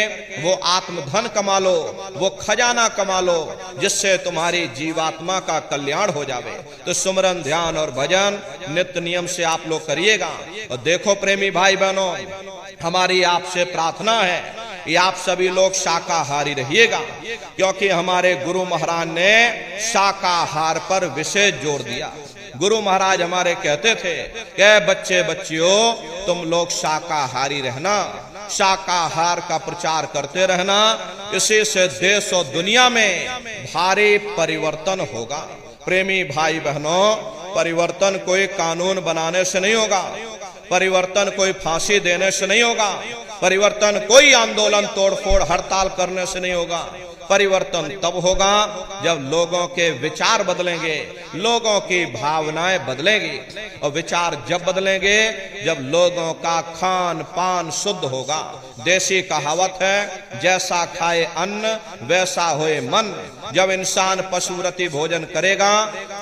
वो आत्मधन कमा लो, वो खजाना कमा लो, जिससे तुम्हारी जीवात्मा का कल्याण हो जावे। तो सुमरन ध्यान और भजन नित्य नियम से आप लोग करिएगा। और देखो प्रेमी भाई बहनों, हमारी आपसे प्रार्थना है कि आप सभी लोग शाकाहारी रहिएगा, क्योंकि हमारे गुरु महाराज ने शाकाहार पर विशेष जोर दिया। गुरु महाराज हमारे कहते थे कि बच्चे बच्चियों तुम लोग शाकाहारी रहना, शाकाहार का प्रचार करते रहना, इसी से देश और दुनिया में भारी परिवर्तन होगा। प्रेमी भाई बहनों, परिवर्तन कोई कानून बनाने से नहीं होगा, परिवर्तन कोई फांसी देने से नहीं होगा, परिवर्तन कोई आंदोलन तोड़फोड़ हड़ताल करने से नहीं होगा। परिवर्तन तब होगा जब लोगों के विचार बदलेंगे, लोगों की भावनाएं बदलेंगी। और विचार जब बदलेंगे जब लोगों का खान पान शुद्ध होगा। देसी कहावत है, जैसा खाए अन्न वैसा होए मन। जब इंसान पशुव्रती भोजन करेगा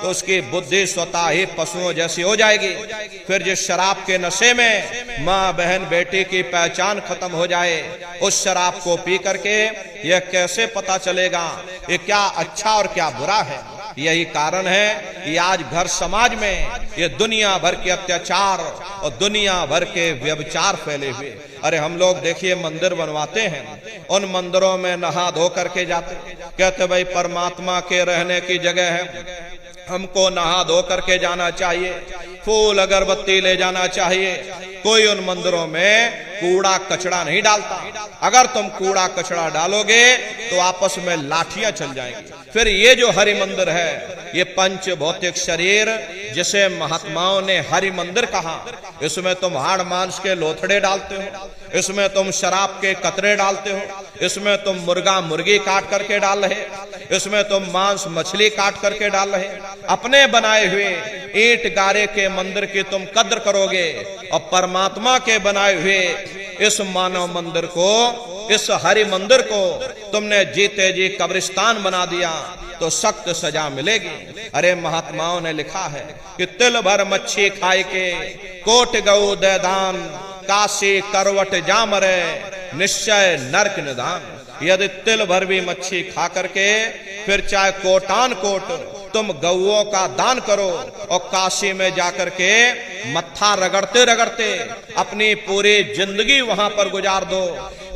तो उसकी बुद्धि स्वतः ही पशुओं जैसी हो जाएगी। फिर जिस शराब के नशे में माँ बहन बेटी की पहचान खत्म हो जाए, उस शराब को पी करके यह कैसे पता चलेगा ये क्या अच्छा और क्या बुरा है। यही कारण है कि आज घर समाज में ये दुनिया भर के अत्याचार और दुनिया भर के व्यभिचार फैले हुए। अरे हम लोग देखिए मंदिर बनवाते हैं, उन मंदिरों में नहा धो करके जाते, कहते भाई परमात्मा के रहने की जगह है, हमको नहा धो करके जाना चाहिए, फूल अगरबत्ती ले जाना चाहिए। कोई उन मंदिरों में कूड़ा कचड़ा नहीं डालता। अगर तुम कूड़ा कचड़ा डालोगे तो आपस में लाठियां चल जाएंगी। फिर ये जो हरि मंदिर है, ये पंच भौतिक शरीर जिसे महात्माओं ने हरि मंदिर कहा, इसमें तुम हाड़ मांस के लोथड़े डालते हो, इसमें तुम शराब के कतरे डालते हो, इसमें तुम मुर्गा मुर्गी काट करके डाल रहे, इसमें तुम मांस मछली काट करके डाल रहे। अपने बनाए हुए ईंट गारे के मंदिर की तुम कद्र करोगे और परमात्मा के बनाए हुए इस मानव मंदिर को, इस हरि मंदिर को तुमने जीते जी कब्रिस्तान बना दिया तो सख्त सजा मिलेगी। अरे महात्माओं ने लिखा है कि तिल भर मच्छी खाए के कोट गऊ दे दान, काशी करवट जामरे निश्चय नरक निदान। यदि तिल भर भी मच्छी खा करके फिर चाहे कोटान कोट तुम गौओं का दान करो और काशी में जाकर के मत्था रगड़ते रगड़ते अपनी पूरी जिंदगी वहां पर गुजार दो,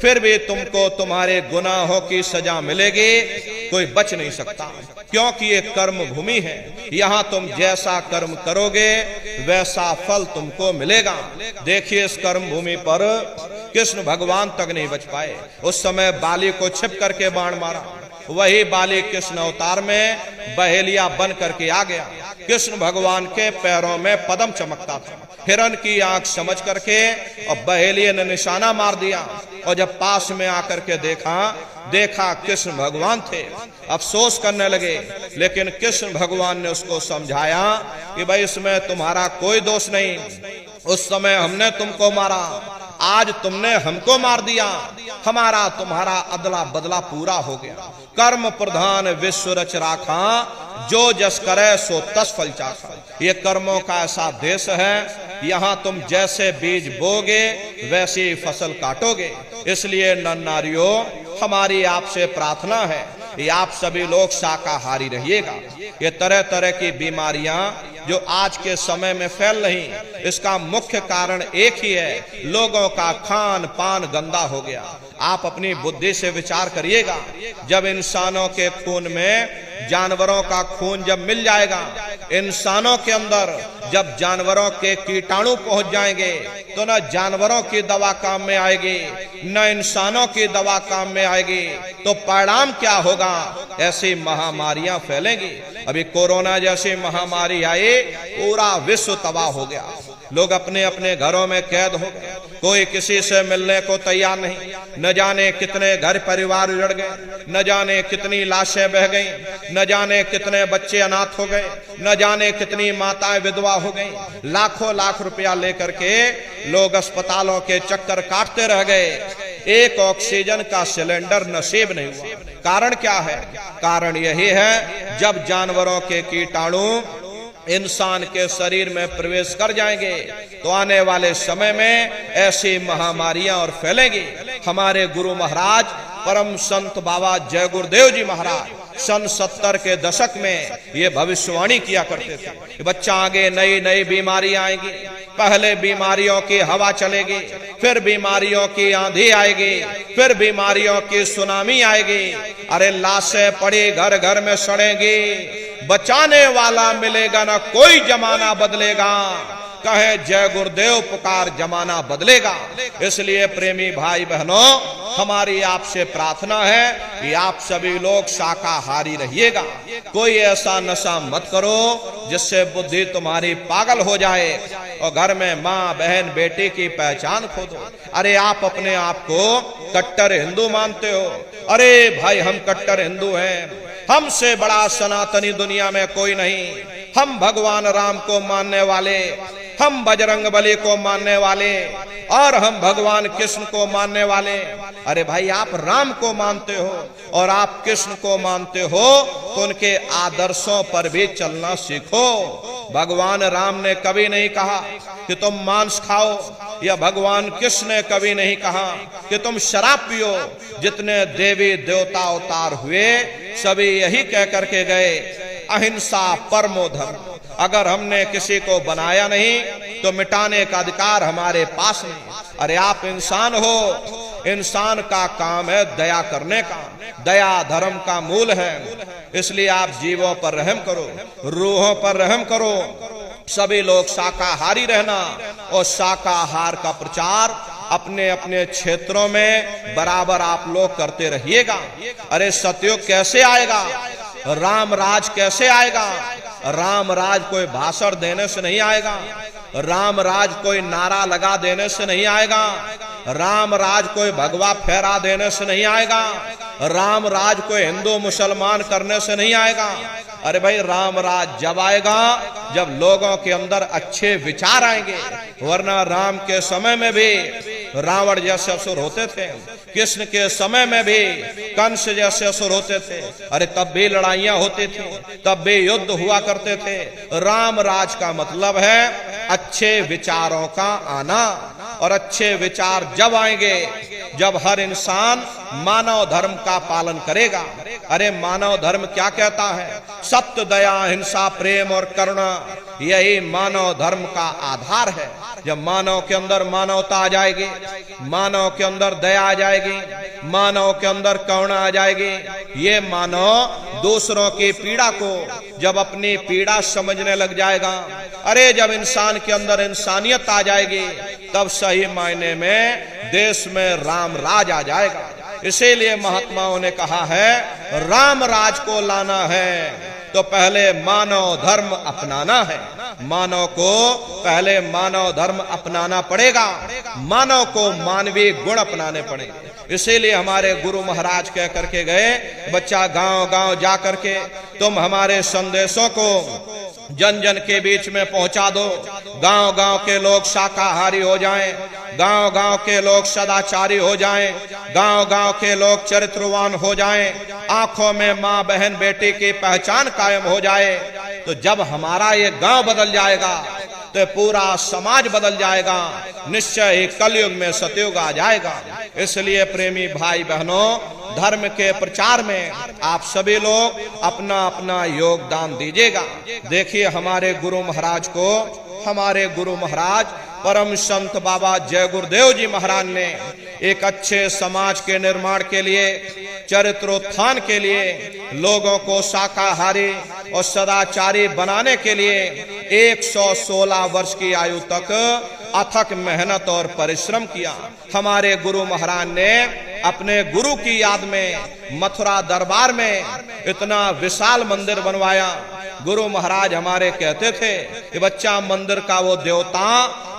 फिर भी तुमको तुम्हारे गुनाहों की सजा मिलेगी, कोई बच नहीं सकता। क्योंकि ये कर्म भूमि है, यहाँ तुम जैसा कर्म करोगे वैसा फल तुमको मिलेगा। देखिए इस कर्म भूमि पर कृष्ण भगवान तक नहीं बच पाए। उस समय बाली को छिप करके बाण मारा, वही बाली कृष्ण अवतार में बहेलिया बन करके आ गया। कृष्ण भगवान के पैरों में पद्म चमकता था, हिरण की आंख समझ करके और बहेलिये ने निशाना मार दिया। और जब पास में आकर के देखा कृष्ण भगवान थे, अफसोस करने लगे। लेकिन कृष्ण भगवान ने उसको समझाया कि भाई इसमें तुम्हारा कोई दोष नहीं, उस समय हमने तुमको मारा, आज तुमने हमको मार दिया, हमारा तुम्हारा अदला बदला पूरा हो गया। कर्म प्रधान विश्व रच राखा, जो जस करे सो तस फल चाखा। ये कर्मों का ऐसा देश है, यहाँ तुम जैसे बीज बोगे वैसी फसल काटोगे। इसलिए नर नारियों हमारी आपसे प्रार्थना है कि आप सभी लोग शाकाहारी रहिएगा। ये तरह तरह की बीमारियां जो आज के समय में फैल रही, इसका मुख्य कारण एक ही है, लोगों का खान पान गंदा हो गया। आप अपनी बुद्धि से विचार करिएगा, जब इंसानों के खून में जानवरों का खून जब मिल जाएगा, इंसानों के अंदर जब जानवरों के कीटाणु पहुंच जाएंगे तो न जानवरों की दवा काम में आएगी न इंसानों की दवा काम में आएगी, तो परिणाम क्या होगा? ऐसी महामारियां फैलेंगी। अभी कोरोना जैसी महामारी आई, पूरा विश्व तबाह हो गया। लोग अपने अपने घरों में कैद हो गए, कोई किसी से मिलने को तैयार नहीं। न जाने कितने घर परिवार उजड़ गए, न जाने कितनी लाशें बह गईं, न जाने कितने बच्चे अनाथ हो गए, न जाने कितनी माताएं विधवा हो गईं। लाखों लाख रुपया लेकर के लोग अस्पतालों के चक्कर काटते रह गए, एक ऑक्सीजन का सिलेंडर नसीब नहीं हुआ। कारण क्या है? कारण यही है, जब जानवरों के कीटाणु इंसान के शरीर में प्रवेश कर जाएंगे तो आने वाले समय में ऐसी महामारियां और फैलेंगी। हमारे गुरु महाराज परम संत बाबा जय गुरुदेव जी महाराज सन 70 के दशक में ये भविष्यवाणी किया करते थे, बच्चा आगे नई नई बीमारियां आएंगी। पहले बीमारियों की हवा चलेगी, फिर बीमारियों की आंधी आएगी, फिर बीमारियों की सुनामी आएगी। अरे लाशें पड़ी घर घर में सड़ेंगी, बचाने वाला मिलेगा ना कोई, जमाना बदलेगा। कहे जय गुरुदेव पुकार, जमाना बदलेगा। इसलिए प्रेमी भाई बहनों, हमारी आपसे प्रार्थना है कि आप सभी लोग शाकाहारी रहिएगा। कोई ऐसा नशा मत करो जिससे बुद्धि तुम्हारी पागल हो जाए और घर में माँ बहन बेटी की पहचान खो दो। अरे आप अपने आप को कट्टर हिंदू मानते हो, अरे भाई हम कट्टर हिंदू हैं, हमसे बड़ा सनातनी दुनिया में कोई नहीं, हम भगवान राम को मानने वाले, हम बजरंग बली को मानने वाले और हम भगवान कृष्ण को मानने वाले। अरे भाई आप राम को मानते हो और आप कृष्ण को मानते हो तो उनके आदर्शों पर भी चलना सीखो। भगवान राम ने कभी नहीं कहा कि तुम मांस खाओ, या भगवान कृष्ण ने कभी नहीं कहा कि तुम शराब पियो। जितने देवी देवता अवतार हुए सभी यही कह करके गए, अहिंसा परमो धर्म। अगर हमने किसी को बनाया नहीं तो मिटाने का अधिकार हमारे पास नहीं। अरे आप इंसान हो, इंसान का काम है दया करने का, दया धर्म का मूल है। इसलिए आप जीवों पर रहम करो, रूहों पर रहम करो। सभी लोग शाकाहारी रहना और शाकाहार का प्रचार अपने अपने क्षेत्रों में बराबर आप लोग करते रहिएगा। अरे सतयुग कैसे आएगा? राम राज कैसे आएगा? राम राज कोई भाषण देने से नहीं आएगा, राम राज कोई नारा लगा देने से नहीं आएगा। राम राज कोई भगवा फेरा देने से नहीं आएगा, राम राज कोई हिंदू मुसलमान करने से नहीं आएगा। अरे भाई राम राज जब आएगा जब लोगों के अंदर अच्छे विचार आएंगे, वरना राम के समय में भी रावण जैसे असुर होते थे, कृष्ण के समय में भी कंस जैसे असुर होते थे। अरे तब भी लड़ाइयां होती थी, तब भी युद्ध हुआ करते थे। राम राज का मतलब है अच्छे विचारों का आना, और अच्छे विचार जब आएंगे जब हर इंसान मानव धर्म का पालन करेगा। अरे मानव धर्म क्या कहता है? सत्य, दया, हिंसा, प्रेम और करुणा, यही मानव धर्म का आधार है। जब मानव के अंदर मानवता आ जाएगी, मानव के अंदर दया आ जाएगी, मानव के अंदर करुणा आ जाएगी, ये मानव दूसरों की पीड़ा को जब अपनी पीड़ा समझने लग जाएगा, अरे जब इंसान के अंदर इंसानियत आ जाएगी, तब सही मायने में देश में राम राज आ जाएगा। इसीलिए महात्माओं ने कहा है राम राज को लाना है तो पहले मानव धर्म अपनाना है। मानव को पहले मानव धर्म अपनाना पड़ेगा, मानव को मानवीय गुण अपनाने पड़ेंगे। इसीलिए हमारे गुरु महाराज कह करके गए, बच्चा गांव गांव जा करके तुम हमारे संदेशों को जन जन के बीच में पहुंचा दो। गांव गांव के लोग शाकाहारी हो जाएं, गांव गांव के लोग सदाचारी हो जाएं, गांव गांव के लोग चरित्रवान हो जाएं, आंखों में माँ बहन बेटी की पहचान कायम हो जाए। तो जब हमारा ये गांव बदल जाएगा तो पूरा समाज बदल जाएगा, निश्चय ही कलयुग में सतयुग आ जाएगा। इसलिए प्रेमी भाई बहनों, धर्म के प्रचार में आप सभी लोग अपना अपना योगदान दीजिएगा। देखिए हमारे गुरु महाराज को, हमारे गुरु महाराज परम संत बाबा जय गुरुदेव जी महाराज ने एक अच्छे समाज के निर्माण के लिए, चरित्रोत्थान के लिए, लोगों को शाकाहारी और सदाचारी बनाने के लिए 116 वर्ष की आयु तक अथक मेहनत और परिश्रम किया। हमारे गुरु महाराज ने अपने गुरु की याद में मथुरा दरबार में इतना विशाल मंदिर बनवाया। गुरु महाराज हमारे कहते थे कि बच्चा मंदिर का वो देवता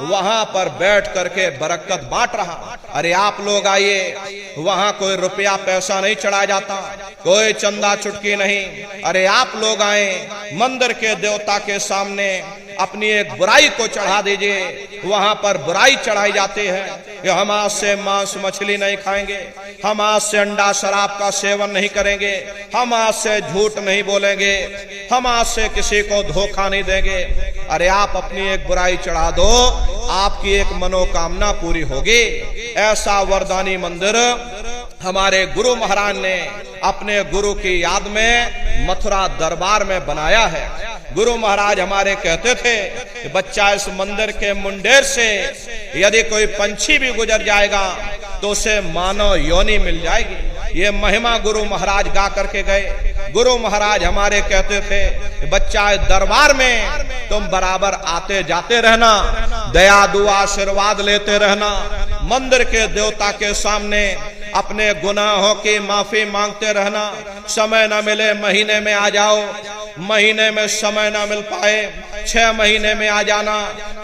वहां पर बैठ करके बरकत बांट रहा। अरे आप लोग आइए, वहां कोई रुपया पैसा नहीं चढ़ाया जाता, कोई चंदा चुटकी नहीं। अरे आप लोग आए, मंदिर के देवता के सामने अपनी एक बुराई को चढ़ा दीजिए। वहां पर बुराई चढ़ाई जाती है कि हम आज से मांस मछली नहीं खाएंगे, हम आज से अंडा शराब का सेवन नहीं करेंगे, हम आज से झूठ नहीं बोलेंगे, हम आज से किसी को धोखा नहीं देंगे। अरे आप अपनी एक बुराई चढ़ा दो, आपकी एक मनोकामना पूरी होगी। ऐसा वरदानी मंदिर हमारे गुरु महाराज ने अपने गुरु की याद में मथुरा दरबार में बनाया है। गुरु महाराज हमारे कहते थे कि बच्चा इस मंदिर के मुंडेर से यदि कोई पंछी भी गुजर जाएगा तो उसे मानव योनि मिल जाएगी। ये महिमा गुरु महाराज गा करके गए। गुरु महाराज हमारे कहते थे बच्चा इस दरबार में तुम बराबर आते जाते रहना, दया दुआ आशीर्वाद लेते रहना, मंदिर के देवता के सामने अपने गुनाहों की माफी मांगते रहना। समय न मिले महीने में आ जाओ, महीने में समय ना मिल पाए 6 महीने में आ जाना,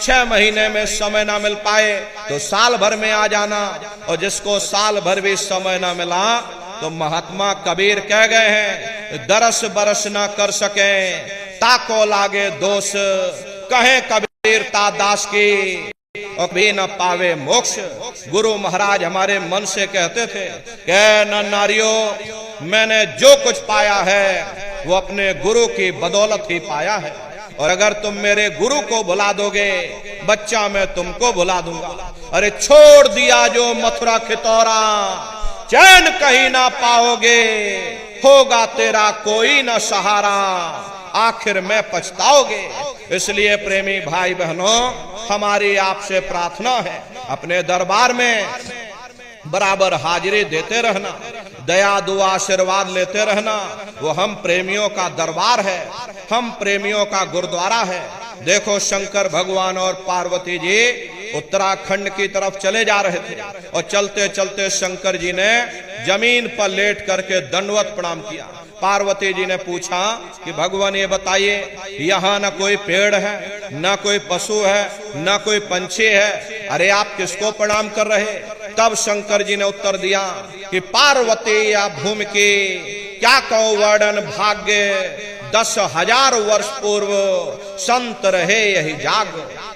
6 महीने में समय ना मिल पाए तो साल भर में आ जाना। और जिसको साल भर भी समय ना मिला तो महात्मा कबीर कह गए हैं, दरस बरस ना कर सके ताको लागे दोष, कहे कबीर ता दास की और भी न पावे मोक्ष। गुरु महाराज हमारे मन से कहते थे कि न नारियों, मैंने जो कुछ पाया है वो अपने गुरु की बदौलत ही पाया है, और अगर तुम मेरे गुरु को भुला दोगे बच्चा मैं तुमको भुला दूंगा। अरे छोड़ दिया जो मथुरा खितौरा, चैन कहीं ना पाओगे, होगा तेरा कोई ना सहारा, आखिर में पछताओगे। इसलिए प्रेमी भाई बहनों, हमारी आपसे प्रार्थना है अपने दरबार में बराबर हाजिरी देते रहना, दया दुआ आशीर्वाद लेते रहना। वो हम प्रेमियों का दरबार है, हम प्रेमियों का गुरुद्वारा है। देखो शंकर भगवान और पार्वती जी उत्तराखंड की तरफ चले जा रहे थे और चलते चलते शंकर जी ने जमीन पर लेट करके दंडवत प्रणाम किया। पार्वती जी ने पूछा कि भगवान ये बताइए, यहाँ न कोई पेड़ है, न कोई पशु है, न कोई पंछी है, अरे आप किसको प्रणाम कर रहे? तब शंकर जी ने उत्तर दिया कि पार्वती या भूमि की क्या कहो वर्णन भाग्य, 10,000 वर्ष पूर्व संत रहे यही जाग।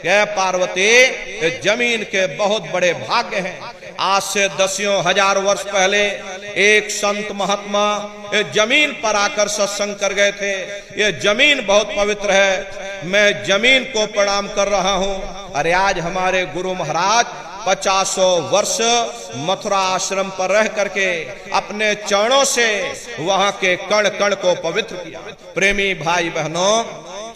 कह पार्वती जमीन के बहुत बड़े भाग्य हैं। आज से 10,000 वर्ष पहले एक संत महात्मा जमीन पर आकर सत्संग कर गए थे। ये जमीन बहुत पवित्र है, मैं जमीन को प्रणाम कर रहा हूं। अरे आज हमारे गुरु महाराज 50 वर्ष मथुरा आश्रम पर रह करके अपने चरणों से वहां के कण कण को पवित्र किया। प्रेमी भाई बहनों,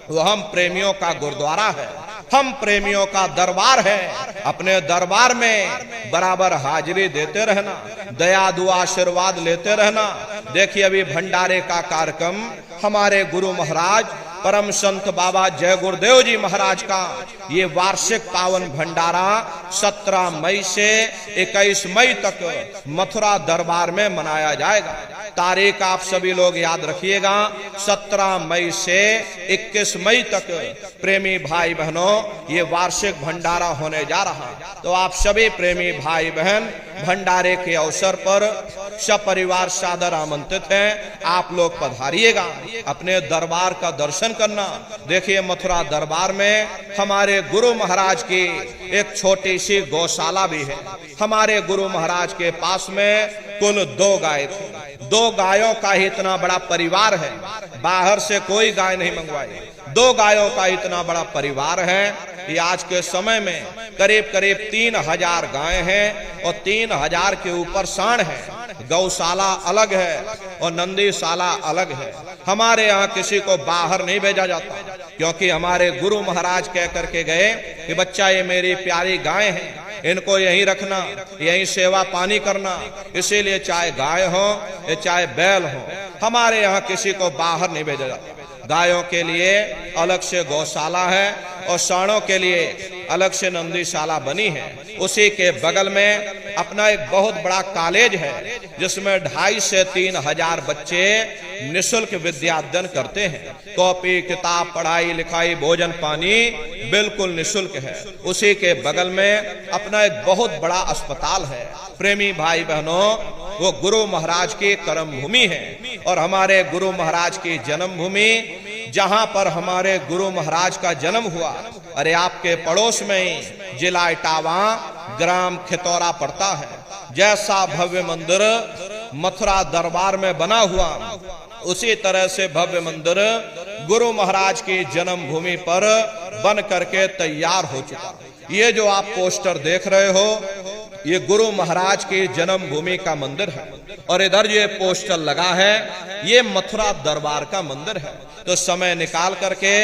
वो हम प्रेमियों का गुरुद्वारा है, हम प्रेमियों का दरबार है। अपने दरबार में बराबर हाजिरी देते रहना, दया दुआ आशीर्वाद लेते रहना। देखिए अभी भंडारे का कार्यक्रम हमारे गुरु महाराज परम संत बाबा जय गुरुदेव जी महाराज का ये वार्षिक पावन भंडारा 17 मई से 21 मई तक मथुरा दरबार में मनाया जाएगा। तारीख आप सभी लोग याद रखिएगा, 17 मई से 21 मई तक प्रेमी भाई बहनों ये वार्षिक भंडारा होने जा रहा। तो आप सभी प्रेमी भाई बहन भंडारे के अवसर पर सपरिवार सादर आमंत्रित हैं। आप लोग पधारिएगा, अपने दरबार का दर्शन करना। देखिए मथुरा दरबार में हमारे गुरु महाराज की एक छोटी सी गौशाला भी है। हमारे गुरु महाराज के पास में कुल 2 गाय थे। 2 गायों का ही इतना बड़ा परिवार है, बाहर से कोई गाय नहीं मंगवाई। 2 गायों का इतना बड़ा परिवार है। ये आज के समय में करीब करीब 3,000 गाय हैं और 3,000 के ऊपर सांड है। गौशाला अलग है और नंदीशाला अलग है। हमारे यहाँ किसी को बाहर नहीं भेजा जाता, क्योंकि हमारे गुरु महाराज कह करके गए कि बच्चा ये मेरी प्यारी गाय है, इनको यहीं रखना, यहीं सेवा पानी करना। इसीलिए चाहे गाय हो या चाहे बैल हो, हमारे यहाँ किसी को बाहर नहीं भेजा जाता। गायों के लिए अलग से गौशाला है और सांडों के लिए अलग से नंदीशाला बनी है। उसी के बगल में अपना एक बहुत बड़ा कॉलेज है, जिसमें 2,500 से 3,000 बच्चे निःशुल्क विद्या अध्ययन करते हैं। कॉपी किताब पढ़ाई लिखाई भोजन पानी बिल्कुल निःशुल्क है। उसी के बगल में अपना एक बहुत बड़ा अस्पताल है। प्रेमी भाई बहनों, वो गुरु महाराज की कर्म भूमि है और हमारे गुरु महाराज की जन्म भूमि, जहां पर हमारे गुरु महाराज का जन्म हुआ। अरे आपके पड़ोस में ही जिला इटावा ग्राम खितौरा पड़ता है। जैसा भव्य मंदिर मथुरा दरबार में बना हुआ, उसी तरह से भव्य मंदिर गुरु महाराज की जन्म भूमि पर बन करके तैयार हो चुका। ये जो आप पोस्टर देख रहे हो, ये गुरु महाराज की जन्म भूमि का मंदिर है और इधर ये पोस्टर लगा है, ये मथुरा दरबार का मंदिर है। तो समय निकाल करके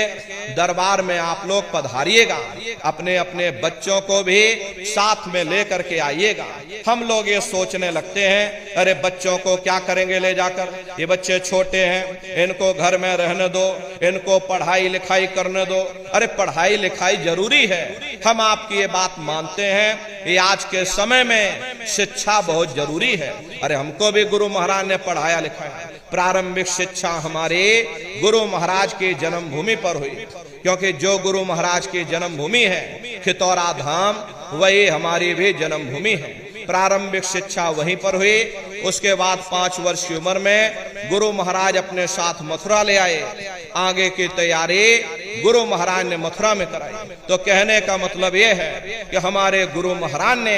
दरबार में आप लोग पधारिएगा, अपने अपने बच्चों को भी साथ में ले करके आइएगा। हम लोग ये सोचने लगते हैं अरे बच्चों को क्या करेंगे ले जाकर, ये बच्चे छोटे हैं, इनको घर में रहने दो, इनको पढ़ाई लिखाई करने दो। अरे पढ़ाई लिखाई जरूरी है, हम आपकी ये बात मानते हैं। ये आज के समय में शिक्षा बहुत जरूरी है। अरे हमको भी गुरु महाराज ने पढ़ाया लिखाया। प्रारंभिक शिक्षा हमारे गुरु महाराज की जन्मभूमि पर हुई, क्योंकि जो गुरु महाराज की जन्मभूमि है खितौरा धाम, वही हमारी भी जन्मभूमि है। प्रारंभिक शिक्षा वहीं पर हुई। उसके बाद 5 वर्ष की उम्र में गुरु महाराज अपने साथ मथुरा ले आए। आगे की तैयारी गुरु महाराज ने मथुरा में कराई। तो कहने का मतलब यह है कि हमारे गुरु महाराज ने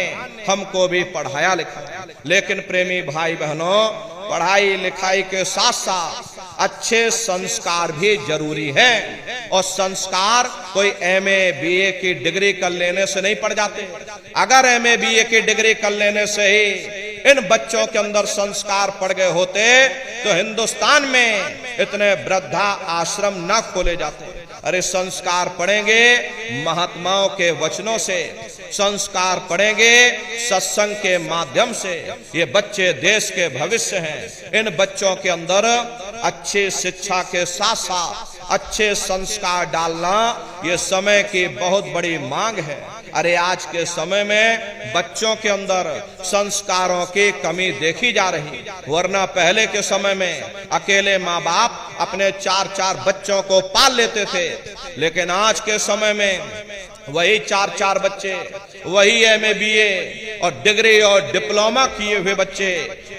हमको भी पढ़ाया लिखाया। लेकिन प्रेमी भाई बहनों, पढ़ाई लिखाई के साथ साथ अच्छे संस्कार भी जरूरी है। और संस्कार कोई MA BA की डिग्री कर लेने से नहीं पड़ जाते। अगर MA BA की डिग्री कर लेने से ही इन बच्चों के अंदर संस्कार पड़ गए होते तो हिंदुस्तान में इतने वृद्धा आश्रम न खोले जाते। अरे संस्कार पढ़ेंगे महात्माओं के वचनों से, संस्कार पढ़ेंगे सत्संग के माध्यम से। ये बच्चे देश के भविष्य हैं। इन बच्चों के अंदर अच्छी शिक्षा के साथ साथ अच्छे संस्कार डालना ये समय की बहुत बड़ी मांग है। अरे आज के समय में बच्चों के अंदर संस्कारों की कमी देखी जा रही, वरना पहले के समय में अकेले माँ बाप अपने 4-4 बच्चों को पाल लेते थे। लेकिन आज के समय में वही 4-4 बच्चे, वही MA BA और डिग्री और डिप्लोमा किए हुए बच्चे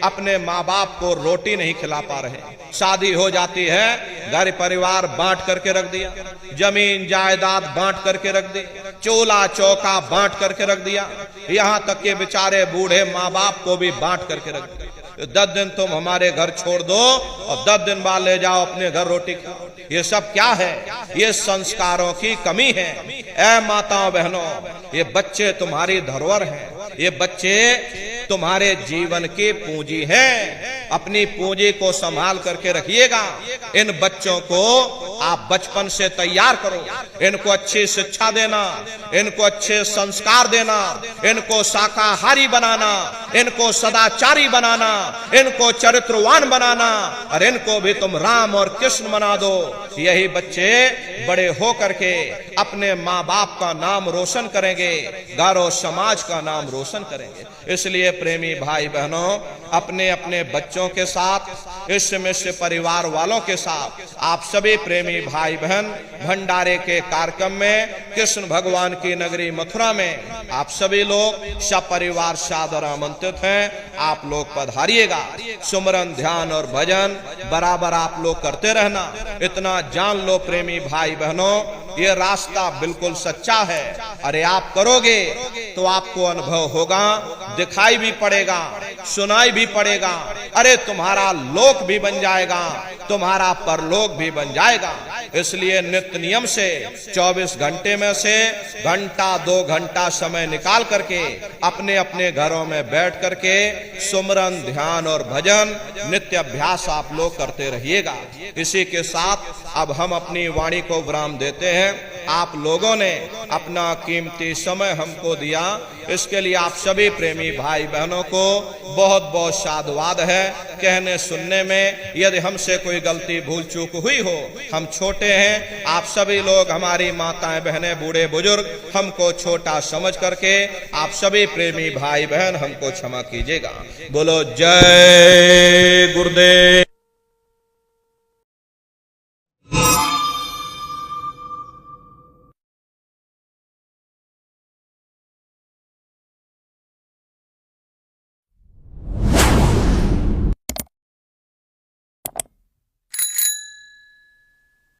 अपने माँ बाप को रोटी नहीं खिला पा रहे। शादी हो जाती है, घर परिवार बांट करके रख दिया, जमीन जायदाद बांट करके रख दी, चूल्हा चौका बांट करके रख दिया, यहाँ तक के बेचारे बूढ़े माँ बाप को भी बांट करके रख दिया। 10 दिन तुम हमारे घर छोड़ दो और 10 दिन बाद ले जाओ अपने घर रोटी खाओ। ये सब क्या है? ये संस्कारों की कमी है। ऐ माताओं बहनों, ये बच्चे तुम्हारी धरोहर हैं, ये बच्चे तुम्हारे जीवन की पूंजी हैं। अपनी पूंजी को संभाल करके रखिएगा। इन बच्चों को आप बचपन से तैयार करो, इनको अच्छी शिक्षा देना, इनको अच्छे संस्कार देना, इनको शाकाहारी बनाना, इनको सदाचारी बनाना, इनको चरित्रवान बनाना, और इनको भी तुम राम और कृष्ण बना दो। यही बच्चे बड़े हो करके अपने माँ बाप का नाम रोशन करेंगे, घर और समाज का नाम रोशन करेंगे। इसलिए प्रेमी भाई बहनों, अपने अपने बच्चों के साथ, इस मिश्र परिवार वालों के साथ, आप सभी प्रेमी भाई बहन भंडारे के कार्यक्रम में, कृष्ण भगवान की नगरी मथुरा में आप सभी लोग सपरिवार सादर आमंत्रित हैं। आप लोग पधारिएगा। सुमरन, ध्यान और भजन बराबर आप लोग करते रहना। इतना जान लो प्रेमी भाई बहनों, ये रास्ता बिल्कुल सच्चा है। अरे आप करोगे तो आपको अनुभव होगा, दिखाई भी पड़ेगा, सुनाई भी पड़ेगा। अरे तुम्हारा लोक भी बन जाएगा, तुम्हारा परलोक भी बन जाएगा। इसलिए नित्य नियम से 24 घंटे में से घंटा 2 घंटा समय निकाल करके अपने अपने घरों में बैठ करके सुमरन, ध्यान और भजन नित्य अभ्यास आप लोग करते रहिएगा। इसी के साथ अब हम अपनी वाणी को विराम देते हैं। आप लोगों ने अपना कीमती समय हमको दिया, इसके लिए आप सभी प्रेमी भाई बहनों को बहुत बहुत साधुवाद है। कहने सुनने में यदि हमसे कोई गलती भूल चूक हुई हो, हम छोटे हैं, आप सभी लोग हमारी माताएं बहनें बूढ़े बुजुर्ग हमको छोटा समझ करके आप सभी प्रेमी भाई बहन हमको क्षमा कीजिएगा। बोलो जय गुरुदेव।